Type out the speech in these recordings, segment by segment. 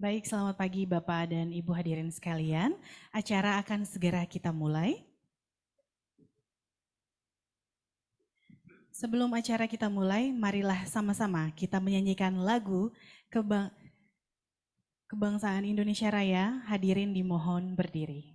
Baik, selamat pagi Bapak dan Ibu hadirin sekalian. Acara akan segera kita mulai. Sebelum acara kita mulai, marilah sama-sama kita menyanyikan lagu Kebangsaan Indonesia Raya. Hadirin dimohon berdiri.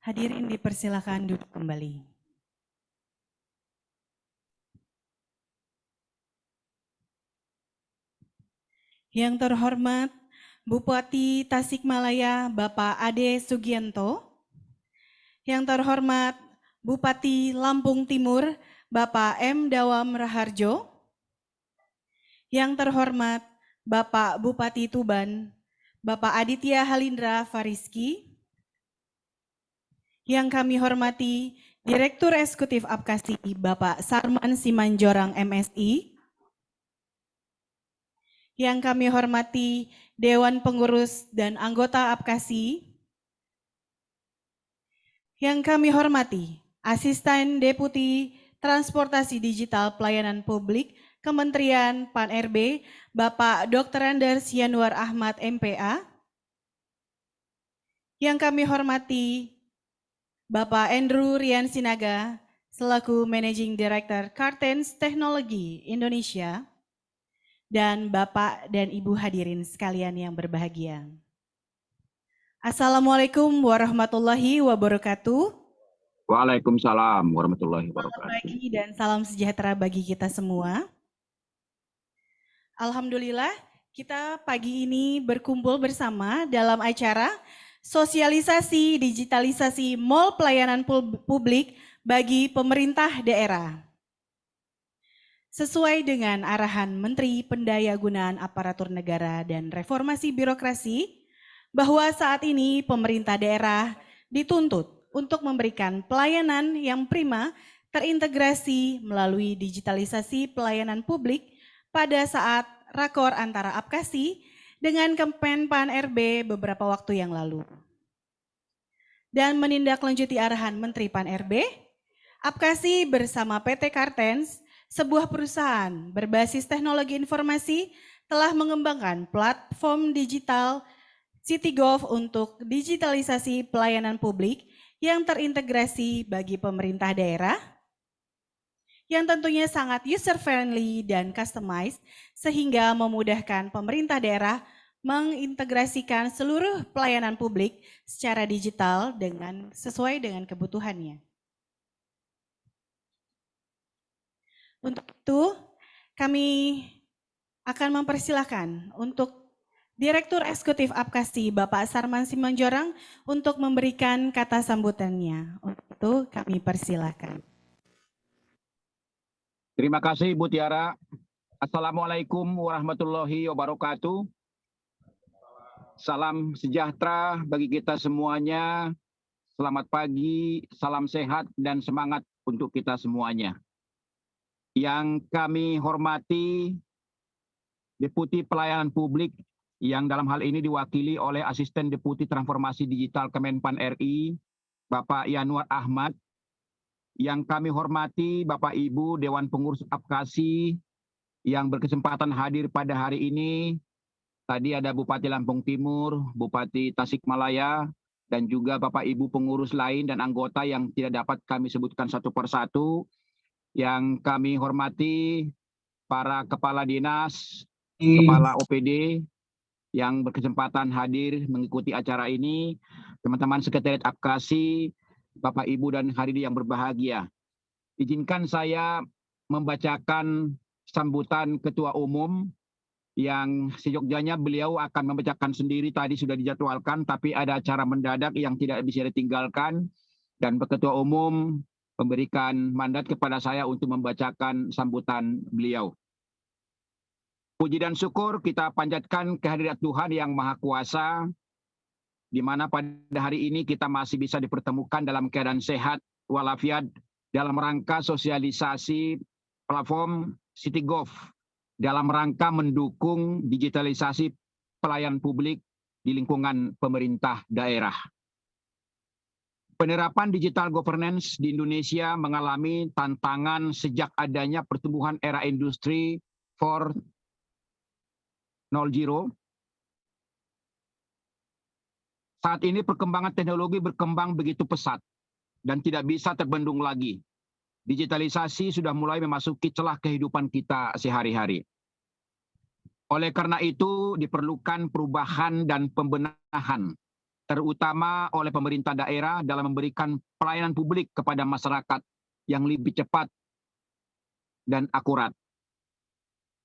Hadirin dipersilakan duduk kembali. Yang terhormat Bupati Tasikmalaya Bapak Ade Sugianto. Yang terhormat Bupati Lampung Timur Bapak M. Dawam Raharjo. Yang terhormat Bapak Bupati Tuban Bapak Aditya Halindra Fariski. Yang kami hormati Direktur Eksekutif Apkasi Bapak Sarman Simanjorang MSI. Yang kami hormati Dewan Pengurus dan anggota Apkasi. Yang kami hormati Asisten Deputi Transportasi Digital Pelayanan Publik Kementerian Pan-RB Bapak Dr. Anders Yanuar Ahmad MPA. Yang kami hormati Bapak Andrew Rian Sinaga selaku Managing Director Cartens Teknologi Indonesia, dan Bapak dan Ibu hadirin sekalian yang berbahagia. Assalamualaikum warahmatullahi wabarakatuh. Waalaikumsalam warahmatullahi wabarakatuh. Selamat pagi dan salam sejahtera bagi kita semua. Alhamdulillah kita pagi ini berkumpul bersama dalam acara sosialisasi digitalisasi Mall Pelayanan Publik bagi pemerintah daerah. Sesuai dengan arahan Menteri Pendayagunaan Aparatur Negara dan Reformasi Birokrasi, bahwa saat ini pemerintah daerah dituntut untuk memberikan pelayanan yang prima terintegrasi melalui digitalisasi pelayanan publik pada saat rakor antara Apkasi dengan Kemenpan RB beberapa waktu yang lalu. Dan menindaklanjuti arahan Menteri Pan RB, Apkasi bersama PT Cartens, sebuah perusahaan berbasis teknologi informasi, telah mengembangkan platform digital CityGov untuk digitalisasi pelayanan publik yang terintegrasi bagi pemerintah daerah, yang tentunya sangat user-friendly dan customized, sehingga memudahkan pemerintah daerah mengintegrasikan seluruh pelayanan publik secara digital sesuai dengan kebutuhannya. Untuk itu, kami akan mempersilahkan untuk Direktur Eksekutif Apkasi Bapak Sarman Simanjorang untuk memberikan kata sambutannya. Untuk itu wabarakatuh. Kami persilahkan. Terima kasih Bu Tiara. Assalamualaikum warahmatullahi wabarakatuh. Salam sejahtera bagi kita semuanya. Selamat pagi, salam sehat dan semangat untuk kita semuanya. Yang kami hormati Deputi Pelayanan Publik yang dalam hal ini diwakili oleh Asisten Deputi Transformasi Digital Kemenpan RI, Bapak Yanuar Ahmad. Yang kami hormati Bapak Ibu Dewan Pengurus Apkasi yang berkesempatan hadir pada hari ini. Tadi ada Bupati Lampung Timur, Bupati Tasikmalaya, dan juga Bapak Ibu pengurus lain dan anggota yang tidak dapat kami sebutkan satu persatu. Yang kami hormati para kepala dinas, kepala OPD yang berkesempatan hadir mengikuti acara ini, teman-teman Sekretariat Apkasi, Bapak Ibu dan hadirin yang berbahagia. Izinkan saya membacakan sambutan Ketua Umum yang seyogyanya beliau akan membacakan sendiri, tadi sudah dijadwalkan, tapi ada acara mendadak yang tidak bisa ditinggalkan, dan Ketua Umum memberikan mandat kepada saya untuk membacakan sambutan beliau. Puji dan syukur kita panjatkan kehadirat Tuhan yang Maha Kuasa, di mana pada hari ini kita masih bisa dipertemukan dalam keadaan sehat walafiat dalam rangka sosialisasi platform CityGov dalam rangka mendukung digitalisasi pelayanan publik di lingkungan pemerintah daerah. Penerapan digital governance di Indonesia mengalami tantangan sejak adanya pertumbuhan era industri 4.0. Saat ini perkembangan teknologi berkembang begitu pesat dan tidak bisa terbendung lagi. Digitalisasi sudah mulai memasuki celah kehidupan kita sehari-hari. Oleh karena itu diperlukan perubahan dan pembenahan, terutama oleh pemerintah daerah dalam memberikan pelayanan publik kepada masyarakat yang lebih cepat dan akurat.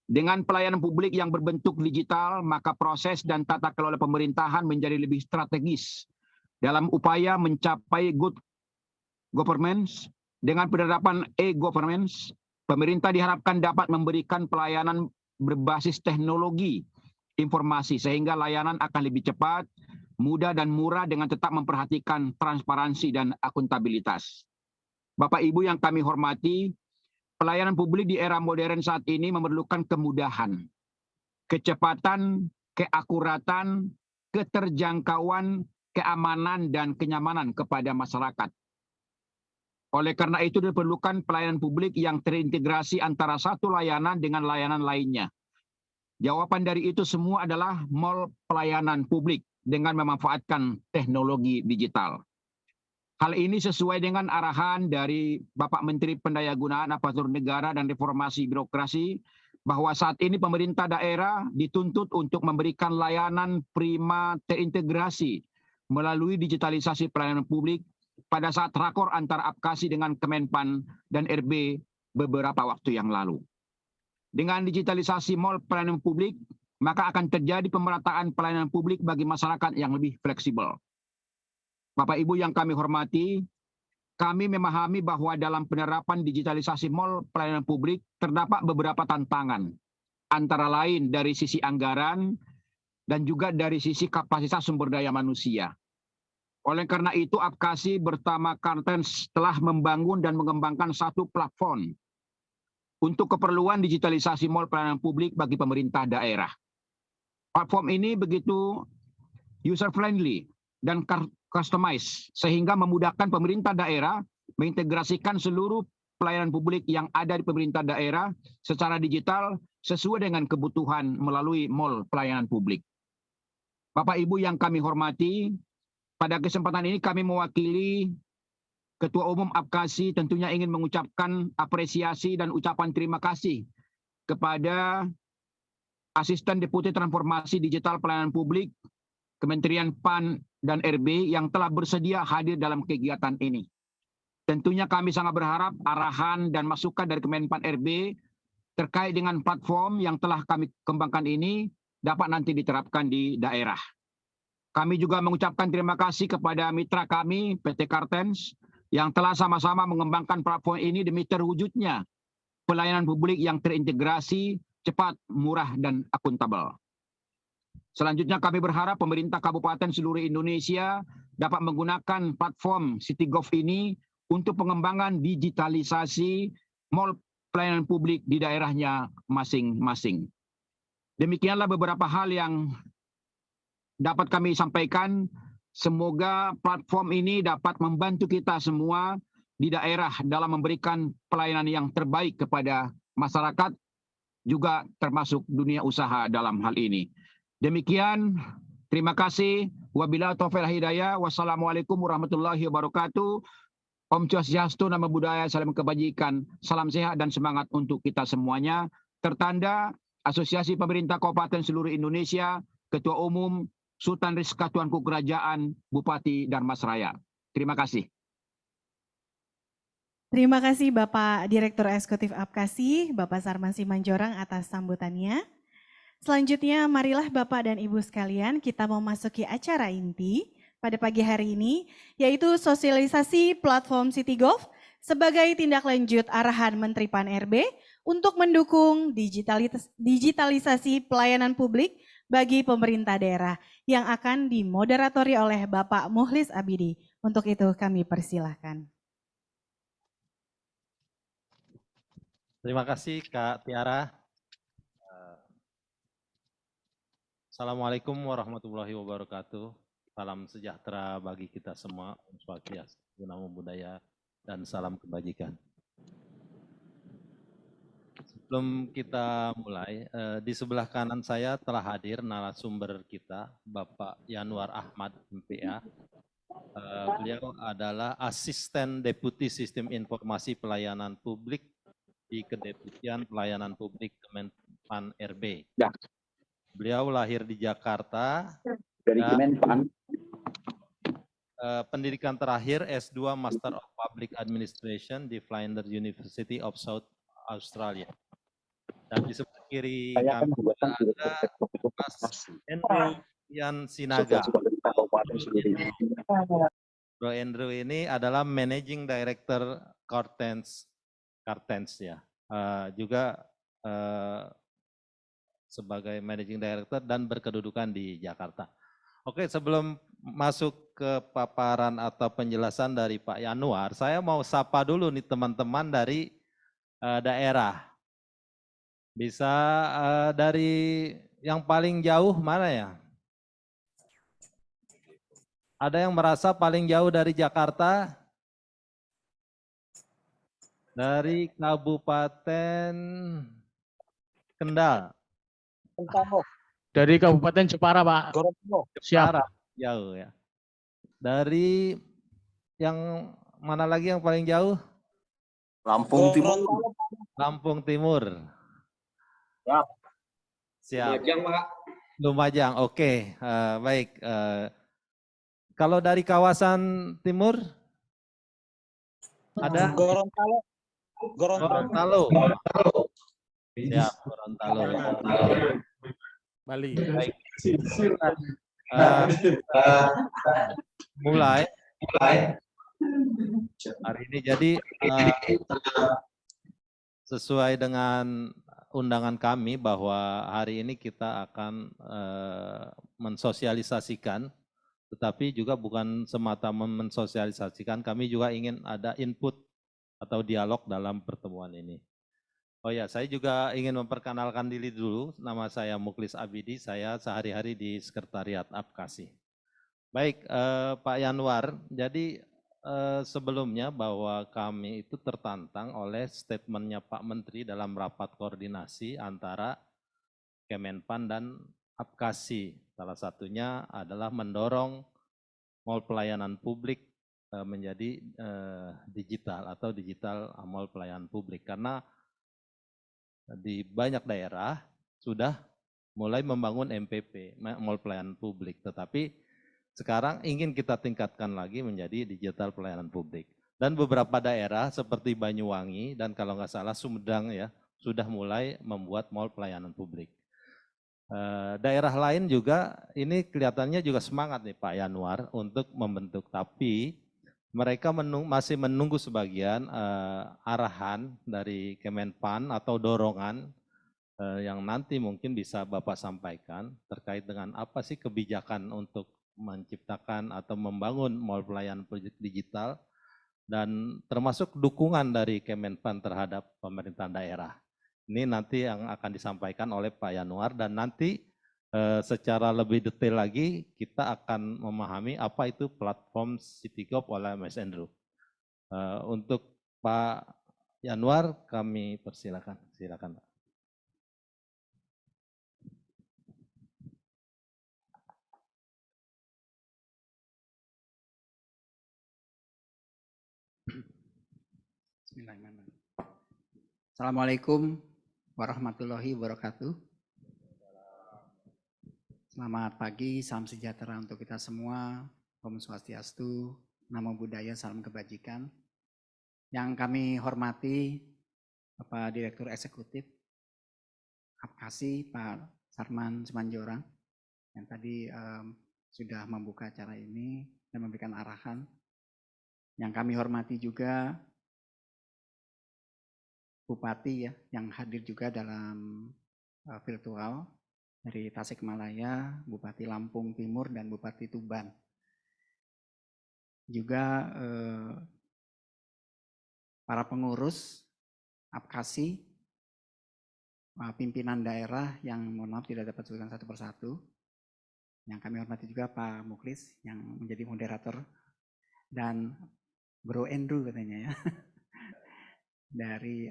Dengan pelayanan publik yang berbentuk digital, maka proses dan tata kelola pemerintahan menjadi lebih strategis dalam upaya mencapai good governance. Dengan penerapan e-governance, pemerintah diharapkan dapat memberikan pelayanan berbasis teknologi informasi sehingga layanan akan lebih cepat, mudah dan murah dengan tetap memperhatikan transparansi dan akuntabilitas. Bapak Ibu yang kami hormati, pelayanan publik di era modern saat ini memerlukan kemudahan, kecepatan, keakuratan, keterjangkauan, keamanan, dan kenyamanan kepada masyarakat. Oleh karena itu diperlukan pelayanan publik yang terintegrasi antara satu layanan dengan layanan lainnya. Jawaban dari itu semua adalah mall pelayanan publik dengan memanfaatkan teknologi digital. Hal ini sesuai dengan arahan dari Bapak Menteri Pendayagunaan Aparatur Negara dan Reformasi Birokrasi bahwa saat ini pemerintah daerah dituntut untuk memberikan layanan prima terintegrasi melalui digitalisasi pelayanan publik pada saat rakor antara Apkasi dengan Kemenpan dan RB beberapa waktu yang lalu. Dengan digitalisasi mall pelayanan publik, maka akan terjadi pemerataan pelayanan publik bagi masyarakat yang lebih fleksibel. Bapak Ibu yang kami hormati, kami memahami bahwa dalam penerapan digitalisasi mall pelayanan publik terdapat beberapa tantangan, antara lain dari sisi anggaran dan juga dari sisi kapasitas sumber daya manusia. Oleh karena itu, Apkasi bersama Kartens telah membangun dan mengembangkan satu platform untuk keperluan digitalisasi mall pelayanan publik bagi pemerintah daerah. Platform ini begitu user-friendly dan customize sehingga memudahkan pemerintah daerah mengintegrasikan seluruh pelayanan publik yang ada di pemerintah daerah secara digital sesuai dengan kebutuhan melalui mall pelayanan publik. Bapak Ibu yang kami hormati, pada kesempatan ini kami mewakili Ketua Umum Apkasi tentunya ingin mengucapkan apresiasi dan ucapan terima kasih kepada Asisten Deputi Transformasi Digital Pelayanan Publik Kementerian PAN dan RB yang telah bersedia hadir dalam kegiatan ini. Tentunya kami sangat berharap arahan dan masukan dari Kemenpan RB terkait dengan platform yang telah kami kembangkan ini dapat nanti diterapkan di daerah. Kami juga mengucapkan terima kasih kepada mitra kami PT Kartens yang telah sama-sama mengembangkan platform ini demi terwujudnya pelayanan publik yang terintegrasi, cepat, murah, dan akuntabel. Selanjutnya kami berharap pemerintah kabupaten seluruh Indonesia dapat menggunakan platform CityGov ini untuk pengembangan digitalisasi mall pelayanan publik di daerahnya masing-masing. Demikianlah beberapa hal yang dapat kami sampaikan. Semoga platform ini dapat membantu kita semua di daerah dalam memberikan pelayanan yang terbaik kepada masyarakat, juga termasuk dunia usaha dalam hal ini. Demikian, terima kasih. Wabillahi taufiq wal hidayah. Wassalamualaikum warahmatullahi wabarakatuh. Om Swastiastu, Namo Buddhaya, salam kebajikan, salam sehat dan semangat untuk kita semuanya. Tertanda Asosiasi Pemerintah Kabupaten seluruh Indonesia, Ketua Umum Sultan Rizka Tuanku Kerajaan Bupati Darmasraya. Terima kasih. Terima kasih Bapak Direktur Eksekutif Apkasi, Bapak Sarman Simanjorang atas sambutannya. Selanjutnya marilah Bapak dan Ibu sekalian kita memasuki acara inti pada pagi hari ini, yaitu sosialisasi platform CityGov sebagai tindak lanjut arahan Menteri Pan-RB untuk mendukung digitalisasi pelayanan publik bagi pemerintah daerah yang akan dimoderatori oleh Bapak Mukhlis Abidi. Untuk itu kami persilahkan. Terima kasih Kak Tiara. Assalamualaikum warahmatullahi wabarakatuh. Salam sejahtera bagi kita semua. Om Swastiastu, Namo Buddhaya, dan salam kebajikan. Sebelum kita mulai, di sebelah kanan saya telah hadir narasumber kita, Bapak Yanuar Ahmad, MPA. Beliau adalah Asisten Deputi Sistem Informasi Pelayanan Publik di Kedeputian Pelayanan Publik Kemenpan RB. Ya. Beliau lahir di Jakarta. Dari Kemenpan. Pendidikan terakhir S2 Master of Public Administration di Flinders University of South Australia. Dan di sebelah kiri kami ada Mas Andrew Yan Sinaga. Bro Andrew ini adalah Managing Director Cartens ya. Juga sebagai Managing Director dan berkedudukan di Jakarta. Oke, sebelum masuk ke paparan atau penjelasan dari Pak Yanuar, saya mau sapa dulu nih teman-teman dari daerah. Bisa dari yang paling jauh mana ya? Ada yang merasa paling jauh dari Jakarta? Dari Kabupaten Kendal. Dari Kabupaten Jepara, Pak. Jepara, jauh ya. Dari yang mana lagi yang paling jauh? Lampung Timur. Lampung Timur. Siap. Siap. Lumajang, Pak. Lumajang, oke. Baik. Kalau dari kawasan timur? Ada? Gorontalo. Gorontalo. Siap, Gorontalo. Bali. Baik. Mulai. Hari ini jadi sesuai dengan undangan kami bahwa hari ini kita akan mensosialisasikan, tetapi juga bukan semata mensosialisasikan, kami juga ingin ada input atau dialog dalam pertemuan ini. Oh ya, saya juga ingin memperkenalkan diri dulu. Nama saya Mukhlis Abidi, saya sehari-hari di Sekretariat Apkasi. Baik, Pak Yanuar, jadi sebelumnya bahwa kami itu tertantang oleh statementnya Pak Menteri dalam rapat koordinasi antara Kemenpan dan Apkasi. Salah satunya adalah mendorong mall pelayanan publik menjadi digital atau digital mall pelayanan publik. Karena di banyak daerah sudah mulai membangun MPP, mall pelayanan publik. Tetapi sekarang ingin kita tingkatkan lagi menjadi digital pelayanan publik. Dan beberapa daerah seperti Banyuwangi dan kalau nggak salah Sumedang ya sudah mulai membuat mall pelayanan publik. Daerah lain juga ini kelihatannya juga semangat nih Pak Yanuar untuk membentuk. Tapi mereka masih menunggu sebagian arahan dari Kemenpan atau dorongan yang nanti mungkin bisa Bapak sampaikan terkait dengan apa sih kebijakan untuk menciptakan atau membangun mall pelayanan publik digital dan termasuk dukungan dari Kemenpan terhadap pemerintah daerah. Ini nanti yang akan disampaikan oleh Pak Yanuar dan nanti secara lebih detail lagi kita akan memahami apa itu platform CityGov oleh Mas Andrew. Untuk Pak Yanuar kami persilakan. Silakan Pak. Bismillahirrahmanirrahim. Assalamualaikum warahmatullahi wabarakatuh. Selamat pagi, salam sejahtera untuk kita semua. Om Swastiastu, Namo Buddhaya, salam kebajikan. Yang kami hormati Bapak Direktur Eksekutif APKASI, Pak Sarman Simanjorang, yang tadi sudah membuka acara ini dan memberikan arahan. Yang kami hormati juga Bupati ya, yang hadir juga dalam virtual dari Tasikmalaya, Bupati Lampung Timur, dan Bupati Tuban. Juga para pengurus APKASI, pimpinan daerah yang mohon maaf tidak dapat sebutkan satu persatu. Yang kami hormati juga Pak Muklis yang menjadi moderator dan Bro Andrew katanya ya. Dari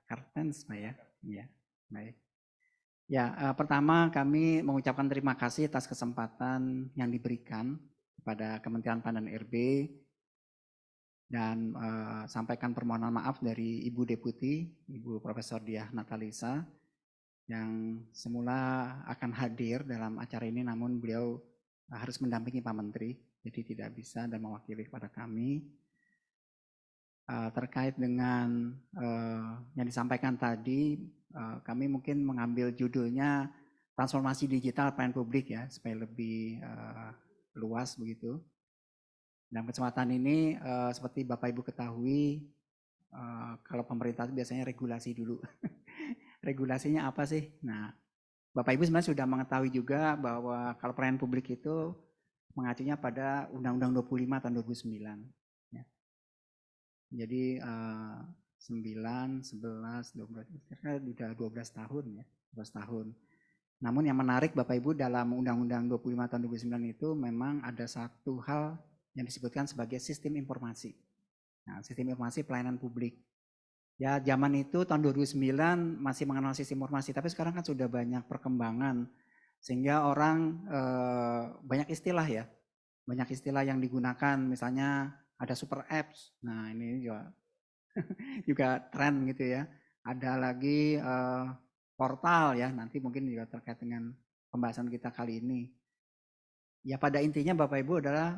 Kartens Pak ya. Ya, baik. Ya, pertama kami mengucapkan terima kasih atas kesempatan yang diberikan kepada Kementerian PAN dan RB dan sampaikan permohonan maaf dari Ibu Deputi, Ibu Profesor Diah Natalisa yang semula akan hadir dalam acara ini namun beliau harus mendampingi Pak Menteri, jadi tidak bisa dan mewakili kepada kami. Terkait dengan yang disampaikan tadi, kami mungkin mengambil judulnya transformasi digital pelayanan publik ya, supaya lebih luas begitu. Dalam kesempatan ini, seperti Bapak Ibu ketahui, kalau pemerintah biasanya regulasi dulu. Regulasinya apa sih? Nah, Bapak Ibu sebenarnya sudah mengetahui juga bahwa kalau pelayanan publik itu mengacunya pada Undang-Undang 25 tahun 2009. Jadi 9, 11, 12, kira-kira sudah 12 tahun ya, 12 tahun. Namun yang menarik Bapak Ibu dalam Undang-Undang 25 tahun 2009 itu memang ada satu hal yang disebutkan sebagai sistem informasi. Nah, sistem informasi pelayanan publik. Ya zaman itu tahun 2009 masih mengenal sistem informasi, tapi sekarang kan sudah banyak perkembangan sehingga orang banyak istilah ya, banyak istilah yang digunakan misalnya ada super apps. Nah ini juga juga tren gitu ya. Ada lagi portal ya, nanti mungkin juga terkait dengan pembahasan kita kali ini. Ya pada intinya Bapak Ibu adalah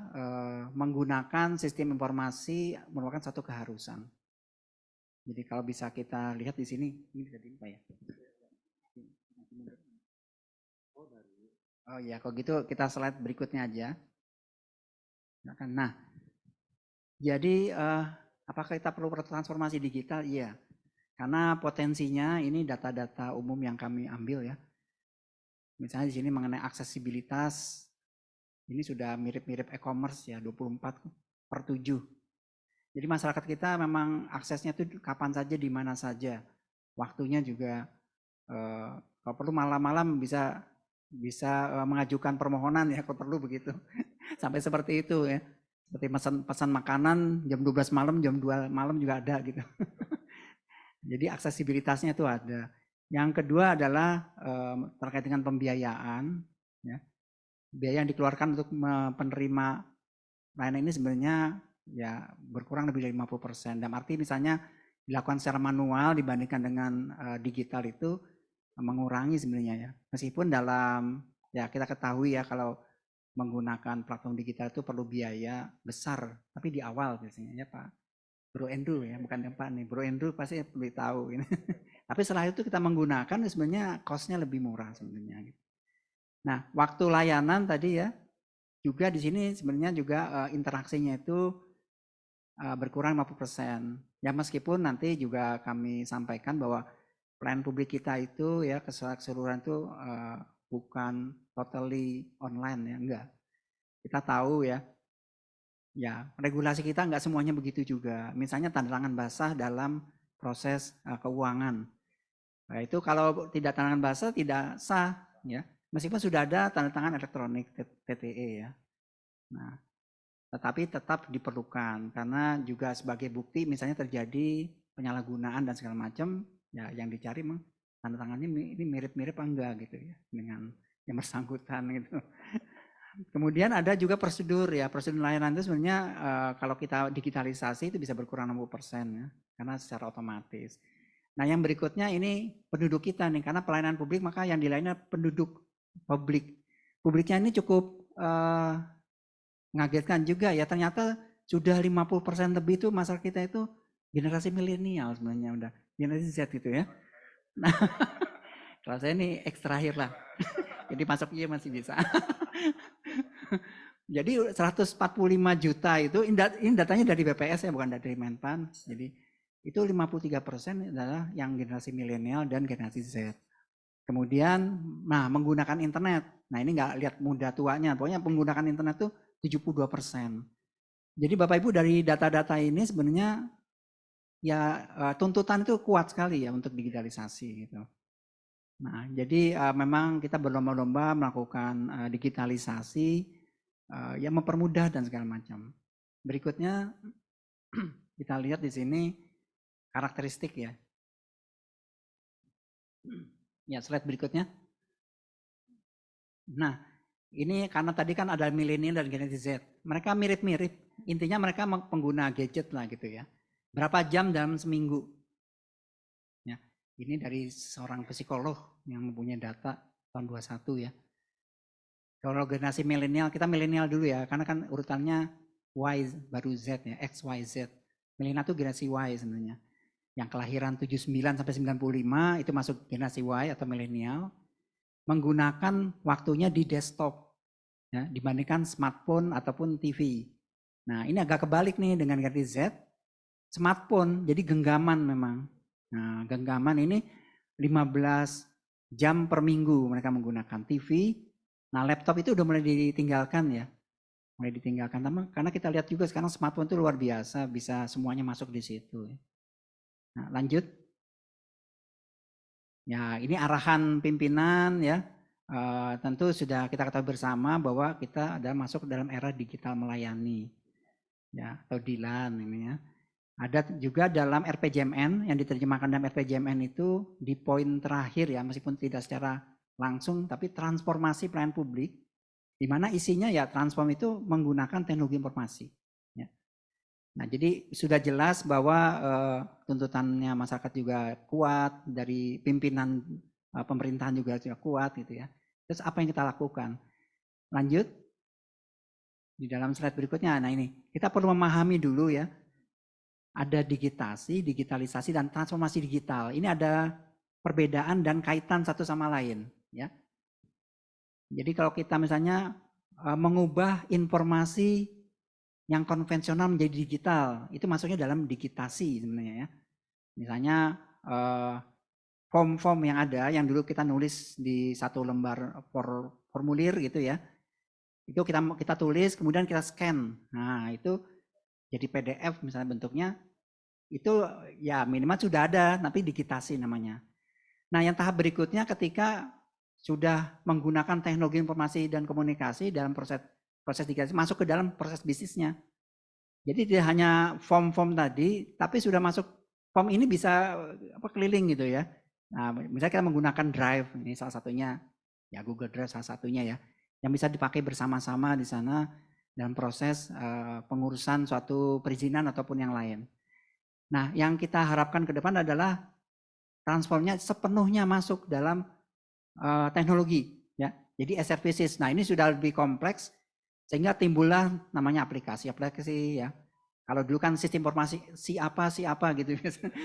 menggunakan sistem informasi merupakan satu keharusan. Jadi kalau bisa kita lihat di sini, ini bisa dibuka ya. Oh ya, kalau gitu kita slide berikutnya aja. Nah, jadi apakah kita perlu transformasi digital? Iya, karena potensinya ini data-data umum yang kami ambil ya. Misalnya di sini mengenai aksesibilitas, ini sudah mirip-mirip e-commerce ya, 24/7. Jadi masyarakat kita memang aksesnya itu kapan saja, di mana saja. Waktunya juga kalau perlu malam-malam bisa mengajukan permohonan ya kalau perlu begitu. Sampai seperti itu ya. Seperti pesan makanan jam 12 malam, jam 2 malam juga ada gitu. Jadi aksesibilitasnya itu ada. Yang kedua adalah terkait dengan pembiayaan. Ya. Biaya yang dikeluarkan untuk penerima layanan ini sebenarnya ya berkurang lebih dari 50%. Dalam arti misalnya dilakukan secara manual dibandingkan dengan digital itu mengurangi sebenarnya ya. Meskipun dalam ya kita ketahui ya kalau menggunakan platform digital itu perlu biaya besar, tapi di awal biasanya ya Pak Bro Andrew ya, bukan Pak nih, Bro Andrew pasti lebih tahu ini. Tapi setelah itu kita menggunakan sebenarnya cost-nya lebih murah sebenarnya. Nah, waktu layanan tadi ya, juga di sini sebenarnya juga interaksinya itu berkurang 50%. Ya meskipun nanti juga kami sampaikan bahwa pelayanan publik kita itu ya keseluruhan itu bukan totally online ya, enggak. Kita tahu ya, regulasi kita enggak semuanya begitu juga. Misalnya tanda tangan basah dalam proses keuangan. Nah, itu kalau tidak tanda tangan basah tidak sah ya. Meskipun sudah ada tanda tangan elektronik TTE ya. Nah, tetapi tetap diperlukan karena juga sebagai bukti misalnya terjadi penyalahgunaan dan segala macam, ya yang dicari memang tanda tangannya ini mirip-mirip apa enggak gitu ya dengan yang bersangkutan gitu. Kemudian ada juga prosedur ya, prosedur layanan itu sebenarnya kalau kita digitalisasi itu bisa berkurang 60% ya, karena secara otomatis. Nah yang berikutnya ini penduduk kita nih, karena pelayanan publik maka yang dilayani penduduk publik. Publiknya ini cukup mengagetkan juga ya, ternyata sudah 50% lebih itu masyarakat kita itu generasi milenial sebenarnya udah, generasi Z gitu ya. Nah, kalau saya ini X terakhir lah, jadi masuknya masih bisa. Jadi 145 juta itu, ini datanya dari BPS ya, bukan dari Menpan. Jadi itu 53% adalah yang generasi milenial dan generasi Z. Kemudian, nah menggunakan internet. Nah ini nggak lihat muda tuanya, pokoknya menggunakan internet tuh 72%. Jadi Bapak Ibu dari data-data ini sebenarnya ya tuntutan itu kuat sekali ya untuk digitalisasi gitu. Nah jadi memang kita berlomba-lomba melakukan digitalisasi yang mempermudah dan segala macam. Berikutnya kita lihat di sini karakteristik ya. Ya, slide berikutnya. Nah, ini karena tadi kan ada milenial dan generasi Z. Mereka mirip-mirip. Intinya mereka pengguna gadget lah gitu ya. Berapa jam dalam seminggu? Ya, ini dari seorang psikolog yang mempunyai data tahun 21 ya. Kalau generasi milenial, kita milenial dulu ya, karena kan urutannya Y baru Z ya, X, Y, Z. Milenial itu generasi Y sebenarnya. Yang kelahiran 79 sampai 95 itu masuk generasi Y atau milenial, menggunakan waktunya di desktop ya, dibandingkan smartphone ataupun TV. Nah ini agak kebalik nih dengan generasi Z, smartphone jadi genggaman memang. Nah genggaman ini 15 jam per minggu mereka menggunakan TV. Nah laptop itu udah mulai ditinggalkan ya, mulai ditinggalkan karena kita lihat juga sekarang smartphone itu luar biasa, bisa semuanya masuk di situ. Nah, lanjut. Ya, ini arahan pimpinan ya. Tentu sudah kita ketahui bersama bahwa kita ada masuk dalam era digital melayani. Ya, atau DILAN ini ya. Ada juga dalam RPJMN yang diterjemahkan dalam RPJMN itu di poin terakhir ya, meskipun tidak secara langsung tapi transformasi pelayanan publik di mana isinya ya transform itu menggunakan teknologi informasi. Nah, jadi sudah jelas bahwa tuntutannya masyarakat juga kuat, dari pimpinan pemerintahan juga kuat gitu ya. Terus apa yang kita lakukan? Lanjut. Di dalam slide berikutnya, nah ini kita perlu memahami dulu ya. Ada digitalisasi dan transformasi digital. Ini ada perbedaan dan kaitan satu sama lain ya. Jadi kalau kita misalnya mengubah informasi yang konvensional menjadi digital, itu masuknya dalam digitasi sebenarnya ya. Misalnya form-form yang ada, yang dulu kita nulis di satu lembar formulir gitu ya, itu kita tulis, kemudian kita scan. Nah itu jadi PDF misalnya bentuknya, itu ya minimal sudah ada, tapi digitasi namanya. Nah yang tahap berikutnya ketika sudah menggunakan teknologi informasi dan komunikasi dalam proses digitalisasi masuk ke dalam proses bisnisnya. Jadi tidak hanya form-form tadi, tapi sudah masuk form ini bisa keliling gitu ya. Nah, misalnya kita menggunakan Drive, ini salah satunya, ya Google Drive salah satunya ya, yang bisa dipakai bersama-sama di sana dalam proses pengurusan suatu perizinan ataupun yang lain. Nah, yang kita harapkan ke depan adalah transformnya sepenuhnya masuk dalam teknologi, ya. Jadi as-services. Nah, ini sudah lebih kompleks. Sehingga timbullah namanya aplikasi ya. Kalau dulu kan sistem informasi si apa gitu,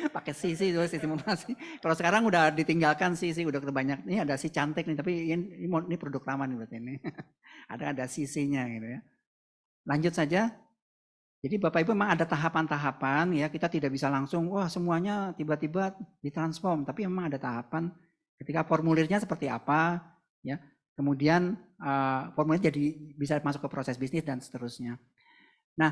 pakai si itu sistem informasi. Kalau sekarang udah ditinggalkan si udah banyak. Ini ada si cantik nih, tapi ini produk lama nih berarti ini. ada sisinya gitu ya. Lanjut saja. Jadi Bapak Ibu memang ada tahapan-tahapan ya, kita tidak bisa langsung wah semuanya tiba-tiba ditransform, tapi memang ada tahapan ketika formulirnya seperti apa ya. Kemudian formulir jadi bisa masuk ke proses bisnis dan seterusnya. Nah,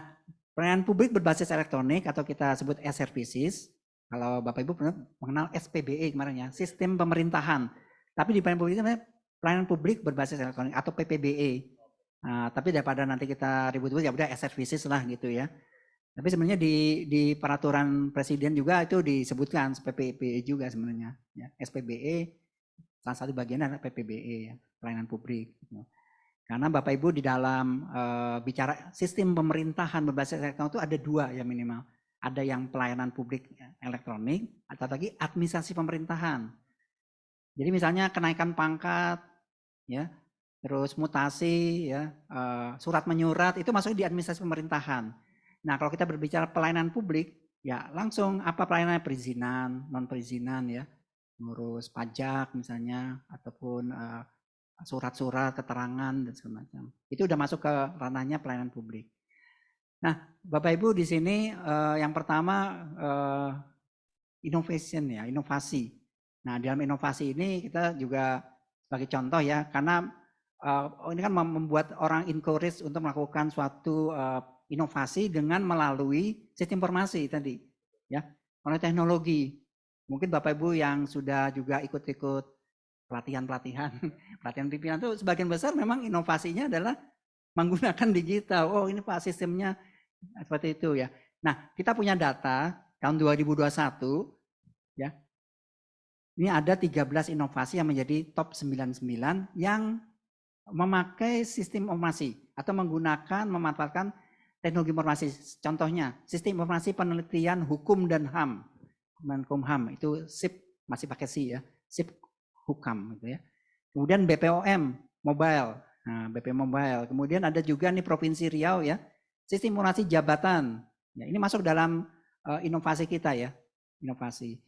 pelayanan publik berbasis elektronik atau kita sebut e-services, kalau Bapak Ibu pernah mengenal SPBE kemarin ya, sistem pemerintahan. Tapi di pelayanan publik itu namanya pelayanan publik berbasis elektronik atau PPBE. Nah, tapi daripada nanti kita ribut-ribut ya udah e-services lah gitu ya. Tapi sebenarnya di peraturan presiden juga itu disebutkan PPBE juga sebenarnya ya. SPBE salah satu bagian adalah PPBE ya, pelayanan publik gitu. Karena Bapak Ibu di dalam bicara sistem pemerintahan berbasis elektronik itu ada dua ya minimal. Ada yang pelayanan publik elektronik, atau lagi administrasi pemerintahan. Jadi misalnya kenaikan pangkat, ya, terus mutasi, ya, surat menyurat itu masuk di administrasi pemerintahan. Nah kalau kita berbicara pelayanan publik, ya langsung apa pelayanan perizinan, non perizinan ya, ngurus pajak misalnya, ataupun surat-surat, keterangan dan segala macam. Itu udah masuk ke ranahnya pelayanan publik. Nah, Bapak Ibu di sini yang pertama innovation ya, inovasi. Nah, dalam inovasi ini kita juga sebagai contoh ya, karena ini kan membuat orang encourage untuk melakukan suatu inovasi dengan melalui sistem informasi tadi, ya, melalui teknologi. Mungkin Bapak Ibu yang sudah juga ikut-ikut pelatihan pimpinan itu sebagian besar memang inovasinya adalah menggunakan digital. Oh ini Pak sistemnya seperti itu ya. Nah kita punya data tahun 2021 ya. Ini ada 13 inovasi yang menjadi top 99 yang memakai sistem informasi atau menggunakan memanfaatkan teknologi informasi. Contohnya sistem informasi penelitian hukum dan HAM. Menkumham itu SIP masih pakai C ya. SIP Hukam gitu ya. Kemudian BPOM mobile. Nah, BPOM mobile. Kemudian ada juga nih Provinsi Riau ya. Sistem informasi jabatan. Ya, ini masuk dalam inovasi kita ya. Inovasi.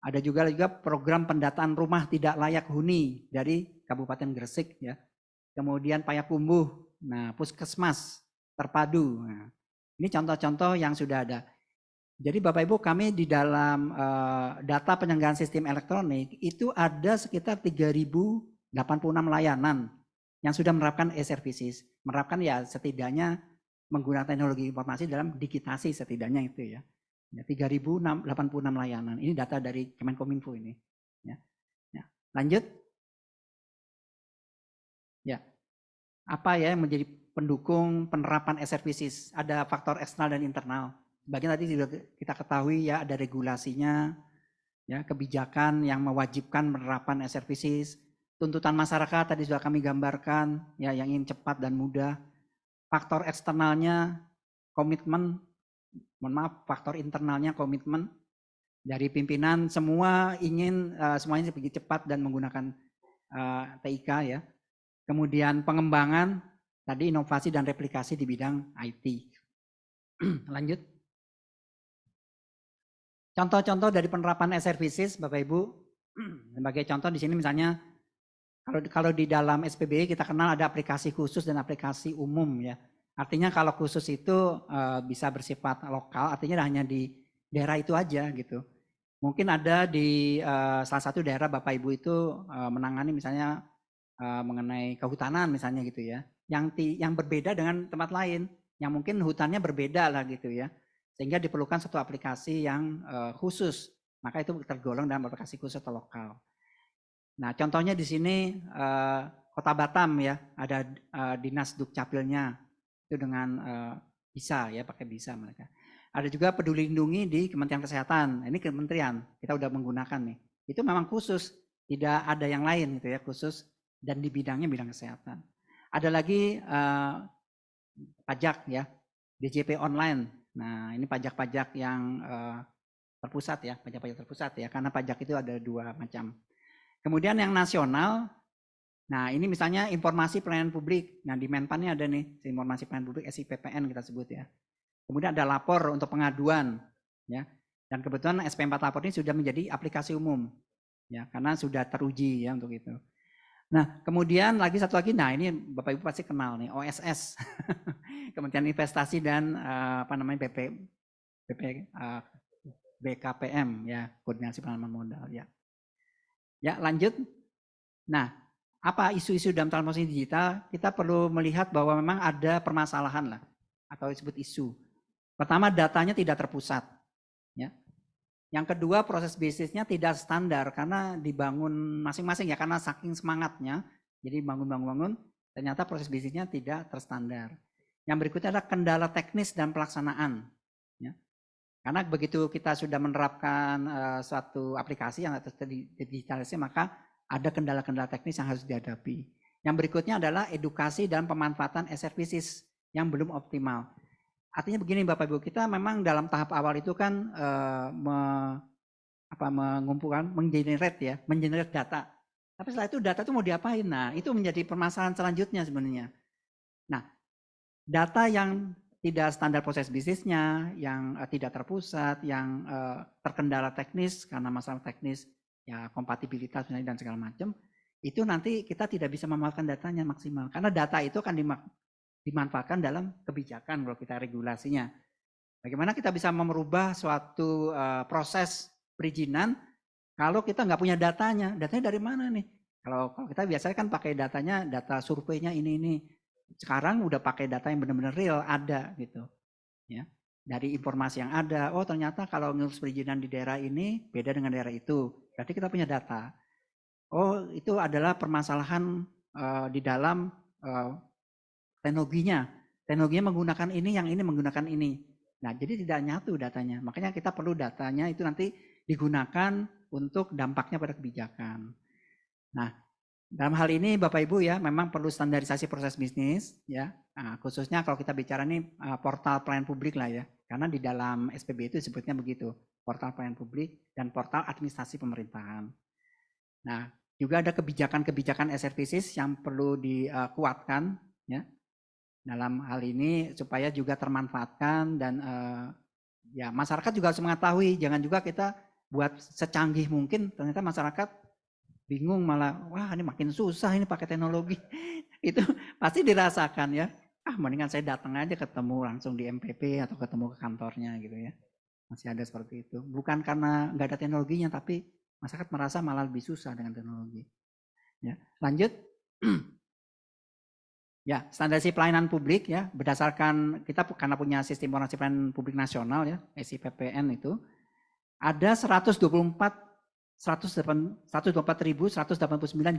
Ada juga program pendataan rumah tidak layak huni dari Kabupaten Gresik ya. Kemudian Payakumbuh. Nah, Puskesmas terpadu. Nah, ini contoh-contoh yang sudah ada. Jadi Bapak Ibu kami di dalam data penyelenggaraan sistem elektronik itu ada sekitar 3.086 layanan yang sudah menerapkan e-services. Menerapkan ya setidaknya menggunakan teknologi informasi dalam digitasi setidaknya itu ya. 3.086 layanan. Ini data dari Kemenkominfo ini. Ya. Ya. Lanjut. Ya. Apa ya yang menjadi pendukung penerapan e-services? Ada faktor eksternal dan internal. Bagian tadi sudah kita ketahui ya ada regulasinya, ya kebijakan yang mewajibkan penerapan e-services, tuntutan masyarakat tadi sudah kami gambarkan, ya yang ingin cepat dan mudah. Faktor eksternalnya komitmen, faktor internalnya komitmen dari pimpinan semua ingin semuanya lebih cepat dan menggunakan TIK ya. Kemudian pengembangan tadi inovasi dan replikasi di bidang IT. Lanjut. Contoh-contoh dari penerapan e-services Bapak Ibu, sebagai contoh di sini misalnya kalau di dalam SPBE kita kenal ada aplikasi khusus dan aplikasi umum ya. Artinya kalau khusus itu bisa bersifat lokal, artinya hanya di daerah itu aja gitu. Mungkin ada di salah satu daerah Bapak Ibu itu menangani misalnya mengenai kehutanan misalnya gitu ya. Yang berbeda dengan tempat lain, yang mungkin hutannya berbeda lah gitu ya. Sehingga diperlukan satu aplikasi yang khusus, maka itu tergolong dalam aplikasi khusus atau lokal. Nah, contohnya di sini Kota Batam ya, ada Dinas Dukcapilnya itu dengan bisa ya, pakai bisa mereka. Ada juga Peduli Lindungi di Kementerian Kesehatan. Ini kementerian kita udah menggunakan nih. Itu memang khusus, tidak ada yang lain gitu ya, khusus dan di bidangnya bidang kesehatan. Ada lagi pajak ya, DJP online. Nah, ini pajak-pajak yang terpusat ya, pajak-pajak terpusat ya, karena pajak itu ada dua macam. Kemudian yang nasional, nah ini misalnya informasi pelayanan publik. Nah di Menpan-nya ada nih, informasi pelayanan publik SIPPN kita sebut ya. Kemudian ada lapor untuk pengaduan ya. Dan kebetulan SP4 lapor ini sudah menjadi aplikasi umum ya, karena sudah teruji ya untuk itu. Nah, kemudian satu lagi, nah ini Bapak Ibu pasti kenal nih, OSS, Kementerian Investasi dan BKPM ya, Koordinasi Penanaman Modal ya. Ya lanjut. Nah, apa isu-isu dalam transformasi digital? Kita perlu melihat bahwa memang ada permasalahan lah, atau disebut isu. Pertama, datanya tidak terpusat. Ya. Yang kedua, proses bisnisnya tidak standar karena dibangun masing-masing ya, karena saking semangatnya, jadi bangun, ternyata proses bisnisnya tidak terstandar. Yang berikutnya adalah kendala teknis dan pelaksanaan. Ya. Karena begitu kita sudah menerapkan suatu aplikasi yang digitalisasi, maka ada kendala-kendala teknis yang harus dihadapi. Yang berikutnya adalah edukasi dan pemanfaatan e-services yang belum optimal. Artinya begini Bapak Ibu, kita memang dalam tahap awal itu kan mengumpulkan, mengenerate data. Tapi setelah itu data itu mau diapain? Nah, itu menjadi permasalahan selanjutnya sebenarnya. Nah, data yang tidak standar proses bisnisnya, yang tidak terpusat, yang terkendala teknis karena masalah teknis, ya kompatibilitas dan segala macam, itu nanti kita tidak bisa memanfaatkan datanya maksimal. Karena data itu akan dimanfaatkan dalam kebijakan kalau kita regulasinya. Bagaimana kita bisa merubah suatu proses perizinan kalau kita nggak punya datanya? Datanya dari mana nih? Kalau kita biasanya kan pakai datanya, data surveinya ini. Sekarang udah pakai data yang benar-benar real, ada gitu. Ya. Dari informasi yang ada, oh ternyata kalau ngurus perizinan di daerah ini beda dengan daerah itu. Berarti kita punya data. Oh itu adalah permasalahan di dalam teknologinya. Teknologinya menggunakan ini, yang ini menggunakan ini. Nah, jadi tidak nyatu datanya. Makanya kita perlu datanya itu nanti digunakan untuk dampaknya pada kebijakan. Nah, dalam hal ini Bapak Ibu ya, memang perlu standarisasi proses bisnis ya. Nah, khususnya kalau kita bicara nih portal pelayanan publik lah ya. Karena di dalam SPB itu disebutnya begitu, portal pelayanan publik dan portal administrasi pemerintahan. Nah, juga ada kebijakan-kebijakan e-services yang perlu dikuatkan ya. Dalam hal ini supaya juga termanfaatkan dan ya masyarakat juga harus mengetahui, jangan juga kita buat secanggih mungkin ternyata masyarakat bingung malah wah ini makin susah ini pakai teknologi. Itu pasti dirasakan ya. Mendingan saya datang aja ketemu langsung di MPP atau ketemu ke kantornya gitu ya. Masih ada seperti itu. Bukan karena nggak ada teknologinya tapi masyarakat merasa malah lebih susah dengan teknologi. Ya, lanjut. Ya, standarisasi pelayanan publik ya, berdasarkan kita karena punya sistem informasi pelayanan publik nasional ya, SIPPN itu ada 124.189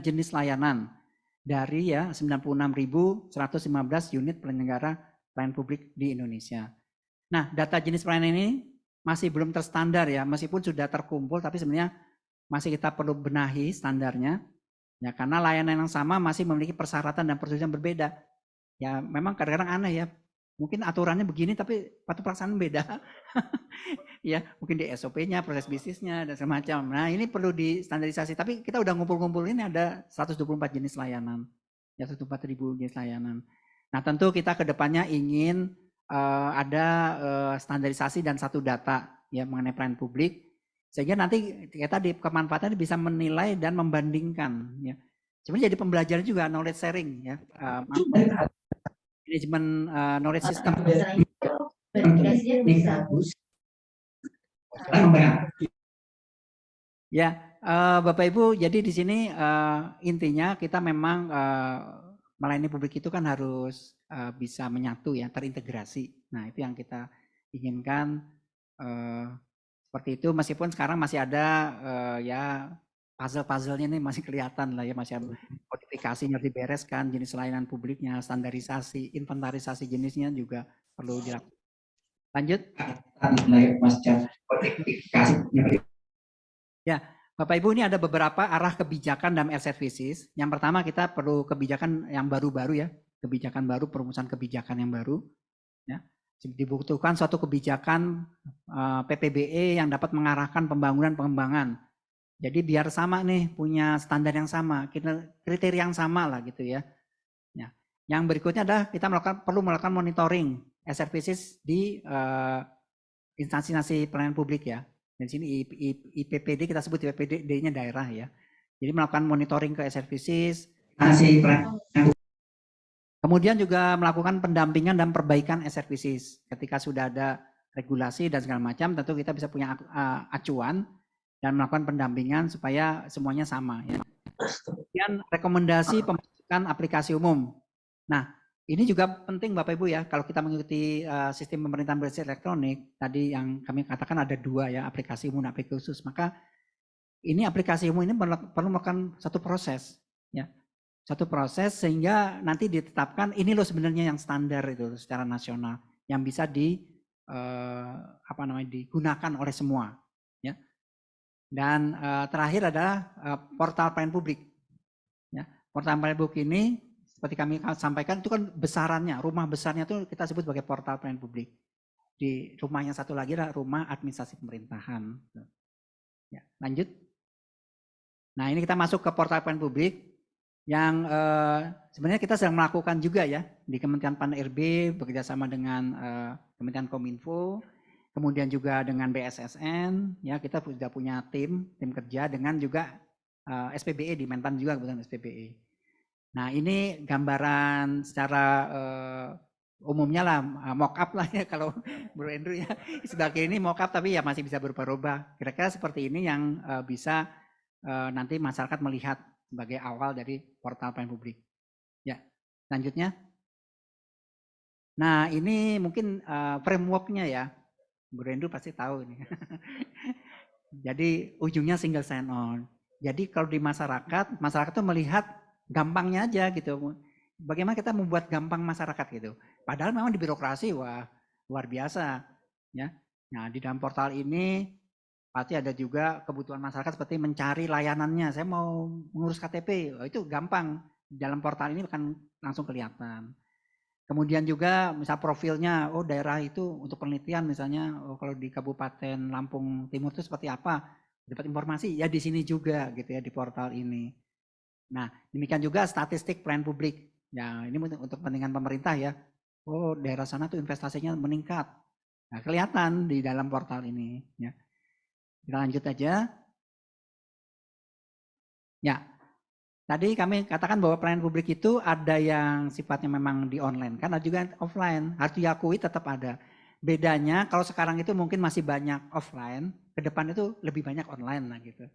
jenis layanan dari ya 96.115 unit penyelenggara pelayanan publik di Indonesia. Nah, data jenis pelayanan ini masih belum terstandar ya, meskipun sudah terkumpul tapi sebenarnya masih kita perlu benahi standarnya. Ya, karena layanan yang sama masih memiliki persyaratan dan prosedur yang berbeda. Ya, memang kadang-kadang aneh ya. Mungkin aturannya begini tapi waktu pelaksanaan beda. Ya, mungkin di SOP-nya, proses bisnisnya dan semacam. Nah, ini perlu distandarisasi. Tapi kita udah ngumpul-ngumpul ini ada 124 jenis layanan. Ya, 124.000 jenis layanan. Nah, tentu kita ke depannya ingin ada standarisasi dan satu data ya mengenai pelayanan publik. Sehingga nanti kita di kemanfaatan bisa menilai dan membandingkan ya. Sebenarnya jadi pembelajaran juga knowledge sharing ya. Manajemen knowledge system. Ya, Bapak Ibu, jadi di sini intinya kita memang melayani publik itu kan harus bisa menyatu ya, terintegrasi. Nah, itu yang kita inginkan. Seperti itu meskipun sekarang masih ada ya puzzle-puzzlenya ini masih kelihatan lah ya, masih ada modifikasinya dibereskan, jenis layanan publiknya, standarisasi, inventarisasi jenisnya juga perlu dilakukan. Lanjut. Ya, Bapak Ibu ini ada beberapa arah kebijakan dalam e-services. Yang pertama kita perlu kebijakan yang baru-baru ya, kebijakan baru, perumusan kebijakan yang baru. Ya. Dibutuhkan suatu kebijakan PPBE yang dapat mengarahkan pembangunan pengembangan. Jadi biar sama nih, punya standar yang sama, kriteria yang sama lah gitu ya. Ya. Yang berikutnya adalah kita perlu melakukan monitoring e-services di instansi pelayanan publik ya. Di sini IPPD kita sebut IPPD-nya daerah ya. Jadi melakukan monitoring ke e-services, Masih kemudian juga melakukan pendampingan dan perbaikan SRPCs. Ketika sudah ada regulasi dan segala macam, tentu kita bisa punya acuan dan melakukan pendampingan supaya semuanya sama. Ya. Kemudian rekomendasi pembentukan aplikasi umum. Nah, ini juga penting Bapak Ibu ya, kalau kita mengikuti sistem pemerintahan berbasis elektronik, tadi yang kami katakan ada 2 ya, aplikasi umum dan aplikasi khusus. Maka ini aplikasi umum ini perlu melakukan satu proses. Ya. Satu proses sehingga nanti ditetapkan ini loh sebenarnya yang standar itu secara nasional yang bisa digunakan oleh semua ya. Dan terakhir adalah portal pelayanan publik ya. Portal pelayanan publik ini seperti kami sampaikan itu kan besarannya, rumah besarnya itu kita sebut sebagai portal pelayanan publik. Di rumahnya satu lagi adalah rumah administrasi pemerintahan ya. Lanjut. Nah, ini kita masuk ke portal pelayanan publik yang sebenarnya kita sedang melakukan juga ya di Kementerian Pan-RB bekerjasama dengan Kementerian Kominfo, kemudian juga dengan BSSN, ya kita sudah punya tim kerja dengan juga SPBE di Menpan juga kebetulan SPBE. Nah ini gambaran secara umumnya lah mock up lah ya kalau Bro Andrew ya sebagai ini mock up tapi ya masih bisa berubah-ubah. Kira-kira seperti ini yang bisa nanti masyarakat melihat sebagai awal dari portal pelayanan publik. Ya, selanjutnya. Nah, ini mungkin framework-nya ya. Bu Rendu pasti tahu ini. Jadi ujungnya single sign on. Jadi kalau di masyarakat tuh melihat gampangnya aja gitu. Bagaimana kita membuat gampang masyarakat gitu. Padahal memang di birokrasi wah luar biasa ya. Nah, di dalam portal ini pasti ada juga kebutuhan masyarakat seperti mencari layanannya. Saya mau mengurus KTP, itu gampang. Dalam portal ini akan langsung kelihatan. Kemudian juga misal profilnya, oh daerah itu untuk penelitian misalnya, oh kalau di Kabupaten Lampung Timur itu seperti apa, dapat informasi ya di sini juga gitu ya di portal ini. Nah demikian juga statistik pelayanan publik. Ya ini untuk kepentingan pemerintah ya. Oh daerah sana tuh investasinya meningkat. Nah kelihatan di dalam portal ini ya. Kita lanjut aja. Ya, tadi kami katakan bahwa pelayanan publik itu ada yang sifatnya memang di online, kan ada juga offline. Harus diakui tetap ada. Bedanya kalau sekarang itu mungkin masih banyak offline, ke depan itu lebih banyak online lah gitu.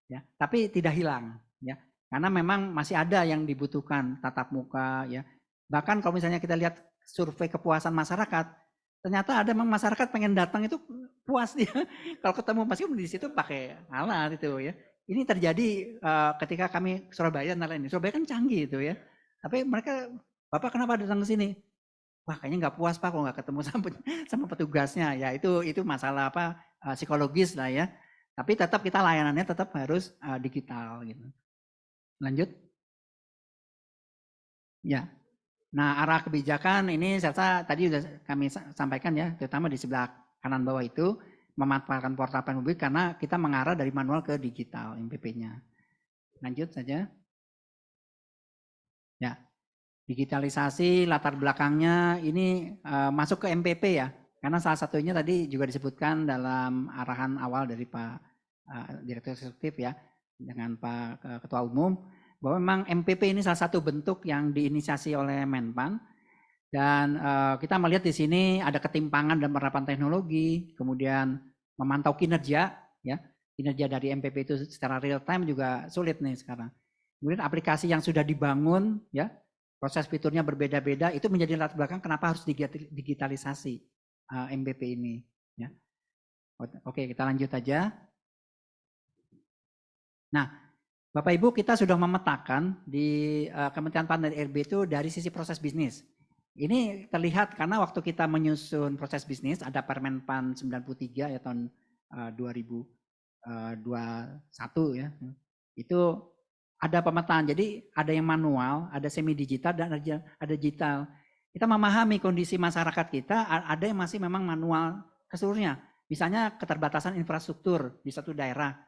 Ya, tapi tidak hilang ya. Karena memang masih ada yang dibutuhkan tatap muka ya. Bahkan kalau misalnya kita lihat survei kepuasan masyarakat, ternyata ada memang masyarakat pengen datang itu puas dia. Kalau ketemu pasti di situ pakai alat itu ya. Ini terjadi ketika kami Surabaya dan lain-lain. Surabaya kan canggih itu ya. Tapi mereka, Bapak kenapa datang ke sini? Wah kayaknya nggak puas Pak kalau nggak ketemu sama petugasnya. Ya itu masalah apa psikologis lah ya. Tapi tetap kita layanannya tetap harus digital gitu. Lanjut. Ya. Nah, arah kebijakan ini saya tadi sudah kami sampaikan ya, terutama di sebelah kanan bawah itu memanfaatkan portal pelayanan publik karena kita mengarah dari manual ke digital MPP-nya. Lanjut saja. Ya, digitalisasi latar belakangnya ini masuk ke MPP ya, karena salah satunya tadi juga disebutkan dalam arahan awal dari Pak Direktur Eksekutif ya, dengan Pak Ketua Umum. Bahwa memang MPP ini salah satu bentuk yang diinisiasi oleh Menpan dan kita melihat di sini ada ketimpangan dalam penerapan teknologi, kemudian memantau kinerja ya, kinerja dari MPP itu secara real time juga sulit nih sekarang. Kemudian aplikasi yang sudah dibangun ya, proses fiturnya berbeda-beda itu menjadi latar belakang kenapa harus digitalisasi MPP ini ya. Oke, kita lanjut aja. Nah, Bapak Ibu kita sudah memetakan di Kementerian Pan-RB itu dari sisi proses bisnis. Ini terlihat karena waktu kita menyusun proses bisnis ada Permen Pan 93 ya tahun 2021 ya. Itu ada pemetaan. Jadi ada yang manual, ada semi digital dan ada digital. Kita memahami kondisi masyarakat kita, ada yang masih memang manual keseluruhnya. Misalnya keterbatasan infrastruktur di satu daerah.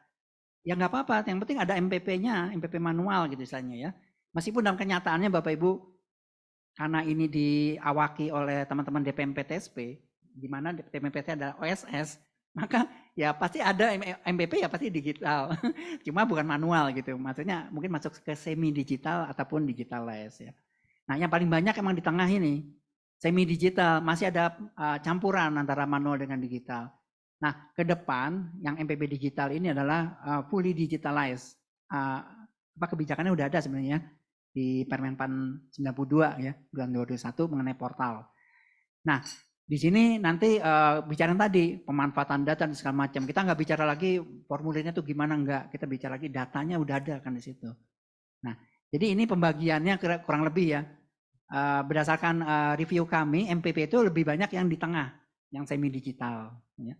Ya nggak apa-apa, yang penting ada MPP-nya, MPP manual gitu istilahnya ya. Meskipun dalam kenyataannya Bapak Ibu, karena ini diawaki oleh teman-teman DPMP TSP, di mana DPMP adalah OSS, maka ya pasti ada MPP ya pasti digital. Cuma bukan manual gitu. Maksudnya mungkin masuk ke semi digital ataupun digitalized ya. Nah, yang paling banyak emang di tengah ini semi digital, masih ada campuran antara manual dengan digital. Nah, ke depan yang MPP digital ini adalah fully digitalized. Kebijakannya udah ada sebenarnya di Permenpan 92 ya, bulan 2021 mengenai portal. Nah, di sini nanti bicara tadi pemanfaatan data dan segala macam. Kita nggak bicara lagi formulirnya tuh gimana enggak. Kita bicara lagi datanya udah ada kan di situ. Nah, jadi ini pembagiannya kurang lebih ya. Berdasarkan review kami, MPP itu lebih banyak yang di tengah, yang semi digital. Ya.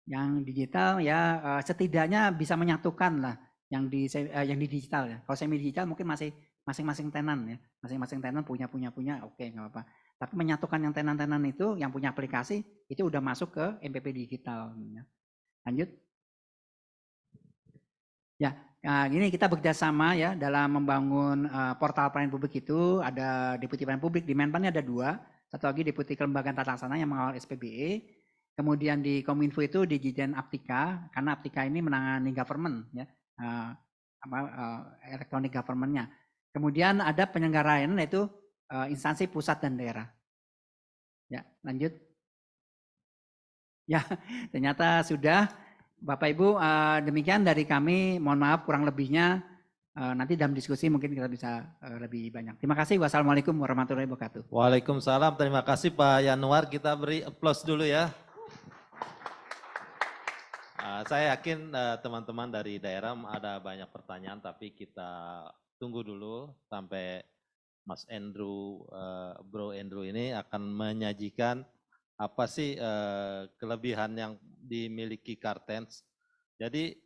Yang digital ya setidaknya bisa menyatukan lah yang di digital ya. Kalau semi digital mungkin masih masing-masing tenan ya, masing-masing tenan punya, oke nggak apa-apa. Tapi menyatukan yang tenan-tenan itu, yang punya aplikasi itu udah masuk ke MPP digital. Ya. Lanjut. Ya, ini kita bekerjasama ya dalam membangun portal pelayanan publik itu ada Deputi Pelayanan Publik di Menpannya ada 2, satu lagi Deputi Kelembagaan Tata Laksana yang mengawal SPBE, kemudian di Kominfo itu di Dirjen Aptika karena Aptika ini menangani government ya, electronic government-nya. Kemudian ada penyelenggaraan yaitu instansi pusat dan daerah. Ya, lanjut. Ya, ternyata sudah. Bapak Ibu, demikian dari kami. Mohon maaf kurang lebihnya. Nanti dalam diskusi mungkin kita bisa lebih banyak. Terima kasih. Wassalamualaikum warahmatullahi wabarakatuh. Waalaikumsalam. Terima kasih Pak Yanuar. Kita beri aplaus dulu ya. Saya yakin teman-teman dari daerah ada banyak pertanyaan, tapi kita tunggu dulu sampai Mas Andrew, Bro Andrew ini akan menyajikan apa sih kelebihan yang dimiliki Kartens. Jadi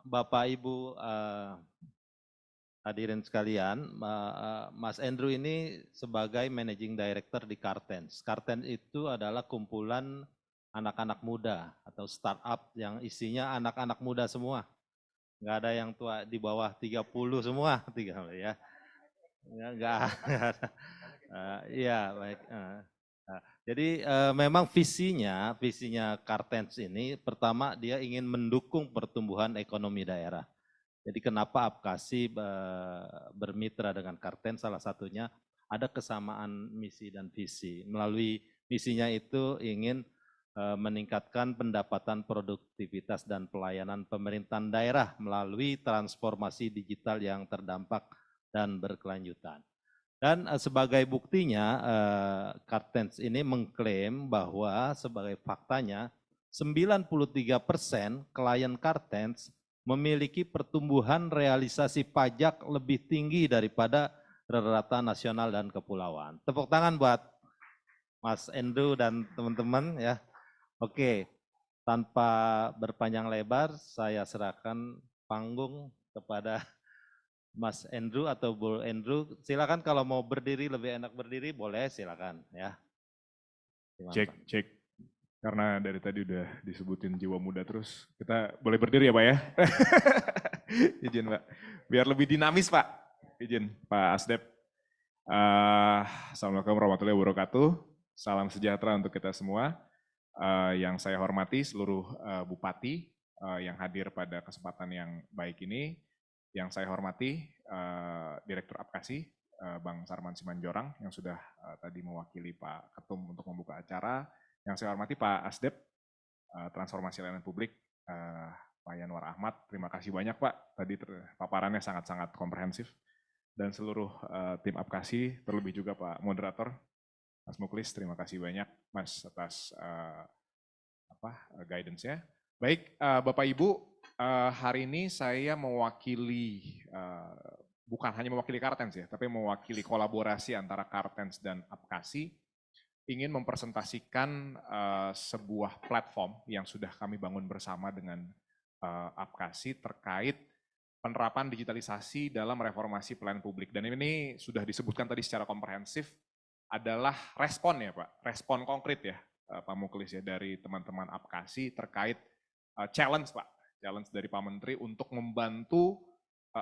Bapak Ibu hadirin sekalian, Mas Andrew ini sebagai Managing Director di Kartens. Kartens itu adalah kumpulan anak-anak muda atau startup yang isinya anak-anak muda semua. Nggak ada yang tua di bawah 30 semua, ya. Nggak ada. Iya, baik. Jadi memang visinya Kartens ini pertama dia ingin mendukung pertumbuhan ekonomi daerah. Jadi kenapa Apkasi bermitra dengan Kartens, salah satunya ada kesamaan misi dan visi. Melalui misinya itu ingin meningkatkan pendapatan produktivitas dan pelayanan pemerintahan daerah melalui transformasi digital yang terdampak dan berkelanjutan. Dan sebagai buktinya Kartens ini mengklaim bahwa sebagai faktanya 93% klien Kartens memiliki pertumbuhan realisasi pajak lebih tinggi daripada rata-rata nasional dan kepulauan. Tepuk tangan buat Mas Andrew dan teman-teman ya. Oke, tanpa berpanjang lebar saya serahkan panggung kepada Mas Andrew atau Bu Andrew. Silakan kalau mau berdiri lebih enak berdiri boleh silakan ya. Cek. Karena dari tadi udah disebutin jiwa muda terus, kita boleh berdiri ya Pak ya? Izin Pak, biar lebih dinamis Pak. Izin Pak Asdep. Assalamualaikum warahmatullahi wabarakatuh. Salam sejahtera untuk kita semua. Yang saya hormati seluruh bupati yang hadir pada kesempatan yang baik ini. Yang saya hormati Direktur Apkasi, Bang Sarman Simanjorang yang sudah tadi mewakili Pak Ketum untuk membuka acara. Yang saya hormati Pak Asdep, Transformasi Layanan Publik, Pak Yanuar Ahmad. Terima kasih banyak Pak, tadi paparannya sangat-sangat komprehensif. Dan seluruh tim Apkasi, terlebih juga Pak Moderator, Mas Muklis, terima kasih banyak Mas atas guidance-nya. Baik, Bapak Ibu, hari ini saya mewakili, bukan hanya mewakili Kartens ya, tapi mewakili kolaborasi antara Kartens dan Apkasi, ingin mempresentasikan sebuah platform yang sudah kami bangun bersama dengan Apkasi terkait penerapan digitalisasi dalam reformasi pelayanan publik. Dan ini sudah disebutkan tadi secara komprehensif, adalah respon ya Pak, respon konkret ya Pak Muklis ya dari teman-teman Apkasi terkait challenge Pak, challenge dari Pak Menteri untuk membantu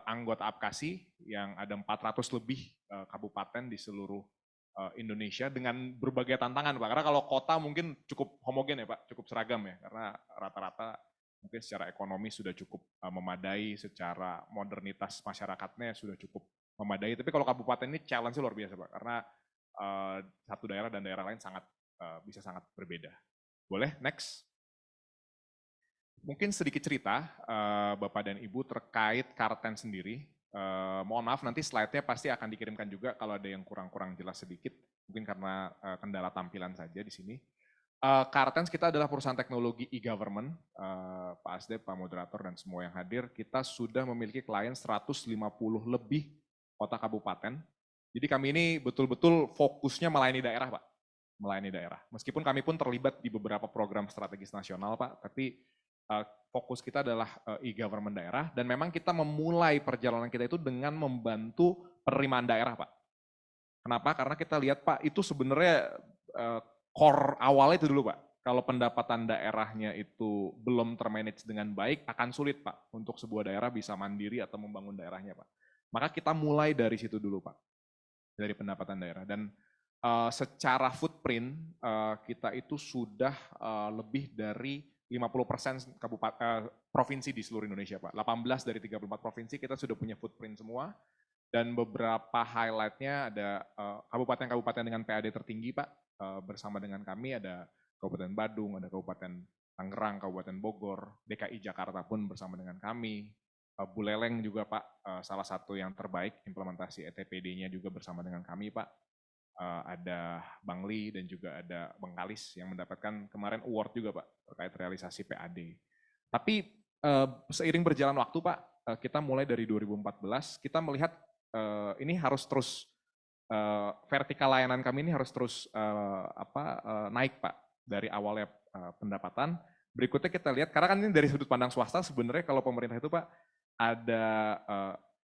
anggota Apkasi yang ada 400 lebih kabupaten di seluruh Indonesia dengan berbagai tantangan Pak, karena kalau kota mungkin cukup homogen ya Pak, cukup cukup seragam ya, karena rata-rata mungkin secara ekonomi sudah cukup memadai, secara modernitas masyarakatnya sudah cukup memadai. Tapi kalau kabupaten ini challenge luar biasa Pak, karena satu daerah dan daerah lain bisa sangat berbeda. Boleh, next. Mungkin sedikit cerita Bapak dan Ibu terkait Karten sendiri. Mohon maaf nanti slide-nya pasti akan dikirimkan juga kalau ada yang kurang-kurang jelas sedikit, mungkin karena kendala tampilan saja di sini. Kartens kita adalah perusahaan teknologi e-government, Pak Asdep, Pak Moderator, dan semua yang hadir. Kita sudah memiliki klien 150 lebih kota kabupaten. Jadi kami ini betul-betul fokusnya melayani daerah, Pak. Melayani daerah. Meskipun kami pun terlibat di beberapa program strategis nasional, Pak, tapi fokus kita adalah e-government daerah. Dan memang kita memulai perjalanan kita itu dengan membantu penerimaan daerah, Pak. Kenapa? Karena kita lihat, Pak, itu sebenarnya core awalnya itu dulu Pak, kalau pendapatan daerahnya itu belum termanage dengan baik, akan sulit Pak untuk sebuah daerah bisa mandiri atau membangun daerahnya Pak. Maka kita mulai dari situ dulu Pak, dari pendapatan daerah. Dan secara footprint kita itu sudah lebih dari 50% provinsi di seluruh Indonesia Pak. 18 dari 34 provinsi kita sudah punya footprint semua. Dan beberapa highlight-nya ada kabupaten-kabupaten dengan PAD tertinggi Pak, bersama dengan kami ada Kabupaten Badung, ada Kabupaten Tangerang, Kabupaten Bogor, DKI Jakarta pun bersama dengan kami. Buleleng juga Pak, salah satu yang terbaik implementasi ETPD-nya juga bersama dengan kami Pak. Ada Bangli dan juga ada Bengkalis yang mendapatkan kemarin award juga Pak terkait realisasi PAD. Tapi seiring berjalan waktu Pak, kita mulai dari 2014 kita melihat ini harus terus vertikal layanan kami ini harus terus naik Pak dari awalnya pendapatan. Berikutnya kita lihat karena kan ini dari sudut pandang swasta sebenarnya kalau pemerintah itu Pak ada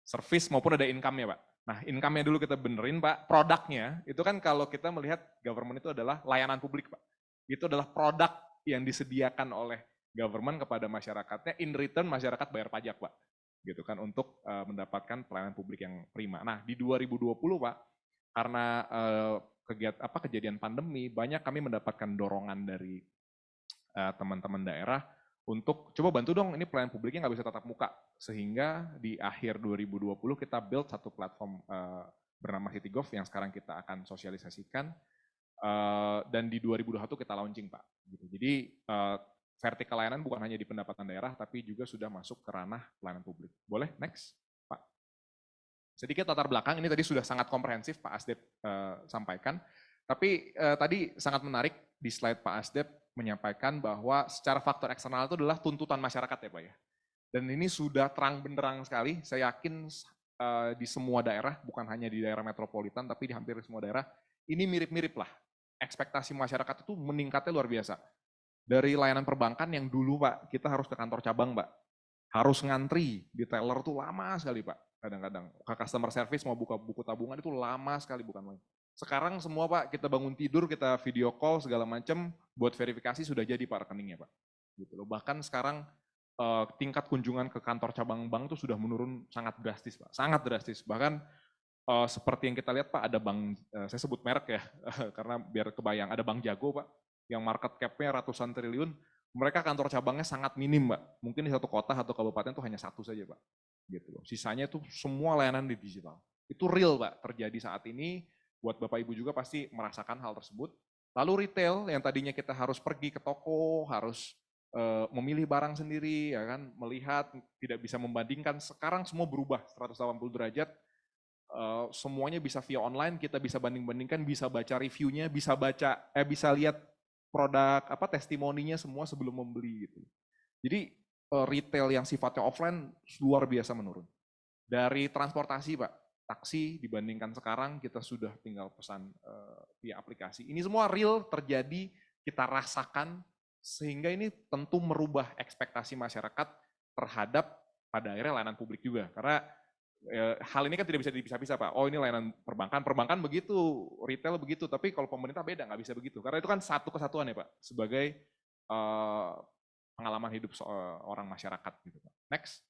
service maupun ada income-nya Pak. Nah income-nya dulu kita benerin Pak, produknya itu kan kalau kita melihat government itu adalah layanan publik Pak. Itu adalah produk yang disediakan oleh government kepada masyarakatnya, in return masyarakat bayar pajak Pak. Gitu kan untuk mendapatkan pelayanan publik yang prima. Nah di 2020 Pak, karena kejadian pandemi, banyak kami mendapatkan dorongan dari teman-teman daerah untuk coba bantu dong ini pelayanan publiknya nggak bisa tatap muka. Sehingga di akhir 2020 kita build satu platform bernama CityGov yang sekarang kita akan sosialisasikan. Dan di 2021 kita launching Pak. Gitu. Jadi vertikal layanan bukan hanya di pendapatan daerah, tapi juga sudah masuk ke ranah pelayanan publik. Boleh, next, Pak. Sedikit latar belakang, ini tadi sudah sangat komprehensif Pak Asdep sampaikan. Tapi tadi sangat menarik di slide Pak Asdep menyampaikan bahwa secara faktor eksternal itu adalah tuntutan masyarakat ya Pak ya. Dan ini sudah terang benderang sekali, saya yakin di semua daerah, bukan hanya di daerah metropolitan, tapi di hampir semua daerah, ini mirip-mirip lah. Ekspektasi masyarakat itu meningkatnya luar biasa. Dari layanan perbankan yang dulu Pak, kita harus ke kantor cabang Pak. Harus ngantri, di teller tuh lama sekali Pak. Kadang-kadang ke customer service mau buka buku tabungan itu lama sekali bukan main. Sekarang semua Pak, kita bangun tidur, kita video call segala macam, buat verifikasi sudah jadi Pak rekeningnya Pak. Gitu loh. Bahkan sekarang tingkat kunjungan ke kantor cabang bank itu sudah menurun sangat drastis Pak. Sangat drastis. Bahkan seperti yang kita lihat Pak, ada bank, saya sebut merek ya, karena biar kebayang, ada Bank Jago Pak, yang market cap-nya ratusan triliun, mereka kantor cabangnya sangat minim Pak. Mungkin di satu kota atau kabupaten itu hanya satu saja Pak. Gitu loh. Sisanya itu semua layanan di digital. Itu real Pak, terjadi saat ini, buat Bapak Ibu juga pasti merasakan hal tersebut. Lalu retail yang tadinya kita harus pergi ke toko, harus memilih barang sendiri, ya kan, melihat, tidak bisa membandingkan, sekarang semua berubah 180 derajat, semuanya bisa via online, kita bisa banding-bandingkan, bisa baca reviewnya, bisa lihat produk testimoninya semua sebelum membeli gitu. Jadi retail yang sifatnya offline luar biasa menurun. Dari transportasi Pak, taksi dibandingkan sekarang kita sudah tinggal pesan via aplikasi. Ini semua real terjadi, kita rasakan sehingga ini tentu merubah ekspektasi masyarakat terhadap pada akhirnya layanan publik juga. Karena hal ini kan tidak bisa dipisah-pisah Pak. Oh ini layanan perbankan begitu, retail begitu. Tapi kalau pemerintah beda, nggak bisa begitu. Karena itu kan satu kesatuan ya Pak, sebagai pengalaman hidup orang masyarakat gitu Pak. Next.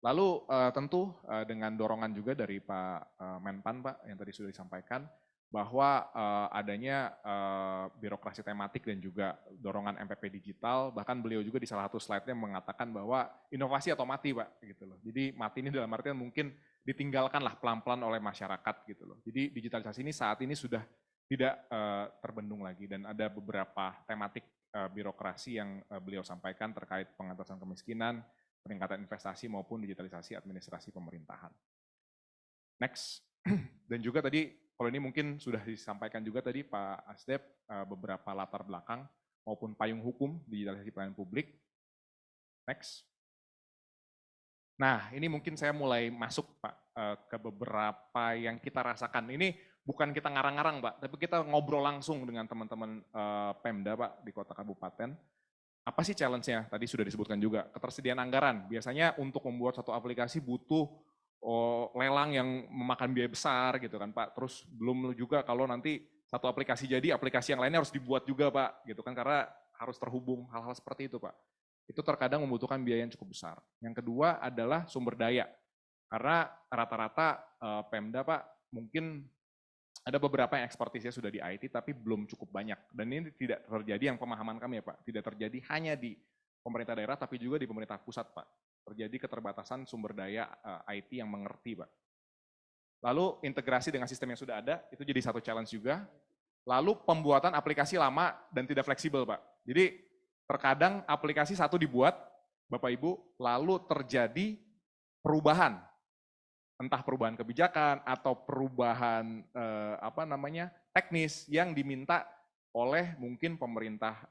Lalu tentu dengan dorongan juga dari Pak Menpan Pak, yang tadi sudah disampaikan, bahwa adanya birokrasi tematik dan juga dorongan MPP digital. Bahkan beliau juga di salah satu slide-nya mengatakan bahwa inovasi atau mati, Pak, gitu loh. Jadi mati ini dalam artian mungkin ditinggalkanlah pelan-pelan oleh masyarakat gitu loh. Jadi digitalisasi ini saat ini sudah tidak terbendung lagi, dan ada beberapa tematik birokrasi yang beliau sampaikan terkait pengentasan kemiskinan, peningkatan investasi maupun digitalisasi administrasi pemerintahan. Next. Dan juga tadi, kalau ini mungkin sudah disampaikan juga tadi Pak Asdep, beberapa latar belakang maupun payung hukum digitalisasi pelayanan publik. Next. Nah, ini mungkin saya mulai masuk Pak ke beberapa yang kita rasakan. Ini bukan kita ngarang-ngarang Pak, tapi kita ngobrol langsung dengan teman-teman Pemda Pak di kota kabupaten. Apa sih challenge-nya? Tadi sudah disebutkan juga, ketersediaan anggaran. Biasanya untuk membuat satu aplikasi butuh lelang yang memakan biaya besar gitu kan Pak. Terus belum juga kalau nanti satu aplikasi jadi, aplikasi yang lainnya harus dibuat juga Pak, gitu kan, karena harus terhubung, hal-hal seperti itu Pak. Itu terkadang membutuhkan biaya yang cukup besar. Yang kedua adalah sumber daya. Karena rata-rata Pemda Pak mungkin ada beberapa yang ekspertisnya sudah di IT tapi belum cukup banyak. Dan ini tidak terjadi, yang pemahaman kami ya Pak, tidak terjadi hanya di pemerintah daerah tapi juga di pemerintah pusat Pak. Terjadi keterbatasan sumber daya IT yang mengerti Pak. Lalu integrasi dengan sistem yang sudah ada, itu jadi satu challenge juga. Lalu pembuatan aplikasi lama dan tidak fleksibel Pak. Jadi terkadang aplikasi satu dibuat, Bapak Ibu, lalu terjadi perubahan. Entah perubahan kebijakan atau perubahan teknis yang diminta oleh mungkin pemerintah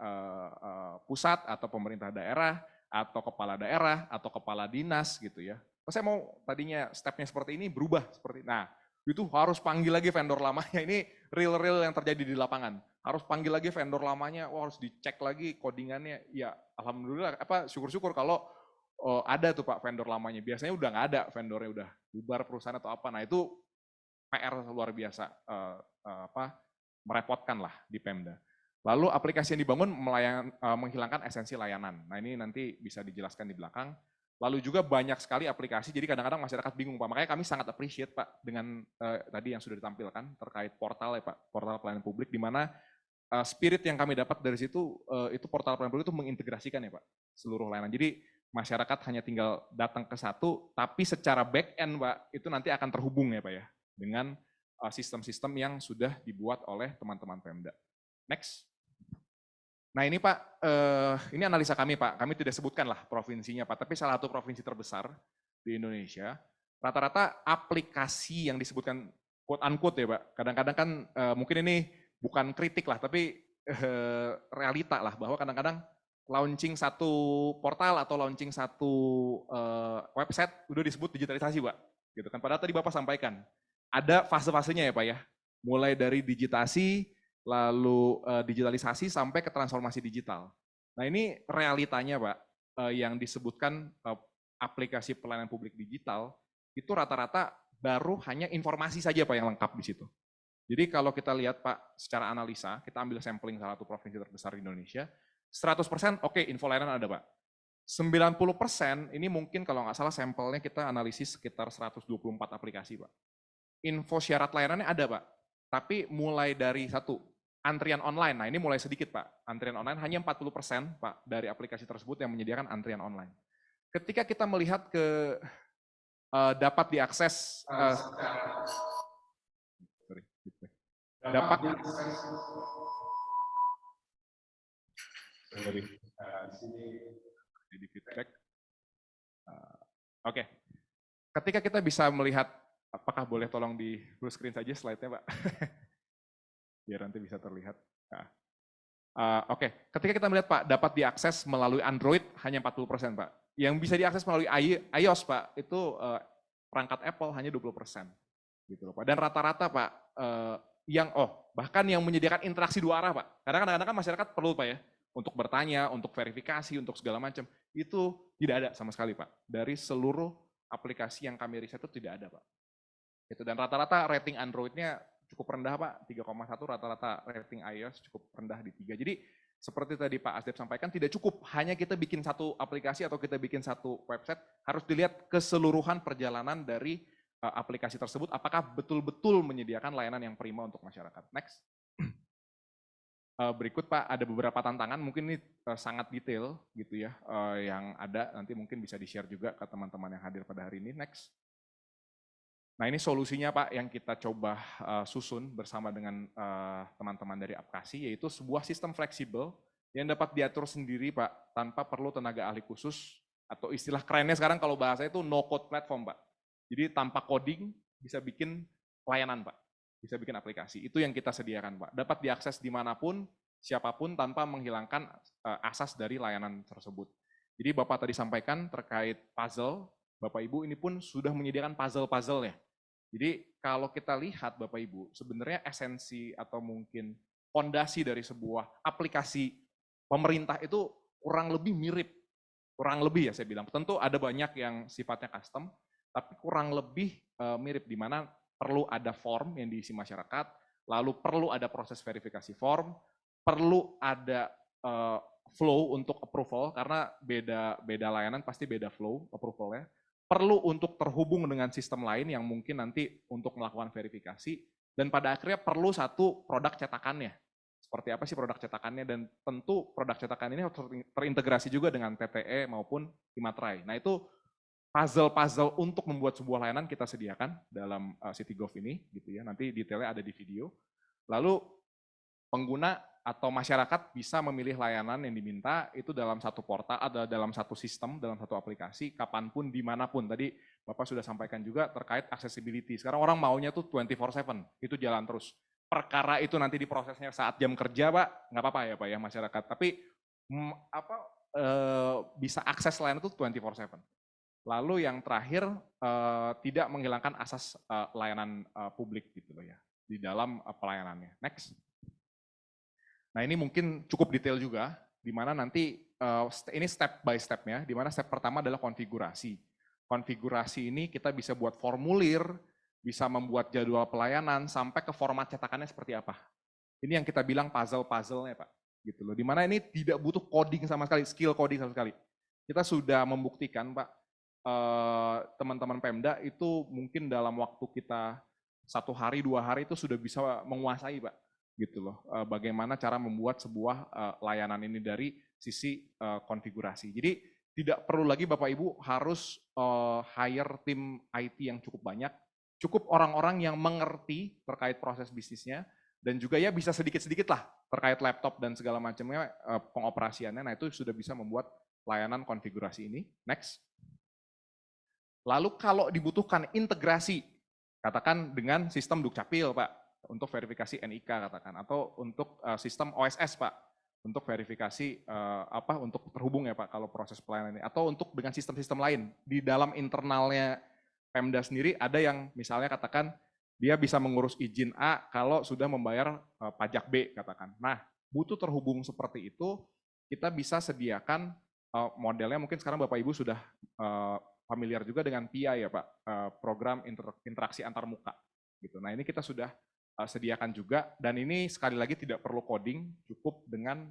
pusat atau pemerintah daerah atau kepala dinas gitu ya. Saya mau tadinya stepnya seperti ini berubah seperti nah itu harus panggil lagi vendor lamanya. Ini real yang terjadi di lapangan. Harus panggil lagi vendor lamanya, harus dicek lagi codingannya. Ya alhamdulillah syukur-syukur kalau ada tuh Pak vendor lamanya. Biasanya udah nggak ada, vendornya udah bubar perusahaan atau apa. Nah itu PR luar biasa, merepotkan lah di Pemda. Lalu aplikasi yang dibangun menghilangkan esensi layanan. Nah ini nanti bisa dijelaskan di belakang. Lalu juga banyak sekali aplikasi, jadi kadang-kadang masyarakat bingung Pak. Makanya kami sangat appreciate Pak dengan tadi yang sudah ditampilkan terkait portal ya Pak, portal pelayanan publik, di mana spirit yang kami dapat dari situ, itu portal pelayanan publik itu mengintegrasikan ya Pak, seluruh layanan. Jadi masyarakat hanya tinggal datang ke satu, tapi secara back end Pak, itu nanti akan terhubung ya Pak ya, dengan sistem-sistem yang sudah dibuat oleh teman-teman Pemda. Next. Nah ini Pak, ini analisa kami Pak, kami tidak sebutkan lah provinsinya Pak, tapi salah satu provinsi terbesar di Indonesia, rata-rata aplikasi yang disebutkan quote unquote ya Pak, kadang-kadang kan mungkin ini bukan kritik lah, tapi realita lah, bahwa kadang-kadang launching satu portal atau launching satu website udah disebut digitalisasi Pak, gitu kan. Padahal tadi Bapak sampaikan, ada fase-fasenya ya Pak ya, mulai dari digitasi, lalu digitalisasi sampai ke transformasi digital. Nah ini realitanya Pak, yang disebutkan aplikasi pelayanan publik digital, itu rata-rata baru hanya informasi saja Pak yang lengkap di situ. Jadi kalau kita lihat Pak, secara analisa, kita ambil sampling salah satu provinsi terbesar di Indonesia, 100% oke, info layanan ada Pak. 90% ini mungkin kalau nggak salah sampelnya kita analisis sekitar 124 aplikasi Pak. Info syarat layanannya ada Pak, tapi mulai dari satu, antrian online, nah ini mulai sedikit Pak, antrian online hanya 40% Pak dari aplikasi tersebut yang menyediakan antrian online. Ketika kita melihat ke dapat diakses, dapat di feedback. Oke, ketika kita bisa melihat, apakah boleh tolong di full screen saja slide-nya Pak? Biar nanti bisa terlihat. Nah. Oke, ketika kita melihat Pak, dapat diakses melalui Android hanya 40% Pak. Yang bisa diakses melalui iOS Pak, itu perangkat Apple hanya 20%. Gitu loh Pak. Dan rata-rata Pak, bahkan yang menyediakan interaksi dua arah Pak. Kadang-kadang kan masyarakat perlu Pak ya, untuk bertanya, untuk verifikasi, untuk segala macam. Itu tidak ada sama sekali Pak. Dari seluruh aplikasi yang kami riset itu tidak ada Pak. Itu, dan rata-rata rating Android-nya cukup rendah Pak, 3,1, rata-rata rating iOS cukup rendah di 3. Jadi seperti tadi Pak Asdep sampaikan, tidak cukup hanya kita bikin satu aplikasi atau kita bikin satu website, harus dilihat keseluruhan perjalanan dari aplikasi tersebut apakah betul-betul menyediakan layanan yang prima untuk masyarakat. Next. Berikut Pak, ada beberapa tantangan, mungkin ini sangat detail gitu ya, yang ada, nanti mungkin bisa di-share juga ke teman-teman yang hadir pada hari ini. Next. Nah ini solusinya Pak yang kita coba susun bersama dengan teman-teman dari Apkasi, yaitu sebuah sistem fleksibel yang dapat diatur sendiri Pak, tanpa perlu tenaga ahli khusus, atau istilah kerennya sekarang kalau bahasa itu no-code platform Pak. Jadi tanpa coding bisa bikin layanan Pak. Bisa bikin aplikasi. Itu yang kita sediakan Pak. Dapat diakses dimanapun, siapapun tanpa menghilangkan asas dari layanan tersebut. Jadi Bapak tadi sampaikan terkait puzzle, Bapak Ibu ini pun sudah menyediakan puzzle-puzzle-nya. Jadi kalau kita lihat Bapak Ibu, sebenarnya esensi atau mungkin fondasi dari sebuah aplikasi pemerintah itu kurang lebih mirip. Kurang lebih ya saya bilang. Tentu ada banyak yang sifatnya custom, tapi kurang lebih mirip di mana perlu ada form yang diisi masyarakat, lalu perlu ada proses verifikasi form, perlu ada flow untuk approval, karena beda layanan pasti beda flow approvalnya, perlu untuk terhubung dengan sistem lain yang mungkin nanti untuk melakukan verifikasi, dan pada akhirnya perlu satu produk cetakannya. Seperti apa sih produk cetakannya, dan tentu produk cetakan ini harus terintegrasi juga dengan PTE maupun Imatrai. Nah itu puzzle-puzzle untuk membuat sebuah layanan kita sediakan dalam CityGov ini, gitu ya. Nanti detailnya ada di video. Lalu pengguna atau masyarakat bisa memilih layanan yang diminta itu dalam satu portal, ada dalam satu sistem, dalam satu aplikasi, kapanpun, dimanapun. Tadi Bapak sudah sampaikan juga terkait accessibility. Sekarang orang maunya tuh 24/7, itu jalan terus. Perkara itu nanti diprosesnya saat jam kerja, Pak, nggak apa-apa ya Pak ya masyarakat. Tapi bisa akses layanan itu 24/7. Lalu yang terakhir tidak menghilangkan asas layanan publik gitu loh ya di dalam pelayanannya. Next. Nah ini mungkin cukup detail juga, di mana nanti ini step by stepnya, di mana step pertama adalah konfigurasi. Konfigurasi ini kita bisa buat formulir, bisa membuat jadwal pelayanan sampai ke format cetakannya seperti apa. Ini yang kita bilang puzzle-puzzle-nya Pak, gitu loh. Di mana ini tidak butuh coding sama sekali, skill coding sama sekali. Kita sudah membuktikan Pak. Teman-teman Pemda itu mungkin dalam waktu kita 1 hari 2 hari itu sudah bisa menguasai Pak, gitu loh. Bagaimana cara membuat sebuah layanan ini dari sisi konfigurasi. Jadi tidak perlu lagi Bapak Ibu harus hire tim IT yang cukup banyak, cukup orang-orang yang mengerti terkait proses bisnisnya dan juga ya bisa sedikit-sedikit lah terkait laptop dan segala macamnya pengoperasiannya. Nah itu sudah bisa membuat layanan konfigurasi ini. Next. Lalu kalau dibutuhkan integrasi, katakan dengan sistem Dukcapil Pak, untuk verifikasi NIK katakan, atau untuk sistem OSS Pak, untuk verifikasi untuk terhubung ya Pak kalau proses pelayanan ini, atau untuk dengan sistem-sistem lain. Di dalam internalnya Pemda sendiri ada yang misalnya katakan dia bisa mengurus izin A kalau sudah membayar pajak B katakan. Nah butuh terhubung seperti itu, kita bisa sediakan modelnya mungkin sekarang Bapak Ibu sudah familiar juga dengan PI ya Pak, program interaksi antar muka gitu. Nah ini kita sudah sediakan juga, dan ini sekali lagi tidak perlu coding, cukup dengan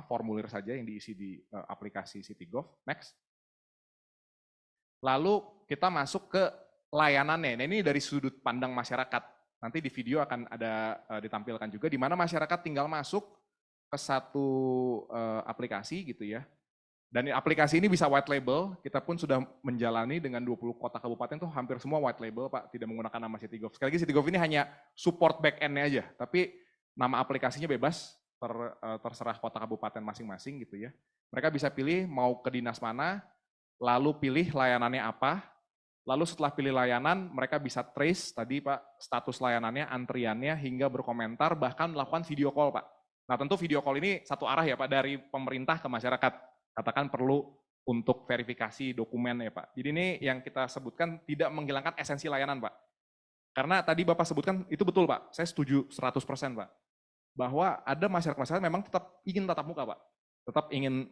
formulir saja yang diisi di aplikasi CityGov. Next. Lalu kita masuk ke layanannya. Nah ini dari sudut pandang masyarakat. Nanti di video akan ada ditampilkan juga, di mana masyarakat tinggal masuk ke satu aplikasi gitu ya. Dan aplikasi ini bisa white label, kita pun sudah menjalani dengan 20 kota kabupaten tuh hampir semua white label Pak, tidak menggunakan nama CityGov. Sekali lagi CityGov ini hanya support back-end-nya aja, tapi nama aplikasinya bebas, terserah kota kabupaten masing-masing gitu ya. Mereka bisa pilih mau ke dinas mana, lalu pilih layanannya apa, lalu setelah pilih layanan mereka bisa trace tadi Pak, status layanannya, antriannya, hingga berkomentar, bahkan melakukan video call Pak. Nah tentu video call ini satu arah ya Pak, dari pemerintah ke masyarakat. Katakan perlu untuk verifikasi dokumen ya Pak. Jadi ini yang kita sebutkan tidak menghilangkan esensi layanan Pak. Karena tadi Bapak sebutkan itu betul Pak, saya setuju 100% Pak. Bahwa ada masyarakat memang tetap ingin tatap muka Pak. Tetap ingin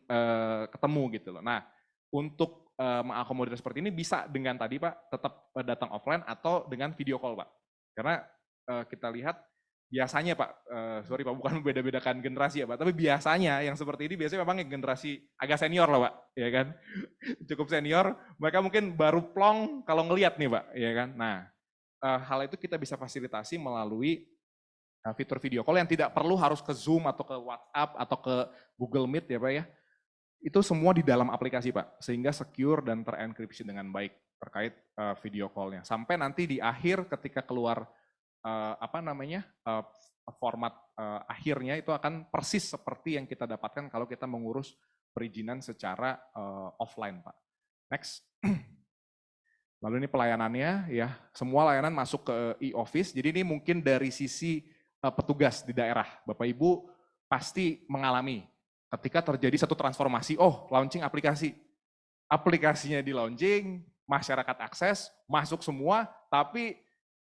ketemu gitu loh. Nah untuk mengakomodir seperti ini bisa dengan tadi Pak, tetap datang offline atau dengan video call Pak. Karena kita lihat biasanya Pak, sorry Pak, bukan membeda-bedakan generasi ya Pak, tapi biasanya yang seperti ini biasanya memang yang generasi agak senior lah Pak, ya kan, cukup senior, mereka mungkin baru plong kalau ngelihat nih Pak, ya kan. Nah, hal itu kita bisa fasilitasi melalui fitur video call yang tidak perlu harus ke Zoom atau ke WhatsApp atau ke Google Meet ya Pak ya. Itu semua di dalam aplikasi Pak, sehingga secure dan terenkripsi dengan baik terkait video call-nya. Sampai nanti di akhir ketika keluar format akhirnya itu akan persis seperti yang kita dapatkan kalau kita mengurus perizinan secara offline Pak. Next. Lalu ini pelayanannya ya, semua layanan masuk ke e-office. Jadi ini mungkin dari sisi petugas di daerah, Bapak Ibu pasti mengalami ketika terjadi satu transformasi, launching aplikasi. Aplikasinya di launching, masyarakat akses, masuk semua, tapi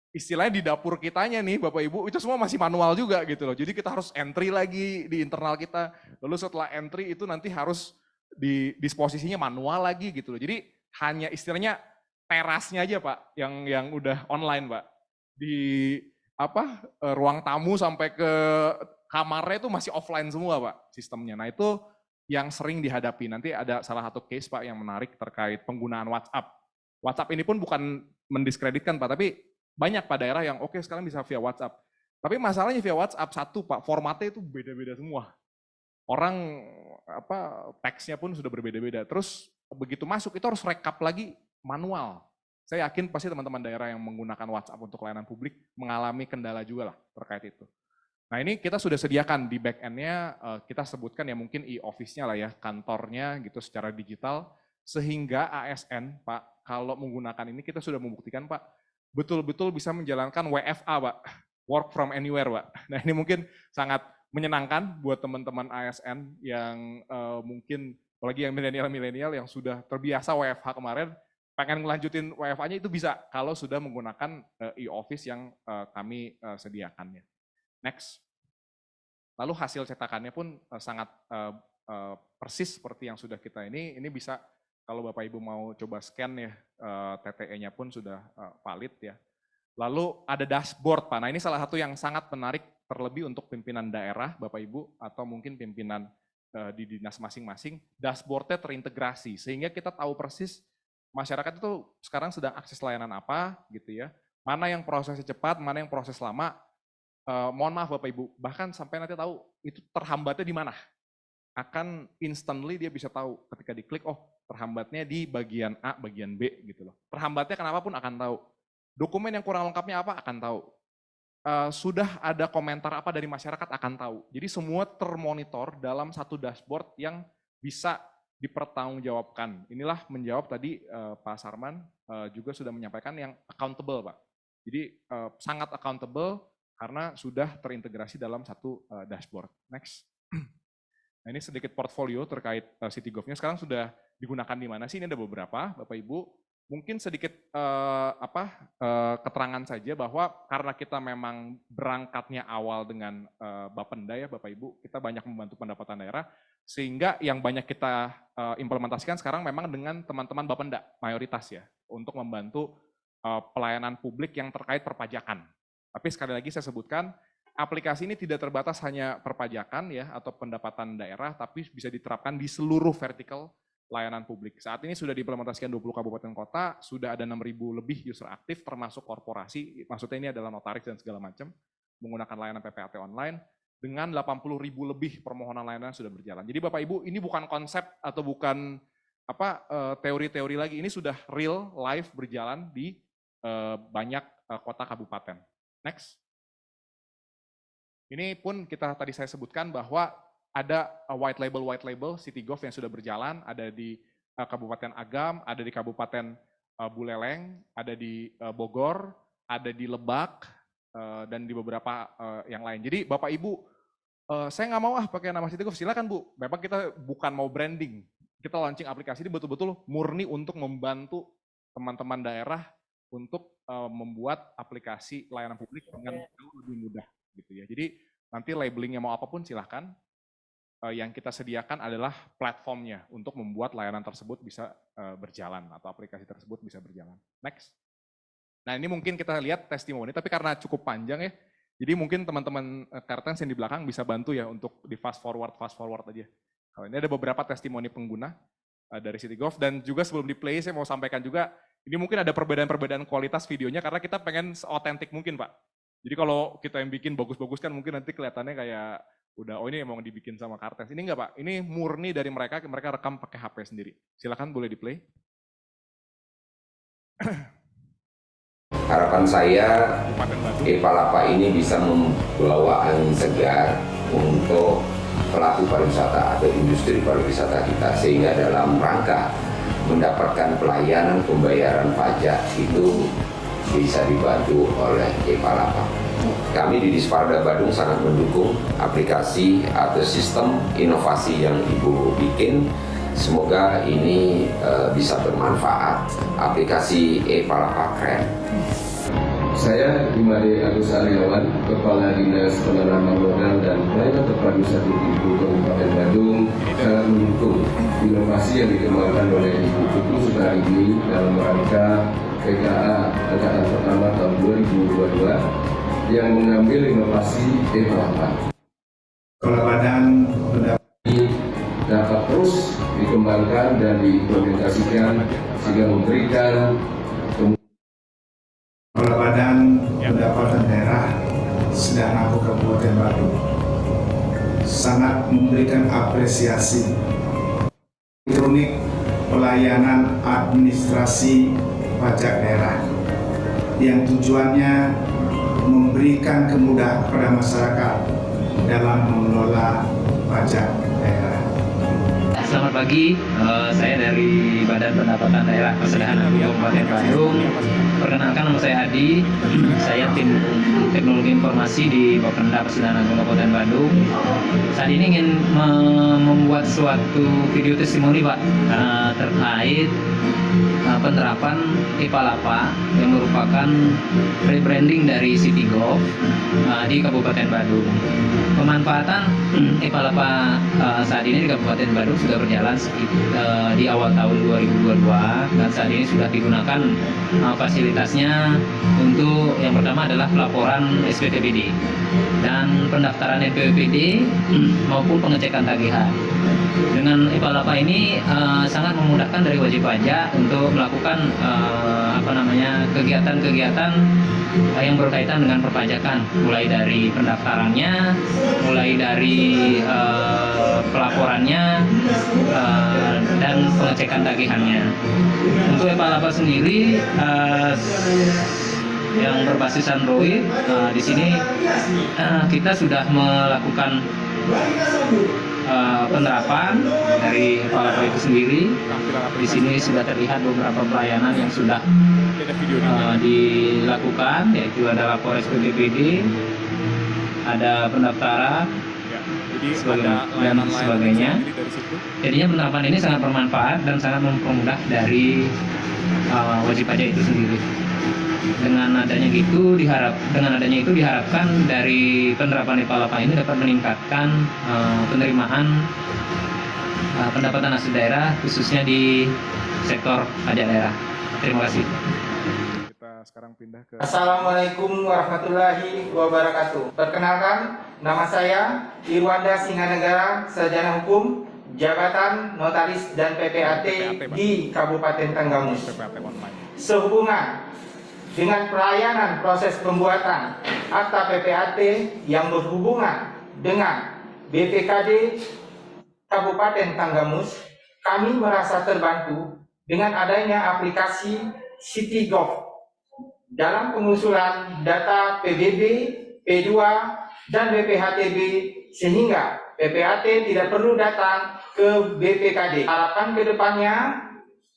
istilahnya di dapur kitanya nih Bapak Ibu, itu semua masih manual juga gitu loh. Jadi kita harus entry lagi di internal kita, lalu setelah entry itu nanti harus di disposisinya manual lagi gitu loh. Jadi hanya istilahnya terasnya aja Pak, yang udah online Pak. Di ruang tamu sampai ke kamarnya itu masih offline semua Pak sistemnya. Nah itu yang sering dihadapi. Nanti ada salah satu case Pak yang menarik terkait penggunaan WhatsApp. WhatsApp ini pun bukan mendiskreditkan Pak, tapi banyak Pak daerah yang oke sekarang bisa via WhatsApp. Tapi masalahnya via WhatsApp satu Pak, formatnya itu beda-beda semua. Orang teksnya pun sudah berbeda-beda. Terus begitu masuk itu harus rekap lagi manual. Saya yakin pasti teman-teman daerah yang menggunakan WhatsApp untuk layanan publik mengalami kendala juga lah terkait itu. Nah ini kita sudah sediakan di back-end-nya, kita sebutkan ya mungkin e-office-nya lah ya, kantornya gitu secara digital, sehingga ASN Pak, kalau menggunakan ini kita sudah membuktikan Pak, betul-betul bisa menjalankan WFA Pak, work from anywhere Pak. Nah ini mungkin sangat menyenangkan buat teman-teman ASN yang mungkin, apalagi yang milenial-milenial yang sudah terbiasa WFH kemarin, pengen ngelanjutin WFH-nya itu bisa kalau sudah menggunakan e-office yang kami sediakannya. Next. Lalu hasil cetakannya pun sangat persis seperti yang sudah kita ini bisa kalau Bapak Ibu mau coba scan ya, TTE-nya pun sudah valid ya. Lalu ada dashboard Pak, nah ini salah satu yang sangat menarik terlebih untuk pimpinan daerah Bapak Ibu atau mungkin pimpinan di dinas masing-masing, dashboard-nya terintegrasi sehingga kita tahu persis masyarakat itu sekarang sedang akses layanan apa gitu ya, mana yang prosesnya cepat, mana yang proses lama. Mohon maaf Bapak Ibu, bahkan sampai nanti tahu itu terhambatnya di mana. Akan instantly dia bisa tahu ketika diklik, terhambatnya di bagian A, bagian B gitu loh. Terhambatnya kenapa pun akan tahu. Dokumen yang kurang lengkapnya apa akan tahu. Sudah ada komentar apa dari masyarakat akan tahu. Jadi semua termonitor dalam satu dashboard yang bisa dipertanggungjawabkan. Inilah menjawab tadi Pak Sarman juga sudah menyampaikan yang accountable Pak. Jadi sangat accountable karena sudah terintegrasi dalam satu dashboard. Next. Nah ini sedikit portfolio terkait CityGov-nya. Sekarang sudah digunakan di mana sih? Ini ada beberapa, Bapak Ibu. Mungkin sedikit keterangan saja bahwa karena kita memang berangkatnya awal dengan Bapenda ya Bapak Ibu, kita banyak membantu pendapatan daerah, sehingga yang banyak kita implementasikan sekarang memang dengan teman-teman Bapenda, mayoritas ya, untuk membantu pelayanan publik yang terkait perpajakan. Tapi sekali lagi saya sebutkan, aplikasi ini tidak terbatas hanya perpajakan ya atau pendapatan daerah, tapi bisa diterapkan di seluruh vertikal layanan publik. Saat ini sudah diimplementasikan 20 kabupaten kota, sudah ada 6.000 lebih user aktif termasuk korporasi, maksudnya ini adalah notaris dan segala macam, menggunakan layanan PPAT online, dengan 80.000 lebih permohonan layanan sudah berjalan. Jadi Bapak Ibu, ini bukan konsep atau bukan teori-teori lagi, ini sudah real, live berjalan di banyak kota kabupaten. Next. Ini pun tadi saya sebutkan bahwa ada white label CityGov yang sudah berjalan, ada di Kabupaten Agam, ada di Kabupaten Buleleng, ada di Bogor, ada di Lebak, dan di beberapa yang lain. Jadi Bapak Ibu, saya nggak mau pakai nama CityGov, silakan Bu. Memang kita bukan mau branding, kita launching aplikasi ini betul-betul murni untuk membantu teman-teman daerah untuk membuat aplikasi layanan publik dengan jauh lebih mudah gitu ya. Jadi nanti labelingnya mau apapun silahkan. Yang kita sediakan adalah platformnya untuk membuat layanan tersebut bisa berjalan atau aplikasi tersebut bisa berjalan. Next. Nah ini mungkin kita lihat testimoni, tapi karena cukup panjang ya, Jadi mungkin teman-teman Kartens yang di belakang bisa bantu ya untuk di fast forward aja. Kalau ini ada beberapa testimoni pengguna dari Citigolf, dan juga sebelum di play saya mau sampaikan juga, ini mungkin ada perbedaan-perbedaan kualitas videonya karena kita pengen seotentik mungkin Pak. Jadi kalau kita yang bikin bagus-bagus kan mungkin nanti kelihatannya kayak udah, oh ini emang dibikin sama Kartens. Ini enggak Pak, ini murni dari mereka rekam pakai HP sendiri. Silakan boleh di play. Harapan saya Epalapa ini bisa membawa angin segar untuk pelaku pariwisata atau industri pariwisata kita, sehingga dalam rangka mendapatkan pelayanan pembayaran pajak itu bisa dibantu oleh Epalapa. Kami di Disparda Badung sangat mendukung aplikasi atau sistem inovasi yang Ibu bikin. Semoga ini bisa bermanfaat. Aplikasi Epalapa keren. Saya Imade Agus Aryawan, Kepala Dinas Penanaman Modal dan Pelayanan Terpadu 1 Kabupaten Badung, sangat mendukung inovasi yang dikembangkan oleh Ibu Putu Sutarigi dalam rangka PKA Angkatan Pertama tahun 2022 yang mengambil inovasi Epalapa. Badan dapat terus dikembangkan dan diimplementasikan sehingga memberikan Badan Pendapatan Daerah Sedana Kabupaten Badung sangat memberikan apresiasi elektronik pelayanan administrasi pajak daerah yang tujuannya memberikan kemudahan kepada masyarakat dalam mengelola pajak daerah. Selamat pagi, saya dari Badan Pendapatan Daerah Persederhanaan Kabupaten Badung. Perkenalkan, nama saya Adi, saya tim teknologi informasi di Bapenda Persederhanaan Kabupaten Badung. Saat ini ingin membuat suatu video testimoni Pak, terkait penerapan Epalapa yang merupakan rebranding dari Citigolf di Kabupaten Badung. Pemanfaatan Epalapa saat ini di Kabupaten Badung sudah berjalan di awal tahun 2022 dan saat ini sudah digunakan fasilitasnya untuk yang pertama adalah pelaporan SPTPD dan pendaftaran NPWP maupun pengecekan tagihan. Dengan Epalapa ini sangat memudahkan dari wajib pajak untuk melakukan kegiatan-kegiatan yang berkaitan dengan perpajakan, mulai dari pendaftarannya, mulai dari pelaporannya, dan pengecekan tagihannya. Untuk Epalapa sendiri yang berbasis Android, di sini kita sudah melakukan penerapan dari Epalapa itu sendiri. Di sini sudah terlihat beberapa pelayanan yang sudah dilakukan, yaitu ada lapor SPTPD, ada pendaftaran, dan sebagainya. Jadinya penerapan ini sangat bermanfaat dan sangat mempermudah dari wajib pajak itu sendiri. Dengan adanya itu diharapkan dari penerapan Epalapa ini dapat meningkatkan penerimaan pendapatan asli daerah, khususnya di sektor pajak daerah. Terima kasih. Kita sekarang pindah ke Assalamualaikum warahmatullahi wabarakatuh. Perkenalkan, nama saya Irwanda Singanegara, Sarjana Hukum, Jabatan Notaris dan PPAT di Kabupaten Tanggamus. Sehubungan dengan pelayanan proses pembuatan akta PPAT yang berhubungan dengan BPKD Kabupaten Tanggamus, kami merasa terbantu dengan adanya aplikasi Citigolf dalam pengusulan data PBB, P2, dan BPHTB, sehingga PPAT tidak perlu datang ke BPKD. Harapan kedepannya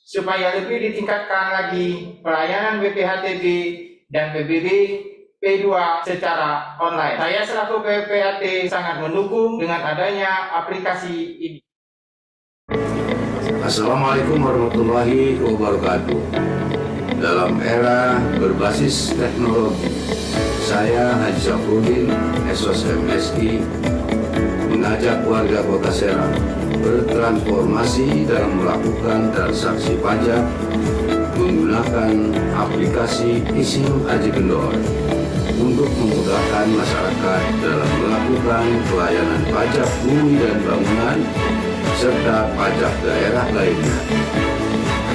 supaya lebih ditingkatkan lagi pelayanan BPHTB dan PBB P2 secara online. Saya selaku PPAT sangat mendukung dengan adanya aplikasi ini. Assalamualaikum warahmatullahi wabarakatuh. Dalam era berbasis teknologi, saya Haji Safruddin, SOSMSI, mengajak warga Kota Serang bertransformasi dalam melakukan transaksi pajak menggunakan aplikasi Isim Aji Kendor untuk memudahkan masyarakat dalam melakukan pelayanan pajak bumi dan bangunan serta pajak daerah lainnya.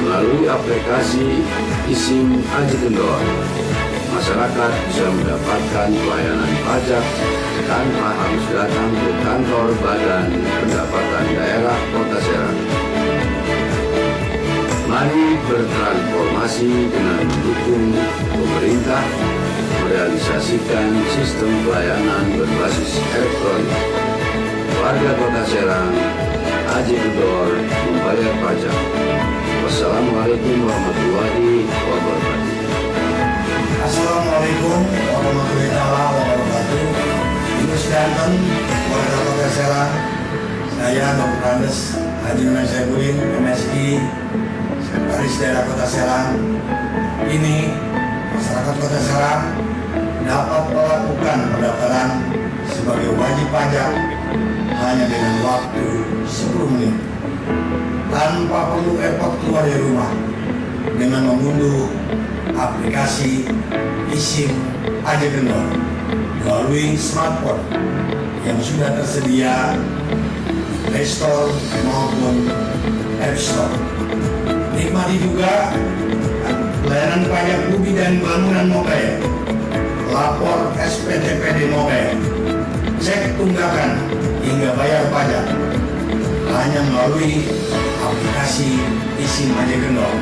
Melalui aplikasi eSIM Aji Kendor, masyarakat bisa mendapatkan pelayanan pajak tanpa harus datang ke kantor Badan Pendapatan Daerah Kota Serang. Mari bertransformasi dengan mendukung pemerintah merealisasikan sistem pelayanan berbasis elektronik. Warga Kota Serang, Aji Kendor membayar pajak. Wassalamualaikum warahmatullahi wabarakatuh. Assalamualaikum warahmatullahi wabarakatuh. Ibu Sedanten, warga Kota Serang, saya Dr. Andes Haji Yunan Saifuddin, MSI, Sekretaris Daerah Kota Serang. Ini masyarakat Kota Serang dapat melakukan pendaftaran sebagai wajib pajak hanya dengan waktu 10 menit tanpa perlu repot keluar dari rumah dengan mengunduh aplikasi eSIM Aji Kendor melalui smartphone yang sudah tersedia di Play Store maupun App Store. Nikmati juga pelayanan pajak bumi dan bangunan mobile, lapor SPTPD mobile, cek tunggakan hingga bayar pajak hanya melalui aplikasi eSIM Aji Kendor.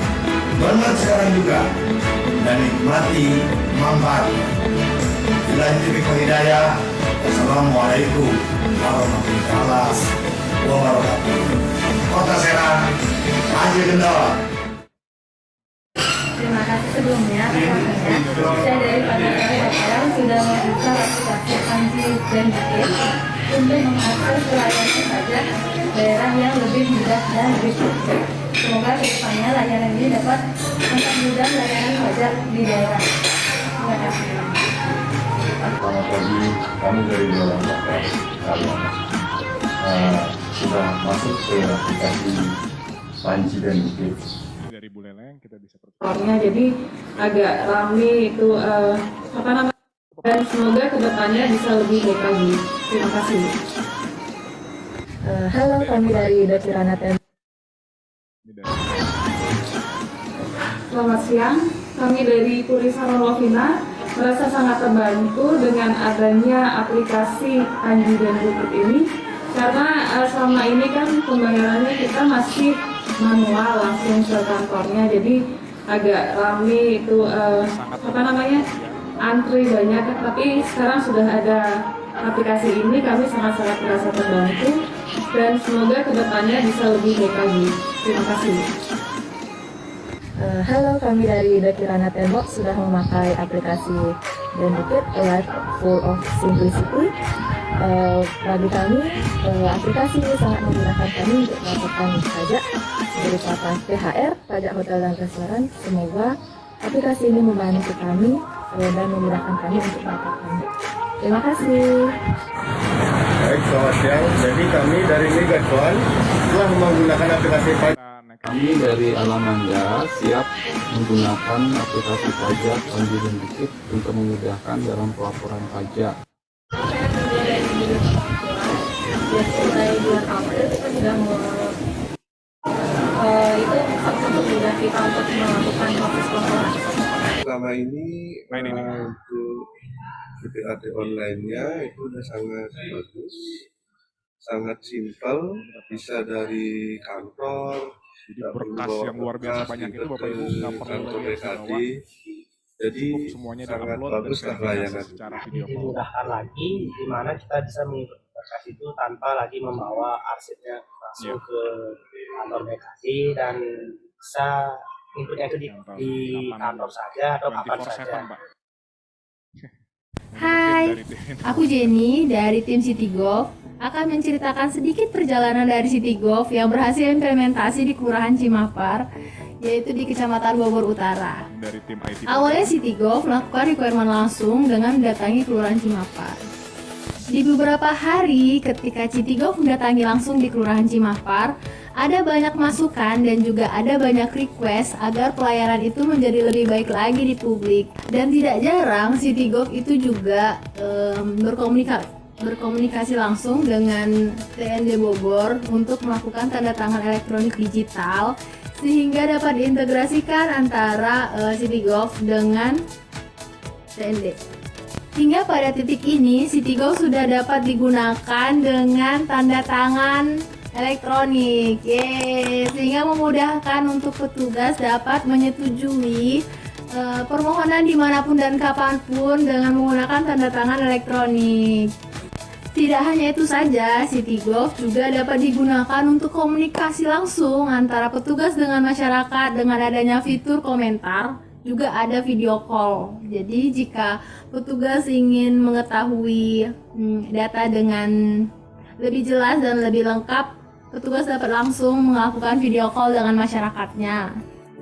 Download sekarang juga dan nikmati manfaatnya. Bila Taufiq Hidayah, Wassalamualaikum warahmatullahi wabarakatuh. Kota Serang, Aji Kendor. Terima kasih sebelumnya. Saya dari Kota Serang sudah membuka aplikasi Anji dan Dikit untuk mengakses pelayanan pajak daerah yang lebih mudah dan lebih cepat. Semoga kedepannya layanan ini dapat mempermudah layanan pajak di daerah. Terima kasih. Selamat pagi, kami dari Dewan Pakar kalian sudah masuk ke aplikasi Panji dan Dikit. Dari Buleleng kita bisa jadi agak rame itu apa namanya, dan semoga kedepannya bisa lebih baik lagi. Terima kasih. Halo, kami dari Dokter Selamat siang, kami dari Purisano Lovina merasa sangat terbantu dengan adanya aplikasi Anji dan Dikit ini, karena selama ini kan pembayarannya kita masih manual langsung ke kantornya, jadi agak rame itu apa namanya, antri banyak, tapi sekarang sudah ada aplikasi ini, kami sangat-sangat merasa terbantu dan semoga kedepannya bisa lebih baik lagi. Terima kasih. Halo, kami dari Dokirana Tembok sudah memakai aplikasi dan Dikit, Life Full of Simplicity. Bagi kami, aplikasi ini sangat memudahkan kami untuk melakukan pajak berupa THR, pajak hotel dan restoran. Semoga aplikasi ini membantu kami dan memudahkan kami untuk melakukannya. Terima kasih. Baik, selamat siang. Jadi kami dari Megaton telah menggunakan aplikasi pajak. Kami dari Alamanda siap menggunakan aplikasi pajak Panji dan Dikit untuk memudahkan dalam pelaporan pajak. Mulai bulan April kita sudah itu sangat mudah kita untuk melakukan proses pelaporan. Selama ini untuk PPAT online-nya itu sudah sangat bagus, sangat simpel, bisa dari kantor. Jadi berkas yang luar biasa banyak itu Bapak Ibu nggak perlu lagi. Jadi semuanya sangat di-upload bagus dan layanan. secara video call. Dimudahkan lagi di mana kita bisa mengikuti berkas itu tanpa lagi membawa arsipnya langsung ke kantor BKD dan bisa inputnya itu di kantor saja atau kapan saja. Hai, aku Jenny dari tim Citigolf akan menceritakan sedikit perjalanan dari Citigolf yang berhasil implementasi di Kelurahan Cimapar, yaitu di Kecamatan Bogor Utara. Dari tim IT. Awalnya Citigolf melakukan requirement langsung dengan mendatangi Kelurahan Cimapar. Di beberapa hari ketika Citigolf mendatangi langsung di Kelurahan Cimapar, Ada banyak masukan dan juga ada banyak request agar pelayanan itu menjadi lebih baik lagi di publik. Dan tidak jarang Citigov itu juga berkomunikasi langsung dengan TND Bogor untuk melakukan tanda tangan elektronik digital sehingga dapat diintegrasikan antara Citigov dengan TND. Hingga pada titik ini Citigov sudah dapat digunakan dengan tanda tangan elektronik, sehingga memudahkan untuk petugas dapat menyetujui permohonan dimanapun dan kapanpun dengan menggunakan tanda tangan elektronik. Tidak hanya itu saja, Citigov juga dapat digunakan untuk komunikasi langsung antara petugas dengan masyarakat dengan adanya fitur komentar, juga ada video call. Jadi jika petugas ingin mengetahui data dengan lebih jelas dan lebih lengkap, petugas dapat langsung melakukan video call dengan masyarakatnya.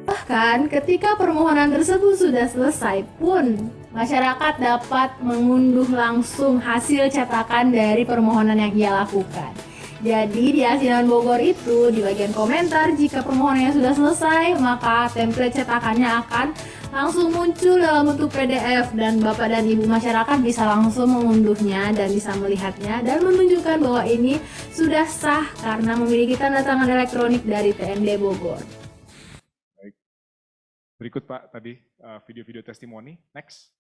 Bahkan ketika permohonan tersebut sudah selesai pun, masyarakat dapat mengunduh langsung hasil cetakan dari permohonan yang ia lakukan. Jadi di Asinan Bogor itu, di bagian komentar, jika permohonannya sudah selesai, maka template cetakannya akan langsung muncul dalam bentuk PDF dan Bapak dan Ibu masyarakat bisa langsung mengunduhnya dan bisa melihatnya dan menunjukkan bahwa ini sudah sah karena memiliki tanda tangan elektronik dari TND Bogor. Baik. Berikut Pak tadi video-video testimoni. Next.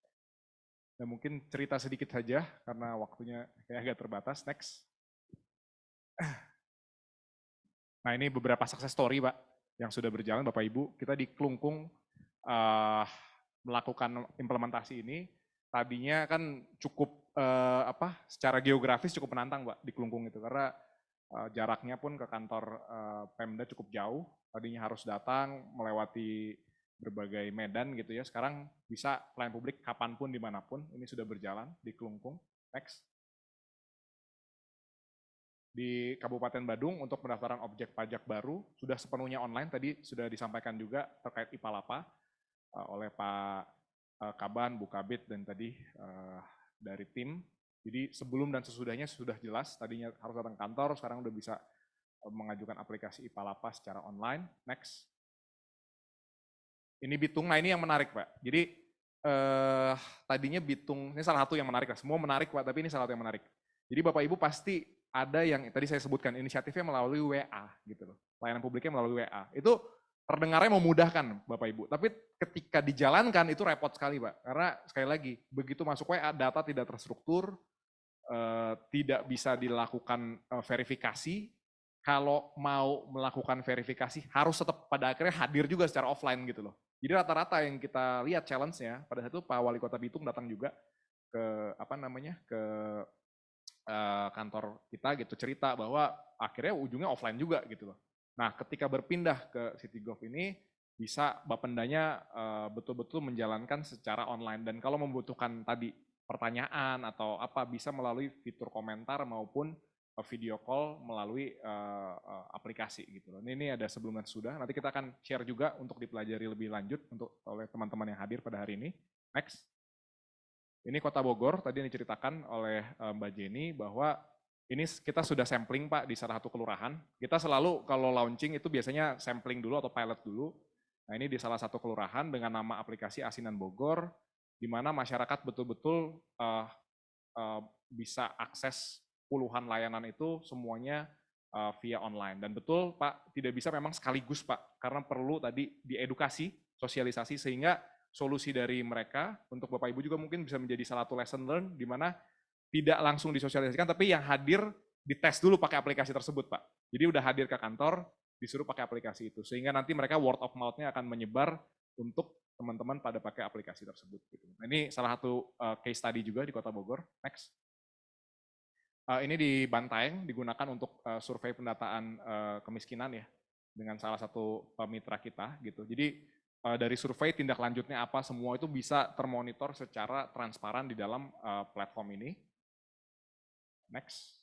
Dan mungkin cerita sedikit saja karena waktunya kayak agak terbatas. Next. Nah ini beberapa success story Pak yang sudah berjalan Bapak Ibu. Kita di Klungkung melakukan implementasi ini. Tadinya kan cukup secara geografis cukup menantang Pak di Klungkung itu karena jaraknya pun ke kantor Pemda cukup jauh. Tadinya harus datang melewati berbagai medan gitu ya. Sekarang bisa pelayan publik kapanpun dimanapun. Ini sudah berjalan di Klungkung. Next. Di Kabupaten Badung untuk pendaftaran objek pajak baru sudah sepenuhnya online. Tadi sudah disampaikan juga terkait IPA-LAPA oleh Pak Kaban, Bu Kabit, dan tadi dari tim. Jadi sebelum dan sesudahnya sudah jelas. Tadinya harus datang kantor, sekarang udah bisa mengajukan aplikasi IPA-LAPA secara online. Next. Ini Bitung, nah ini yang menarik Pak. Jadi tadinya Bitung, ini salah satu yang menarik lah. Semua menarik Pak, tapi ini salah satu yang menarik. Jadi Bapak Ibu pasti ada yang tadi saya sebutkan inisiatifnya melalui WA gitu loh. Layanan publiknya melalui WA. Itu terdengarnya memudahkan Bapak Ibu, tapi ketika dijalankan itu repot sekali Pak. Karena sekali lagi begitu masuk WA data tidak terstruktur, tidak bisa dilakukan verifikasi. Kalau mau melakukan verifikasi harus tetap pada akhirnya hadir juga secara offline gitu loh. Jadi rata-rata yang kita lihat challenge-nya pada saat itu Pak Wali Kota Bitung datang juga ke ke kantor kita gitu cerita bahwa akhirnya ujungnya offline juga gitu loh. Nah ketika berpindah ke Citigov ini bisa Bapendanya betul-betul menjalankan secara online dan kalau membutuhkan tadi pertanyaan atau apa bisa melalui fitur komentar maupun video call melalui aplikasi gitu loh. Ini ada sebelum dan sudah. Nanti kita akan share juga untuk dipelajari lebih lanjut untuk oleh teman-teman yang hadir pada hari ini. Next. Ini Kota Bogor, tadi yang diceritakan oleh Mbak Jenny bahwa ini kita sudah sampling Pak di salah satu kelurahan. Kita selalu kalau launching itu biasanya sampling dulu atau pilot dulu. Nah ini di salah satu kelurahan dengan nama aplikasi Asinan Bogor, di mana masyarakat betul-betul bisa akses puluhan layanan itu semuanya via online. Dan betul Pak, tidak bisa memang sekaligus Pak, karena perlu tadi diedukasi, sosialisasi sehingga solusi dari mereka untuk Bapak Ibu juga mungkin bisa menjadi salah satu lesson learn di mana tidak langsung disosialisasikan tapi yang hadir dites dulu pakai aplikasi tersebut Pak. Jadi udah hadir ke kantor disuruh pakai aplikasi itu sehingga nanti mereka word of mouth-nya akan menyebar untuk teman-teman pada pakai aplikasi tersebut. Nah, ini salah satu case study juga di Kota Bogor. Next. Ini di Bantaeng digunakan untuk survei pendataan kemiskinan ya dengan salah satu mitra kita gitu. Jadi dari survei tindak lanjutnya apa semua itu bisa termonitor secara transparan di dalam platform ini. Next.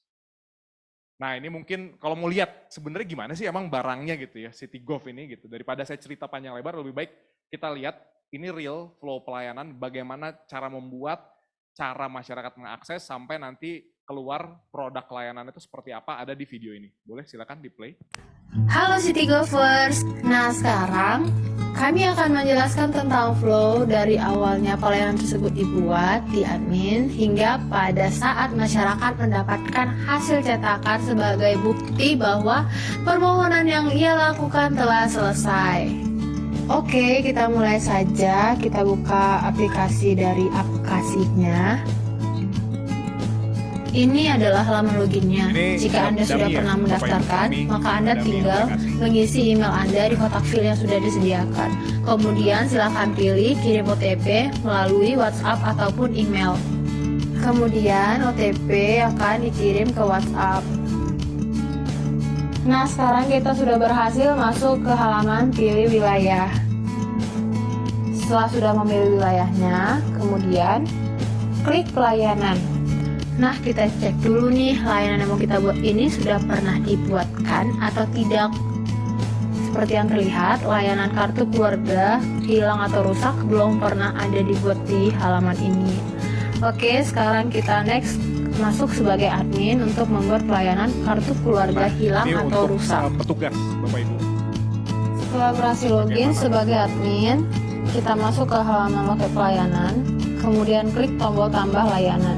Nah ini mungkin kalau mau lihat sebenarnya gimana sih emang barangnya gitu ya Citigov ini gitu. Daripada saya cerita panjang lebar lebih baik kita lihat ini real flow pelayanan bagaimana cara membuat cara masyarakat mengakses sampai nanti keluar produk layanan itu seperti apa ada di video ini. Boleh silakan di play. Halo City Govers. Nah, sekarang kami akan menjelaskan tentang flow dari awalnya pelayanan tersebut dibuat di admin hingga pada saat masyarakat mendapatkan hasil cetakan sebagai bukti bahwa permohonan yang ia lakukan telah selesai. Oke, kita mulai saja. Kita buka aplikasi dari aplikasinya. Ini adalah halaman loginnya. Jika Anda sudah pernah mendaftarkan, maka Anda tinggal mengisi email Anda di kotak file yang sudah disediakan. Kemudian silakan pilih kirim OTP melalui WhatsApp ataupun email. Kemudian OTP akan dikirim ke WhatsApp. Nah, sekarang kita sudah berhasil masuk ke halaman pilih wilayah. Setelah sudah memilih wilayahnya, kemudian klik pelayanan. Nah, kita cek dulu nih layanan yang mau kita buat ini sudah pernah dibuatkan atau tidak. Seperti yang terlihat, layanan kartu keluarga hilang atau rusak belum pernah ada dibuat di halaman ini. Oke, sekarang kita next masuk sebagai admin untuk membuat pelayanan kartu keluarga hilang atau rusak. Petugas, Bapak Ibu. Setelah berhasil login sebagai admin, kita masuk ke halaman loket pelayanan, kemudian klik tombol tambah layanan.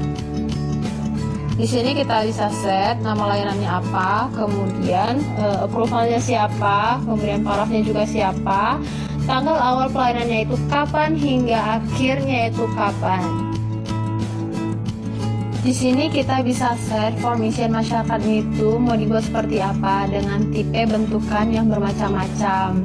Di sini kita bisa set nama layanannya apa, kemudian approvalnya siapa, kemudian parafnya juga siapa, tanggal awal pelayanannya itu kapan hingga akhirnya itu kapan. Di sini kita bisa set formation masyarakat itu mau dibuat seperti apa dengan tipe bentukan yang bermacam-macam.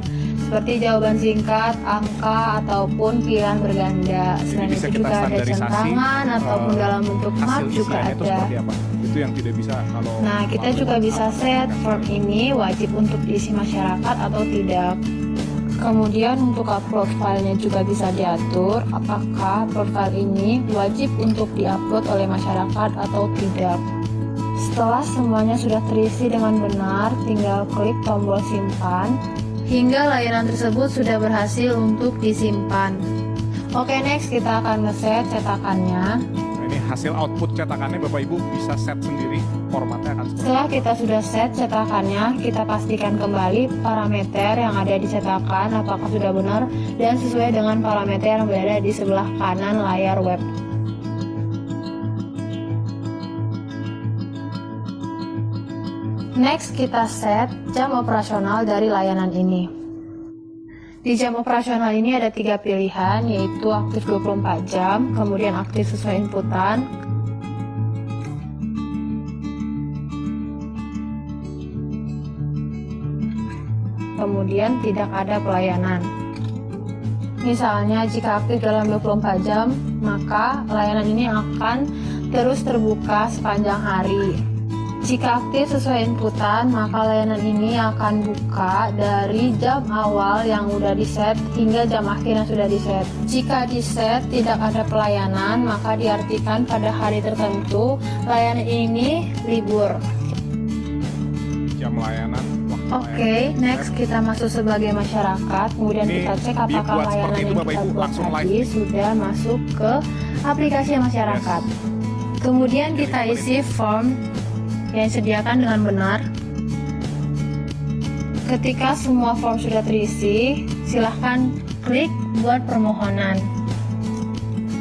Seperti jawaban singkat, angka, ataupun pilihan berganda. Selain itu juga ada centangan ataupun dalam bentuk map juga ada. Itu yang tidak bisa kalau. Nah, kita juga bisa set form ini wajib untuk diisi masyarakat atau tidak. Kemudian untuk upload filenya juga bisa diatur apakah profil ini wajib untuk diupload oleh masyarakat atau tidak. Setelah semuanya sudah terisi dengan benar, tinggal klik tombol simpan. Hingga layanan tersebut sudah berhasil untuk disimpan. Oke, next kita akan ngeset cetakannya. Nah, ini hasil output cetakannya Bapak Ibu bisa set sendiri, formatnya akan seperti. Setelah kita sudah set cetakannya, kita pastikan kembali parameter yang ada di cetakan apakah sudah benar dan sesuai dengan parameter yang berada di sebelah kanan layar web. Next, kita set jam operasional dari layanan ini. Di jam operasional ini ada 3 pilihan, yaitu aktif 24 jam, kemudian aktif sesuai inputan, kemudian tidak ada pelayanan. Misalnya, jika aktif dalam 24 jam, maka layanan ini akan terus terbuka sepanjang hari. Jika aktif sesuai inputan, maka layanan ini akan buka dari jam awal yang sudah diset hingga jam akhir yang sudah diset. Jika diset tidak ada pelayanan, maka diartikan pada hari tertentu layanan ini libur. Jam layanan. Oke, next kita masuk sebagai masyarakat, kemudian kita cek apakah layanan yang kita buat tadi sudah masuk ke aplikasi masyarakat. Kemudian kita isi form yang disediakan dengan benar. Ketika semua form sudah terisi, silahkan klik buat permohonan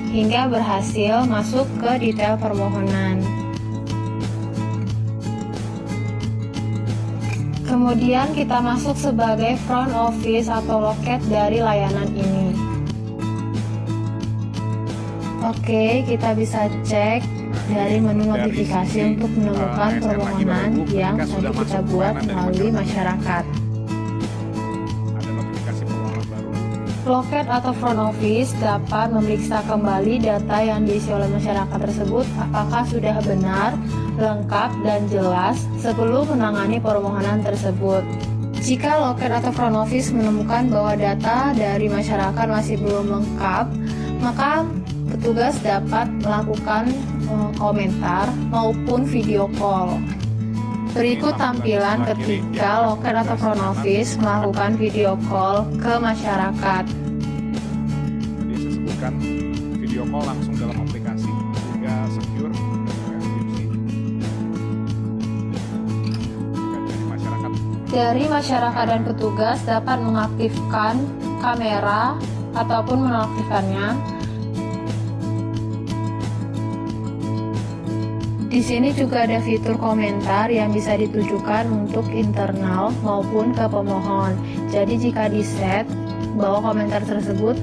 hingga berhasil masuk ke detail permohonan. Kemudian kita masuk sebagai front office atau loket dari layanan ini. Oke, kita bisa cek dari menu notifikasi untuk menemukan permohonan yang tadi kita buat melalui masyarakat. Ada notifikasi permohonan baru. Loket atau front office dapat memeriksa kembali data yang diisi oleh masyarakat tersebut apakah sudah benar, lengkap, dan jelas sebelum menangani permohonan tersebut. Jika loket atau front office menemukan bahwa data dari masyarakat masih belum lengkap, maka petugas dapat melakukan komentar maupun video call. Berikut tampilan ketika loket atau front office melakukan video call ke masyarakat. Tadi saya sebutkan video call langsung dalam aplikasi sehingga secure dan enkripsi. dari masyarakat dan petugas dapat mengaktifkan kamera ataupun menonaktifkannya. Di sini juga ada fitur komentar yang bisa ditujukan untuk internal maupun ke pemohon. Jadi jika di-set bahwa komentar tersebut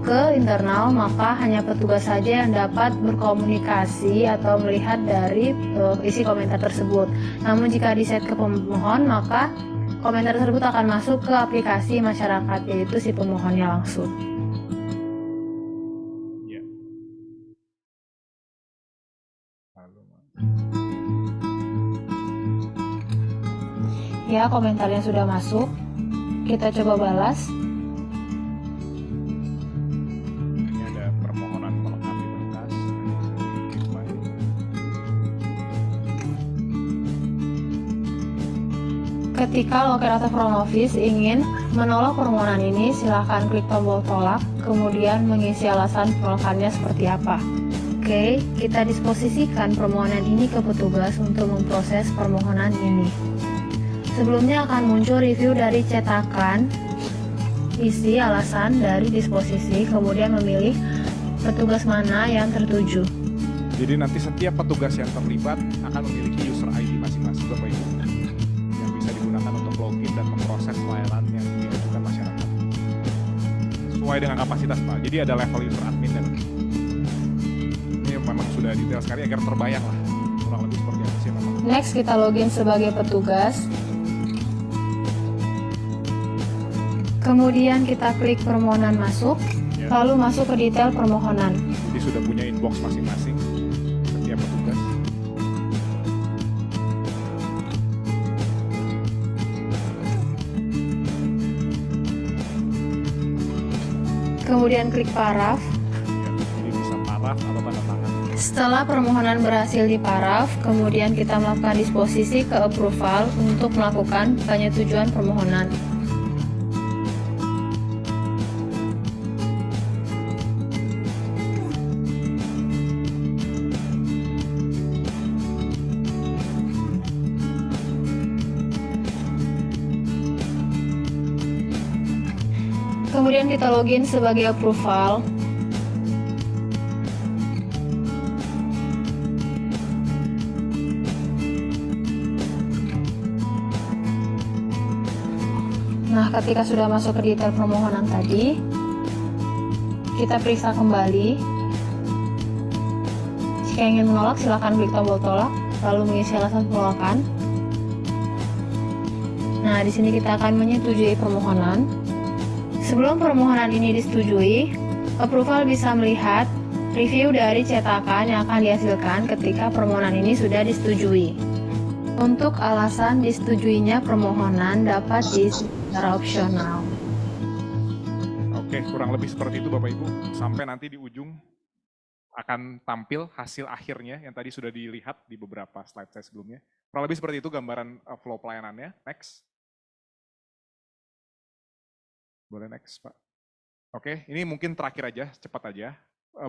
ke internal, maka hanya petugas saja yang dapat berkomunikasi atau melihat dari isi komentar tersebut. Namun jika di-set ke pemohon, maka komentar tersebut akan masuk ke aplikasi masyarakat, yaitu si pemohonnya langsung. Ya, komentarnya sudah masuk. Kita coba balas. Ini ada permohonan melengkapi berkas. Ketika loker atau front office ingin menolak permohonan ini, silahkan klik tombol tolak, kemudian mengisi alasan penolakannya seperti apa. Oke, kita disposisikan permohonan ini ke petugas untuk memproses permohonan ini. Sebelumnya akan muncul review dari cetakan, isi alasan dari disposisi, kemudian memilih petugas mana yang tertuju. Jadi nanti setiap petugas yang terlibat akan memiliki user ID masing-masing Bapak Ibu yang bisa digunakan untuk login dan memproses layanan yang diajukan masyarakat. Sesuai dengan kapasitas Pak. Jadi ada level user admin dan ini memang sudah detail sekali agar terbayang lah kurang lebih seperti apa sih memang. Next kita login sebagai petugas. Kemudian kita klik permohonan masuk, lalu masuk ke detail permohonan. Jadi sudah punya inbox masing-masing setiap petugas. Kemudian klik paraf. Jadi bisa paraf atau tanda tangan. Setelah permohonan berhasil diparaf, kemudian kita melakukan disposisi ke approval untuk melakukan penyetujuan permohonan. Kemudian kita login sebagai approval. Nah, ketika sudah masuk ke detail permohonan tadi, kita periksa kembali. Jika ingin menolak, silakan klik tombol tolak, lalu mengisi alasan penolakan. Nah, di sini kita akan menyetujui permohonan. Sebelum permohonan ini disetujui, approval bisa melihat review dari cetakan yang akan dihasilkan ketika permohonan ini sudah disetujui. Untuk alasan disetujuinya permohonan dapat diisi secara opsional. Oke, kurang lebih seperti itu Bapak Ibu. Sampai nanti di ujung akan tampil hasil akhirnya yang tadi sudah dilihat di beberapa slide saya sebelumnya. Kurang lebih seperti itu gambaran flow pelayanannya. Next. Boleh next, Pak. Oke, ini mungkin terakhir aja, cepat aja.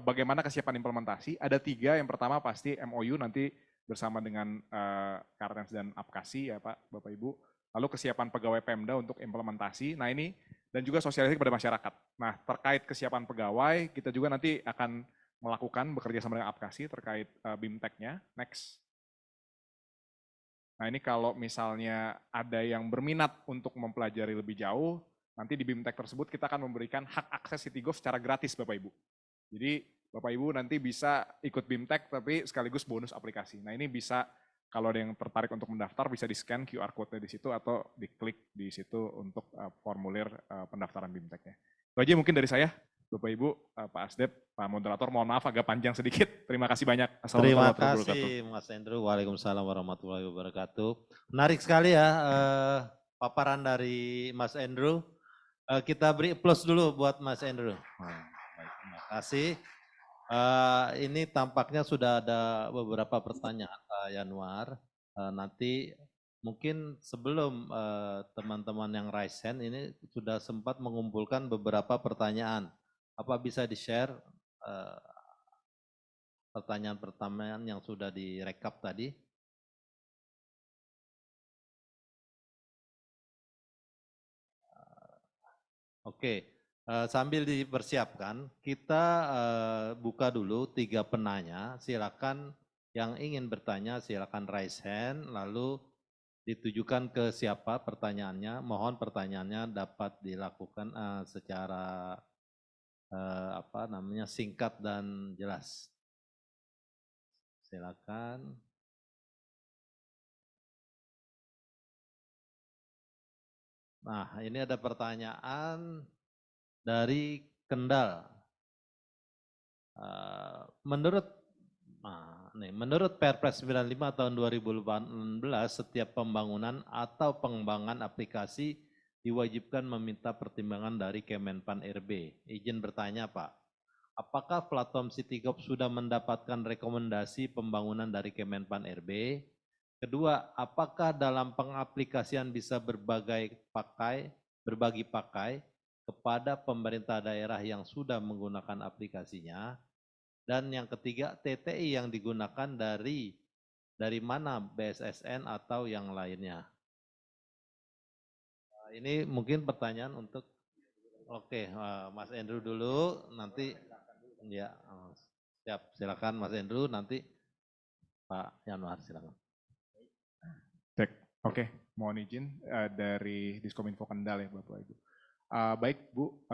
Bagaimana kesiapan implementasi? Ada 3, yang pertama pasti MOU nanti bersama dengan Kartens dan Apkasi ya Pak, Bapak Ibu. Lalu kesiapan pegawai Pemda untuk implementasi. Nah ini, dan juga sosialisasi kepada masyarakat. Nah terkait kesiapan pegawai, kita juga nanti akan melakukan bekerja sama dengan Apkasi terkait BIMTEK-nya. Next. Nah ini kalau misalnya ada yang berminat untuk mempelajari lebih jauh, nanti di BIMTEK tersebut kita akan memberikan hak akses Citigov secara gratis Bapak Ibu. Jadi Bapak Ibu nanti bisa ikut BIMTEK tapi sekaligus bonus aplikasi. Nah ini bisa kalau ada yang tertarik untuk mendaftar bisa di-scan QR code-nya di situ atau diklik di situ untuk formulir pendaftaran BIMTEK-nya. Itu aja mungkin dari saya. Bapak Ibu, Pak Asdep, Pak Moderator, mohon maaf agak panjang sedikit. Terima kasih banyak. Terima kasih Mas Andrew. Waalaikumsalam warahmatullahi wabarakatuh. Menarik sekali ya paparan dari Mas Andrew. Kita beri applause dulu buat Mas Andrew. Baik, terima kasih. Ini tampaknya sudah ada beberapa pertanyaan Pak Yanuar. Nanti mungkin sebelum teman-teman yang raise hand ini sudah sempat mengumpulkan beberapa pertanyaan. Apa bisa di-share pertanyaan-pertanyaan yang sudah direkap tadi? Oke, sambil dipersiapkan, kita buka dulu 3 penanya. Silakan yang ingin bertanya, silakan raise hand, lalu ditujukan ke siapa pertanyaannya. Mohon pertanyaannya dapat dilakukan secara singkat dan jelas. Silakan. Nah, ini ada pertanyaan dari Kendal. Menurut Perpres 95 tahun 2018, setiap pembangunan atau pengembangan aplikasi diwajibkan meminta pertimbangan dari Kemenpan RB. Izin bertanya, Pak, apakah platform Citigov sudah mendapatkan rekomendasi pembangunan dari Kemenpan RB? Kedua, apakah dalam pengaplikasian bisa berbagi pakai kepada pemerintah daerah yang sudah menggunakan aplikasinya? Dan yang ketiga, TTI yang digunakan dari mana, BSSN atau yang lainnya? Ini mungkin pertanyaan untuk, Mas Andrew dulu, nanti ya, siap, silakan Mas Andrew, nanti Pak Yanuar silakan. Oke, mohon izin dari Diskominfo Kendal ya Bapak Ibu. Baik Bu,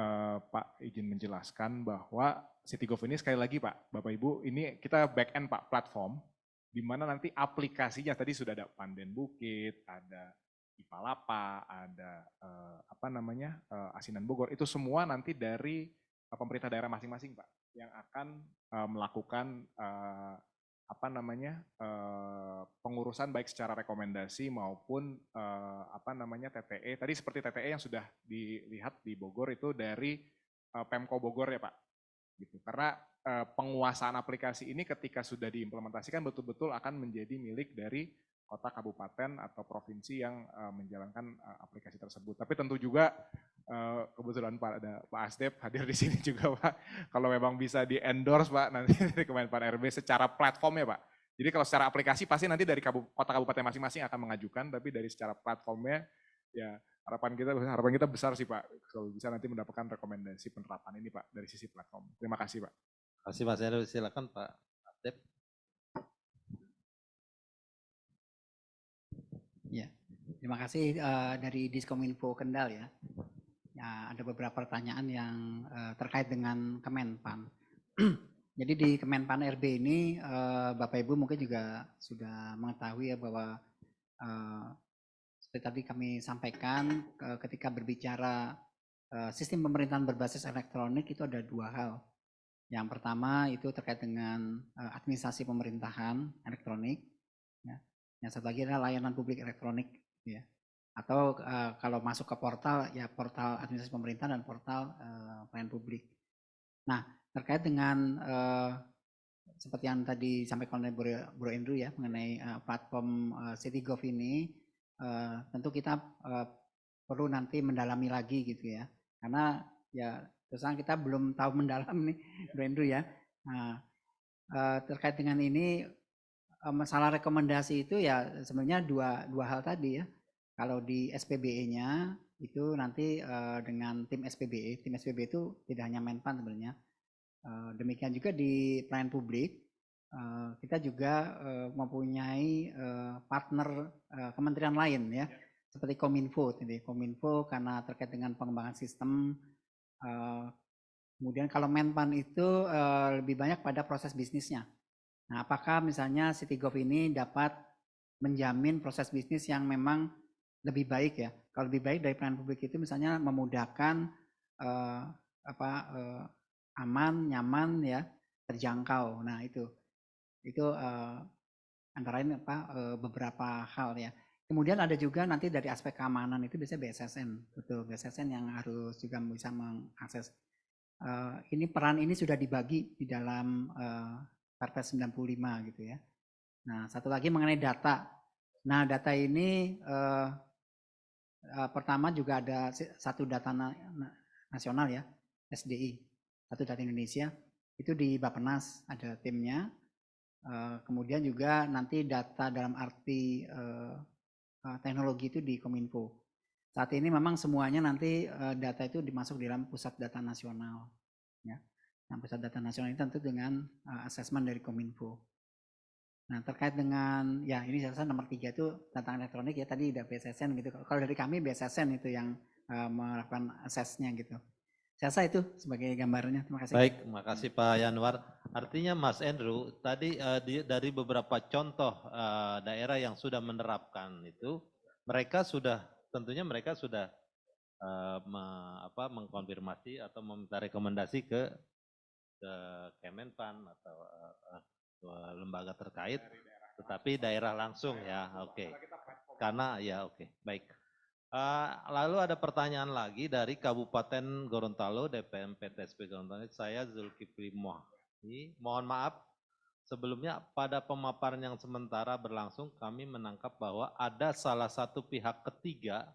Pak izin menjelaskan bahwa Citigov ini sekali lagi Pak, Bapak Ibu, ini kita back end Pak, platform, di mana nanti aplikasinya tadi sudah ada Pandan Bukit, ada Ipalapa, ada Asinan Bogor, itu semua nanti dari pemerintah daerah masing-masing Pak, yang akan melakukan pengurusan baik secara rekomendasi maupun TTE. Tadi seperti TTE yang sudah dilihat di Bogor itu dari Pemko Bogor ya Pak. Gitu. Karena penguasaan aplikasi ini ketika sudah diimplementasikan betul-betul akan menjadi milik dari kota, kabupaten atau provinsi yang menjalankan aplikasi tersebut. Tapi tentu juga kebetulan ada Pak Asdep hadir di sini juga Pak. Kalau memang bisa di endorse Pak nanti dari Kemenpan RB secara platformnya Pak. Jadi kalau secara aplikasi pasti nanti dari kota kabupaten masing-masing akan mengajukan, tapi dari secara platformnya ya harapan kita besar sih Pak. Kalau bisa nanti mendapatkan rekomendasi penerapan ini Pak dari sisi platform. Terima kasih Pak. Terima kasih Mas Heru, silakan Pak Asdep. Ya, terima kasih dari Diskominfo Kendal ya. Ya, ada beberapa pertanyaan yang terkait dengan Kemenpan. Jadi di Kemenpan RB ini Bapak Ibu mungkin juga sudah mengetahui ya bahwa seperti tadi kami sampaikan ketika berbicara sistem pemerintahan berbasis elektronik itu ada 2 hal. Yang pertama itu terkait dengan administrasi pemerintahan elektronik. Ya. Yang satu lagi adalah layanan publik elektronik. Ya. Atau kalau masuk ke portal, ya portal administrasi pemerintah dan portal pelayanan publik. Nah, terkait dengan seperti yang tadi disampaikan oleh Bro Andrew ya, mengenai platform Citigov ini, tentu kita perlu nanti mendalami lagi gitu ya. Karena ya terus terang kita belum tahu mendalam nih Bro Andrew ya. Nah, terkait dengan ini, masalah rekomendasi itu ya sebenarnya dua hal tadi ya. Kalau di SPBE-nya itu nanti dengan tim SPBE itu tidak hanya Menpan sebenarnya. Demikian juga di pelayanan publik, kita juga mempunyai partner kementerian lain ya, seperti Kominfo. Kominfo karena terkait dengan pengembangan sistem. Kemudian kalau Menpan itu lebih banyak pada proses bisnisnya. Nah, apakah misalnya Citigov ini dapat menjamin proses bisnis yang memang lebih baik ya? Kalau lebih baik dari pelayanan publik itu misalnya memudahkan aman, nyaman ya, terjangkau. Nah itu antara lain beberapa hal ya. Kemudian ada juga nanti dari aspek keamanan itu biasanya BSSN, betul BSSN yang harus juga bisa mengakses. Ini peran ini sudah dibagi di dalam Perpres 95 gitu ya. Nah, satu lagi mengenai data. Nah, data ini pertama juga ada satu data nasional ya, SDI, satu data Indonesia, itu di Bappenas ada timnya. Kemudian juga nanti data dalam arti teknologi itu di Kominfo. saat ini memang semuanya nanti data itu dimasuk di dalam pusat data nasional. Ya. Nah, pusat data nasional ini tentu dengan asesmen dari Kominfo. Nah, terkait dengan, ya ini saya rasa nomor 3 itu tentang elektronik ya, tadi udah BSSN gitu. Kalau dari kami BSSN itu yang melakukan asesnya gitu. Saya rasa itu sebagai gambarnya. Terima kasih. Baik, terima kasih Pak Yanwar. Artinya Mas Andrew, tadi dari beberapa contoh daerah yang sudah menerapkan itu, tentunya mereka sudah mengkonfirmasi atau meminta rekomendasi ke Kemenpan atau lembaga terkait, tetapi daerah langsung ya, oke. Karena ya oke, baik. Lalu ada pertanyaan lagi dari Kabupaten Gorontalo, DPM PTSP Gorontalo. Saya Zulkifli Muhammad. Mohon maaf, sebelumnya pada pemaparan yang sementara berlangsung kami menangkap bahwa ada salah satu pihak ketiga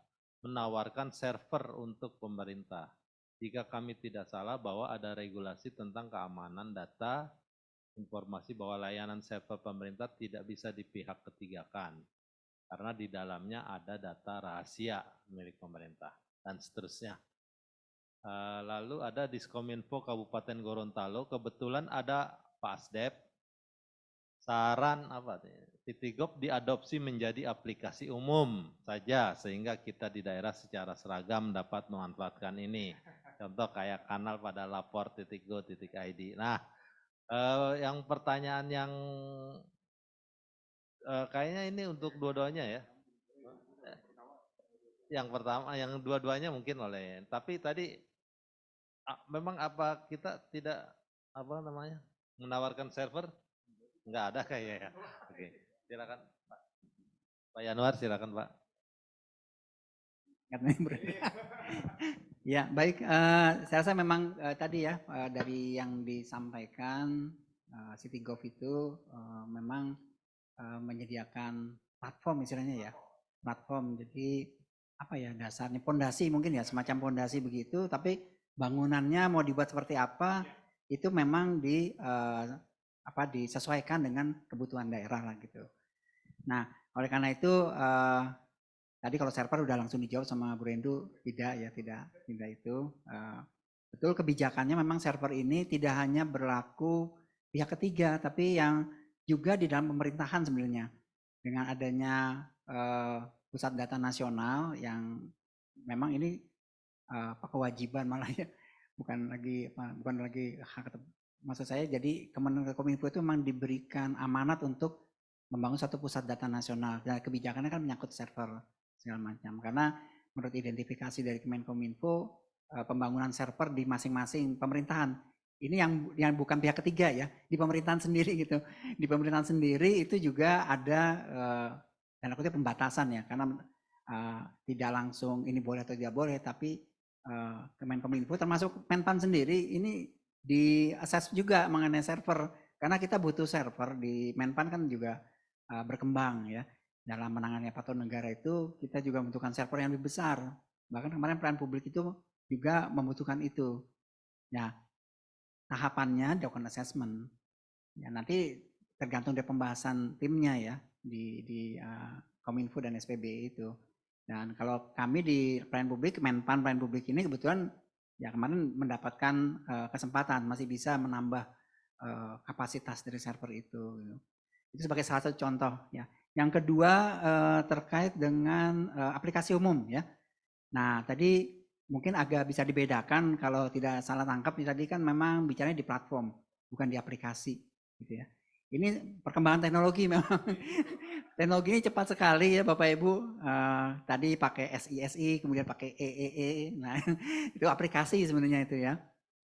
menawarkan server untuk pemerintah. Jika kami tidak salah bahwa ada regulasi tentang keamanan data, informasi bahwa layanan server pemerintah tidak bisa dipihak ketigakan. Karena di dalamnya ada data rahasia milik pemerintah dan seterusnya. Lalu ada Diskominfo Kabupaten Gorontalo, kebetulan ada Pak Asdep, saran Citigov diadopsi menjadi aplikasi umum saja sehingga kita di daerah secara seragam dapat memanfaatkan ini. Contoh kayak kanal pada lapor.go.id. Nah, yang pertanyaan yang kayaknya ini untuk dua-duanya ya. Yang pertama, yang dua-duanya mungkin oleh. Tapi tadi memang apa kita tidak menawarkan server? Enggak ada kayaknya ya. Oke, silakan Pak Yanwar, silakan Pak. Ya baik, saya rasa memang tadi ya dari yang disampaikan Citigov itu memang menyediakan platform istilahnya ya, platform. Jadi apa ya dasarnya, pondasi mungkin ya, semacam pondasi begitu, tapi bangunannya mau dibuat seperti apa itu memang disesuaikan dengan kebutuhan daerah lah gitu. Nah oleh karena itu tadi kalau server udah langsung dijawab sama Bu Rendu, tidak itu. Betul, kebijakannya memang server ini tidak hanya berlaku pihak ketiga, tapi yang juga di dalam pemerintahan sebenarnya. Dengan adanya pusat data nasional yang memang ini kewajiban malah ya, bukan lagi hak. Maksud saya jadi Kominfo itu memang diberikan amanat untuk membangun satu pusat data nasional dan kebijakannya kan menyangkut server segala macam. Karena menurut identifikasi dari Kemenkominfo pembangunan server di masing-masing pemerintahan ini yang bukan pihak ketiga ya, di pemerintahan sendiri gitu. Di pemerintahan sendiri itu juga ada tanda kutip pembatasan ya, karena tidak langsung ini boleh atau tidak boleh, tapi Kemenkominfo termasuk Menpan sendiri ini di-assess juga mengenai server, karena kita butuh server di Menpan kan juga berkembang ya. Dalam menangani aparatur negara itu kita juga membutuhkan server yang lebih besar. Bahkan kemarin pelayanan publik itu juga membutuhkan itu. Ya, tahapannya dilakukan assessment. Ya, nanti tergantung dari pembahasan timnya ya di Kominfo dan SPB itu. Dan kalau kami di pelayanan publik, Menpan pelayanan publik ini kebetulan ya kemarin mendapatkan kesempatan masih bisa menambah kapasitas dari server itu. Itu sebagai salah satu contoh ya. Yang kedua terkait dengan aplikasi umum ya. Nah tadi mungkin agak bisa dibedakan kalau tidak salah tangkap tadi kan memang bicaranya di platform bukan di aplikasi gitu ya. Ini perkembangan teknologi memang. Teknologi ini cepat sekali ya Bapak Ibu. Tadi pakai SISI kemudian pakai EEE. Nah itu aplikasi sebenarnya itu ya.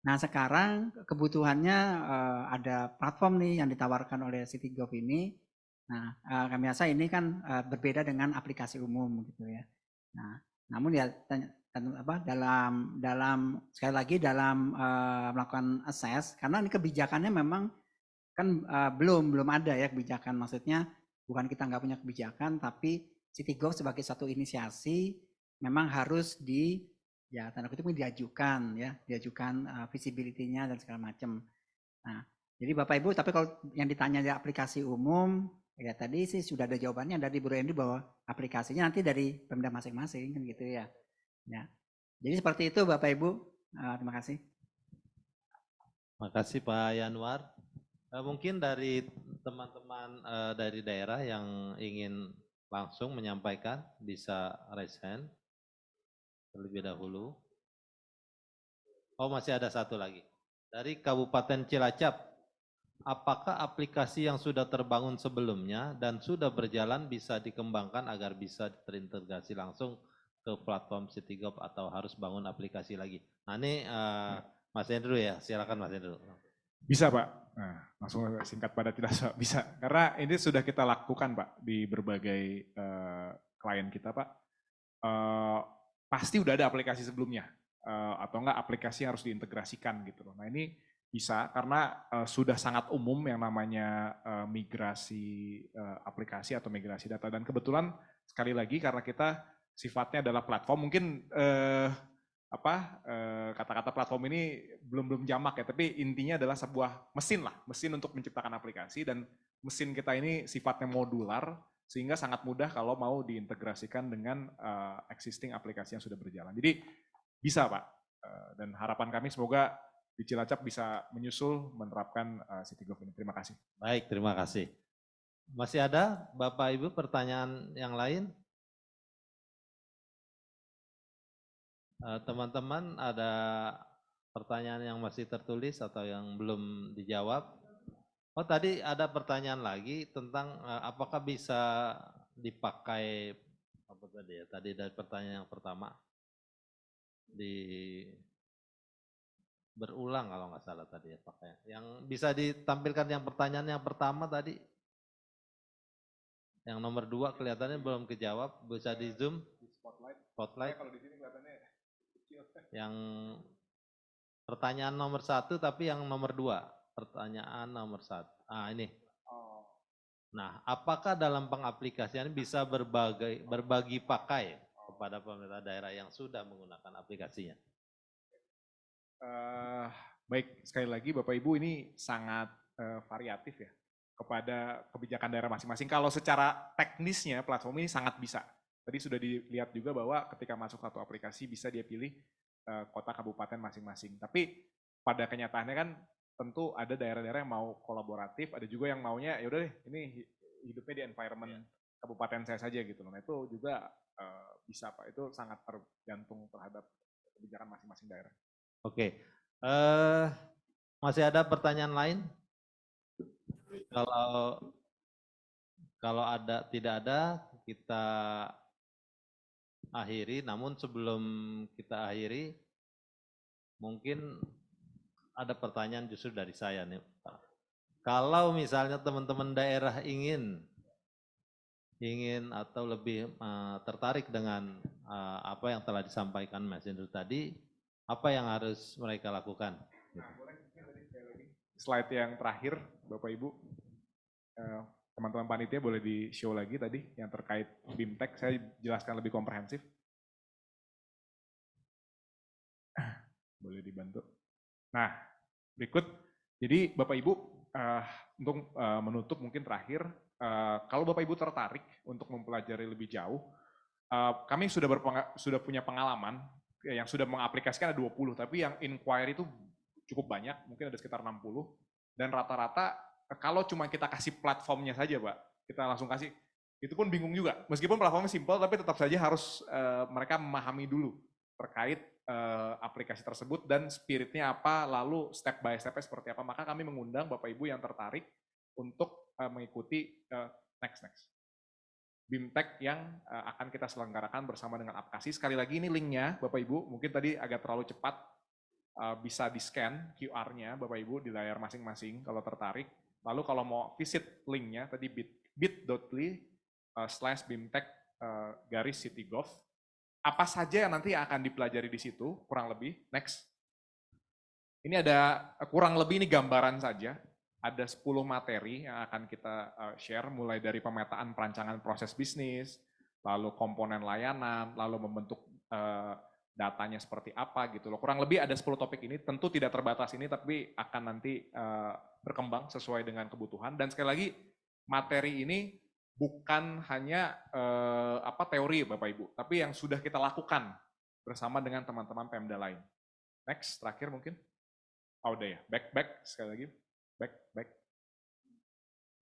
Nah sekarang kebutuhannya ada platform nih yang ditawarkan oleh Citigov ini. Nah kami rasa ini kan berbeda dengan aplikasi umum gitu ya. Nah namun ya dalam sekali lagi dalam melakukan assess, karena ini kebijakannya memang kan belum ada ya kebijakan, maksudnya bukan kita nggak punya kebijakan, tapi Citigov sebagai satu inisiasi memang harus tanda kutip diajukan visibility-nya dan segala macam. Nah, jadi Bapak Ibu, tapi kalau yang ditanya di aplikasi umum, ya tadi sih sudah ada jawabannya dari Bu Rendy bahwa aplikasinya nanti dari Pemda masing-masing kan gitu ya. Ya. Jadi seperti itu Bapak Ibu. Terima kasih. Terima kasih Pak Yanwar. Mungkin dari teman-teman dari daerah yang ingin langsung menyampaikan bisa raise hand terlebih dahulu. Oh, masih ada satu lagi. Dari Kabupaten Cilacap, apakah aplikasi yang sudah terbangun sebelumnya dan sudah berjalan bisa dikembangkan agar bisa terintegrasi langsung ke platform Citigov atau harus bangun aplikasi lagi? Nah ini Mas Hendro ya, silakan Mas Hendro. Bisa Pak, nah, langsung singkat padat tidak bisa. Karena ini sudah kita lakukan Pak di berbagai klien kita Pak. Pasti udah ada aplikasi sebelumnya. Atau enggak aplikasi yang harus diintegrasikan gitu loh. Nah ini bisa karena sudah sangat umum yang namanya migrasi aplikasi atau migrasi data, dan kebetulan sekali lagi karena kita sifatnya adalah platform, mungkin kata-kata platform ini belum jamak ya, tapi intinya adalah sebuah mesin untuk menciptakan aplikasi, dan mesin kita ini sifatnya modular sehingga sangat mudah kalau mau diintegrasikan dengan existing aplikasi yang sudah berjalan. Jadi bisa Pak, dan harapan kami semoga di Cilacap bisa menyusul menerapkan Citigov ini. Terima kasih. Baik, terima kasih. Masih ada Bapak Ibu pertanyaan yang lain? Teman-teman ada pertanyaan yang masih tertulis atau yang belum dijawab? Oh tadi ada pertanyaan lagi tentang apakah bisa dipakai, apa tadi ya? Tadi dari pertanyaan yang pertama. Berulang kalau nggak salah tadi ya pakai. Yang bisa ditampilkan yang pertanyaan yang pertama tadi. Yang nomor 2 kelihatannya belum kejawab, bisa di zoom. Spotlight. Kalau di sini kelihatannya kecil. Yang pertanyaan nomor 1 tapi yang nomor 2. Pertanyaan nomor 1. Ini. Nah, apakah dalam pengaplikasian bisa berbagi pakai kepada pemerintah daerah yang sudah menggunakan aplikasinya? Baik, sekali lagi Bapak Ibu ini sangat variatif ya kepada kebijakan daerah masing-masing. Kalau secara teknisnya platform ini sangat bisa. Tadi sudah dilihat juga bahwa ketika masuk satu aplikasi bisa dia pilih kota kabupaten masing-masing. Tapi pada kenyataannya kan tentu ada daerah-daerah yang mau kolaboratif, ada juga yang maunya ya udah deh ini hidupnya di environment kabupaten saya saja gitu loh. Nah itu juga bisa Pak, itu sangat tergantung terhadap kebijakan masing-masing daerah. Oke, masih ada pertanyaan lain? Kalau tidak ada kita akhiri. Namun sebelum kita akhiri, mungkin ada pertanyaan justru dari saya nih Pak. Kalau misalnya teman-teman daerah ingin atau lebih tertarik dengan apa yang telah disampaikan Mas Hendro tadi, apa yang harus mereka lakukan? Nah, boleh slide yang terakhir Bapak Ibu, teman-teman panitia boleh di show lagi tadi yang terkait BIMTEK, saya jelaskan lebih komprehensif. Boleh dibantu. Nah, berikut. Jadi Bapak Ibu, untuk menutup mungkin terakhir, kalau Bapak Ibu tertarik untuk mempelajari lebih jauh, kami sudah punya pengalaman yang sudah mengaplikasikan ada 20, tapi yang inquiry itu cukup banyak, mungkin ada sekitar 60, dan rata-rata kalau cuma kita kasih platformnya saja Pak, kita langsung kasih, itu pun bingung juga. Meskipun platformnya simple, tapi tetap saja harus mereka memahami dulu terkait aplikasi tersebut dan spiritnya apa, lalu step by step seperti apa. Maka kami mengundang Bapak Ibu yang tertarik untuk mengikuti next BIMTEK yang akan kita selenggarakan bersama dengan aplikasi. Sekali lagi ini linknya Bapak Ibu, mungkin tadi agak terlalu cepat, bisa di-scan QR-nya Bapak Ibu di layar masing-masing kalau tertarik. Lalu kalau mau visit linknya tadi bit.ly/BIMTEK-Citigov. Apa saja yang nanti akan dipelajari di situ, kurang lebih. Next. Ini ada kurang lebih ini gambaran saja. Ada 10 materi yang akan kita share, mulai dari pemetaan perancangan proses bisnis, lalu komponen layanan, lalu membentuk datanya seperti apa gitu loh. Kurang lebih ada 10 topik ini, tentu tidak terbatas ini, tapi akan nanti berkembang sesuai dengan kebutuhan. Dan sekali lagi, materi ini bukan hanya teori Bapak Ibu, tapi yang sudah kita lakukan bersama dengan teman-teman Pemda lain. Next, terakhir mungkin. Oh udah ya, back, sekali lagi. Back.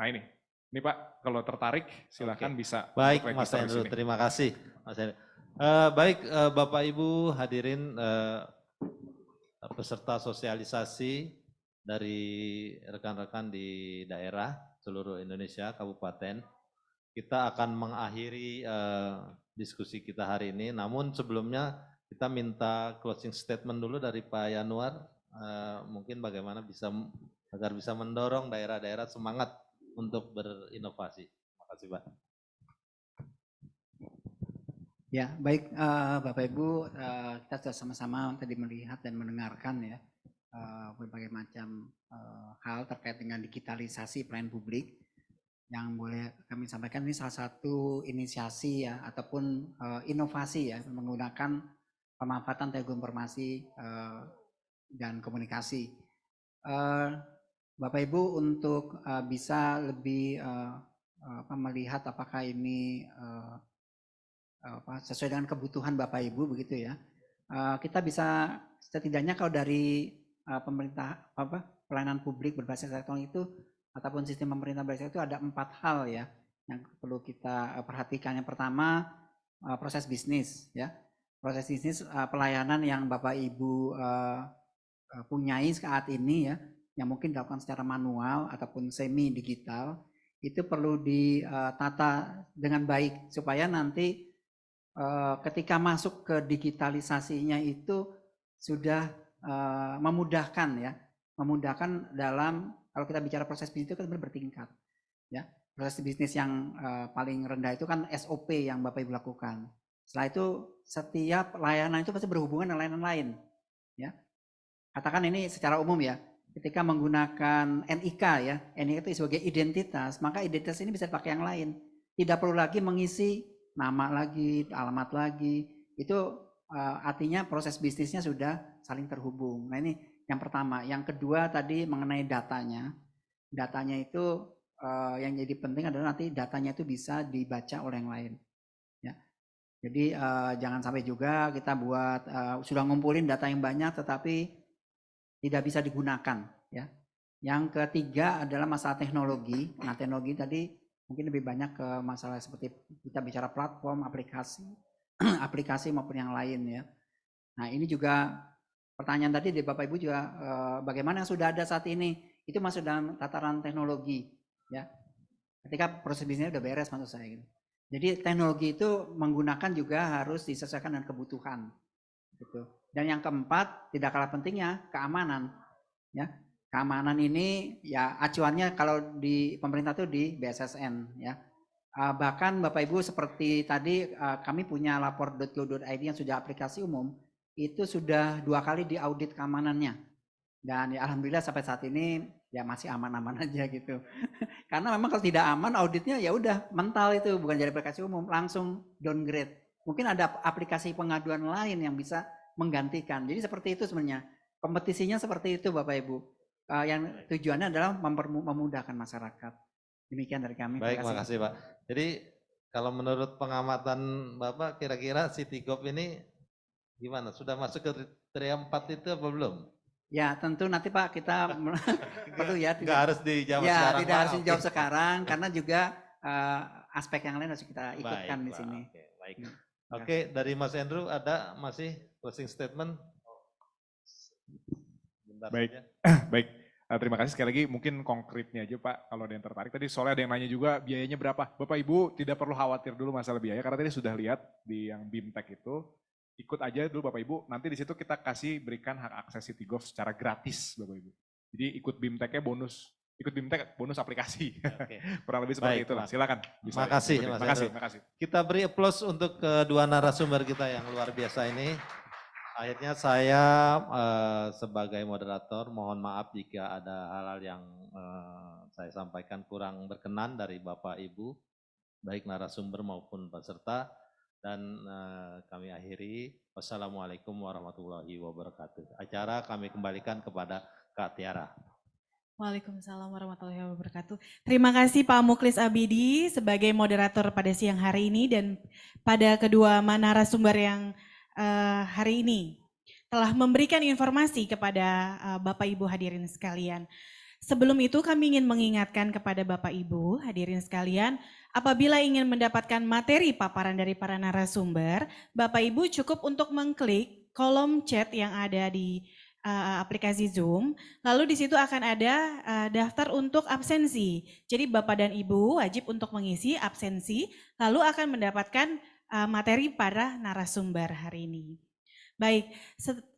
Nah ini Pak, kalau tertarik silakan bisa. Baik Mas Hendro, terima kasih Mas Hendro. Baik Bapak Ibu hadirin peserta sosialisasi dari rekan-rekan di daerah seluruh Indonesia, kabupaten. Kita akan mengakhiri diskusi kita hari ini, namun sebelumnya kita minta closing statement dulu dari Pak Yanuar, mungkin bagaimana agar bisa mendorong daerah-daerah semangat untuk berinovasi. Terima kasih Pak. Ya, baik Bapak Ibu, kita sudah sama-sama tadi melihat dan mendengarkan ya berbagai macam hal terkait dengan digitalisasi pelayanan publik. Yang boleh kami sampaikan ini salah satu inisiasi ya ataupun inovasi ya menggunakan pemanfaatan teknologi informasi dan komunikasi. Bapak Ibu untuk bisa lebih melihat apakah ini sesuai dengan kebutuhan Bapak Ibu begitu ya. Kita bisa setidaknya kalau dari pemerintah pelayanan publik berbasis elektronik itu ataupun sistem pemerintah berbasis itu ada 4 hal ya yang perlu kita perhatikan. Yang pertama proses bisnis ya. Proses bisnis pelayanan yang Bapak Ibu punyai saat ini ya, yang mungkin dilakukan secara manual ataupun semi digital, itu perlu ditata dengan baik supaya nanti ketika masuk ke digitalisasinya itu sudah memudahkan ya, memudahkan dalam kalau kita bicara proses bisnis itu kan bertingkat ya. Proses bisnis yang paling rendah itu kan SOP yang Bapak Ibu lakukan. Setelah itu setiap layanan itu pasti berhubungan dengan layanan lain ya. Katakan ini secara umum ya, ketika menggunakan NIK ya, NIK itu sebagai identitas, maka identitas ini bisa dipakai yang lain. Tidak perlu lagi mengisi nama lagi, alamat lagi. Itu artinya proses bisnisnya sudah saling terhubung. Nah ini yang pertama. Yang kedua tadi mengenai datanya. Datanya itu yang jadi penting adalah nanti datanya itu bisa dibaca oleh yang lain. Ya. Jadi jangan sampai juga kita buat sudah ngumpulin data yang banyak tetapi tidak bisa digunakan. Ya. Yang ketiga adalah masalah teknologi. Nah teknologi tadi mungkin lebih banyak ke masalah seperti kita bicara platform, aplikasi, aplikasi maupun yang lain ya. Nah ini juga pertanyaan tadi dari Bapak Ibu juga bagaimana yang sudah ada saat ini itu masuk dalam tataran teknologi ya. Ketika proses bisnisnya udah beres maksud saya gitu. Jadi teknologi itu menggunakan juga harus disesuaikan dengan kebutuhan gitu. Dan yang keempat tidak kalah pentingnya keamanan ya. Keamanan ini ya acuannya kalau di pemerintah itu di BSSN ya. Bahkan Bapak Ibu seperti tadi kami punya lapor.go.id yang sudah aplikasi umum itu sudah 2 kali diaudit keamanannya. Dan ya alhamdulillah sampai saat ini ya masih aman-aman aja gitu. Karena memang kalau tidak aman auditnya ya udah mental itu bukan jadi aplikasi umum langsung downgrade. Mungkin ada aplikasi pengaduan lain yang bisa menggantikan. Jadi seperti itu sebenarnya. Kompetisinya seperti itu Bapak Ibu. Yang tujuannya adalah memudahkan masyarakat. Demikian dari kami. Baik, terima kasih Pak. Jadi kalau menurut pengamatan Bapak kira-kira Citigov ini gimana? Sudah masuk ke kriteria 4 itu apa belum? Ya tentu nanti Pak kita perlu ya. Tidak harus dijawab ya, sekarang. Tidak harus dijawab sekarang karena juga aspek yang lain harus kita ikutkan di sini. Baik. Oke, dari Mas Andrew ada masih closing statement? Baik, baik. Terima kasih sekali lagi. Mungkin konkretnya aja Pak, kalau ada yang tertarik. Tadi soalnya ada yang nanya juga biayanya berapa. Bapak Ibu tidak perlu khawatir dulu masalah biaya karena tadi sudah lihat di yang BIMTEK itu. Ikut aja dulu Bapak Ibu. Nanti di situ kita berikan hak akses Citigov secara gratis Bapak Ibu. Jadi ikut BIMTEK-nya bonus. Ikut BIMTEK bonus aplikasi. Okay. Kurang lebih seperti itulah. Silakan. Terima kasih. Terima kasih. Kita beri aplaus untuk kedua narasumber kita yang luar biasa ini. Akhirnya saya sebagai moderator mohon maaf jika ada hal-hal yang saya sampaikan kurang berkenan dari Bapak Ibu, baik narasumber maupun peserta. Dan kami akhiri. Wassalamualaikum warahmatullahi wabarakatuh. Acara kami kembalikan kepada Kak Tiara. Waalaikumsalam warahmatullahi wabarakatuh. Terima kasih Pak Muklis Abidi sebagai moderator pada siang hari ini dan pada kedua narasumber yang hari ini telah memberikan informasi kepada Bapak Ibu hadirin sekalian. Sebelum itu kami ingin mengingatkan kepada Bapak Ibu hadirin sekalian, apabila ingin mendapatkan materi paparan dari para narasumber, Bapak Ibu cukup untuk mengklik kolom chat yang ada di aplikasi Zoom, lalu di situ akan ada daftar untuk absensi. Jadi Bapak dan Ibu wajib untuk mengisi absensi, lalu akan mendapatkan materi para narasumber hari ini. Baik,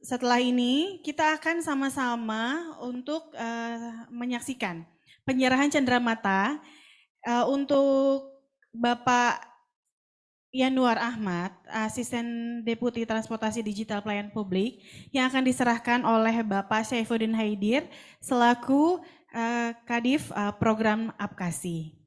setelah ini kita akan sama-sama untuk menyaksikan penyerahan cenderamata untuk Bapak Yanuar Ahmad, Asisten Deputi Transportasi Digital Pelayanan Publik, yang akan diserahkan oleh Bapak Saifuddin Haidir selaku Kadif Program Apkasi.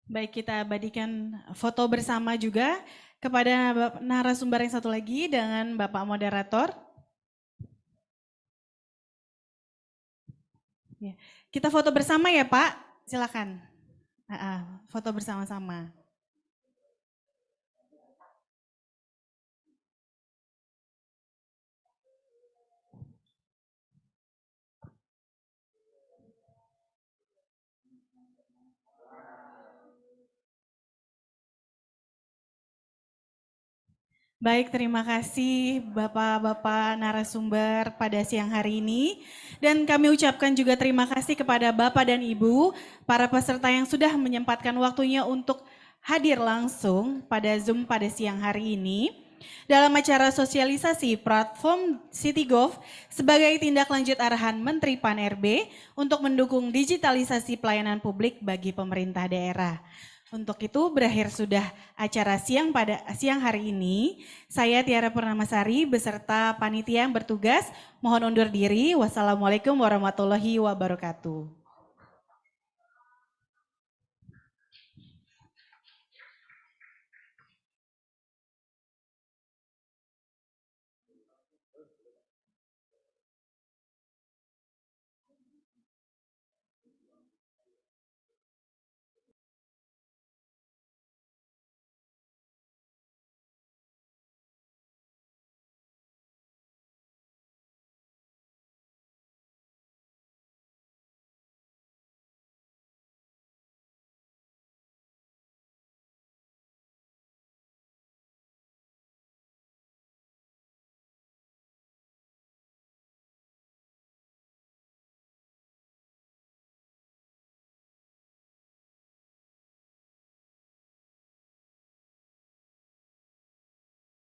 Baik, kita abadikan foto bersama juga kepada narasumber yang satu lagi dengan Bapak Moderator. Ya, kita foto bersama ya Pak, silakan. Foto bersama-sama. Baik, terima kasih Bapak-Bapak narasumber pada siang hari ini. Dan kami ucapkan juga terima kasih kepada Bapak dan Ibu, para peserta yang sudah menyempatkan waktunya untuk hadir langsung pada Zoom pada siang hari ini. Dalam acara sosialisasi platform CityGov sebagai tindak lanjut arahan Menteri Pan-RB untuk mendukung digitalisasi pelayanan publik bagi pemerintah daerah. Untuk itu berakhir sudah acara siang pada siang hari ini. Saya Tiara Purnamasari beserta panitia yang bertugas mohon undur diri. Wassalamualaikum warahmatullahi wabarakatuh.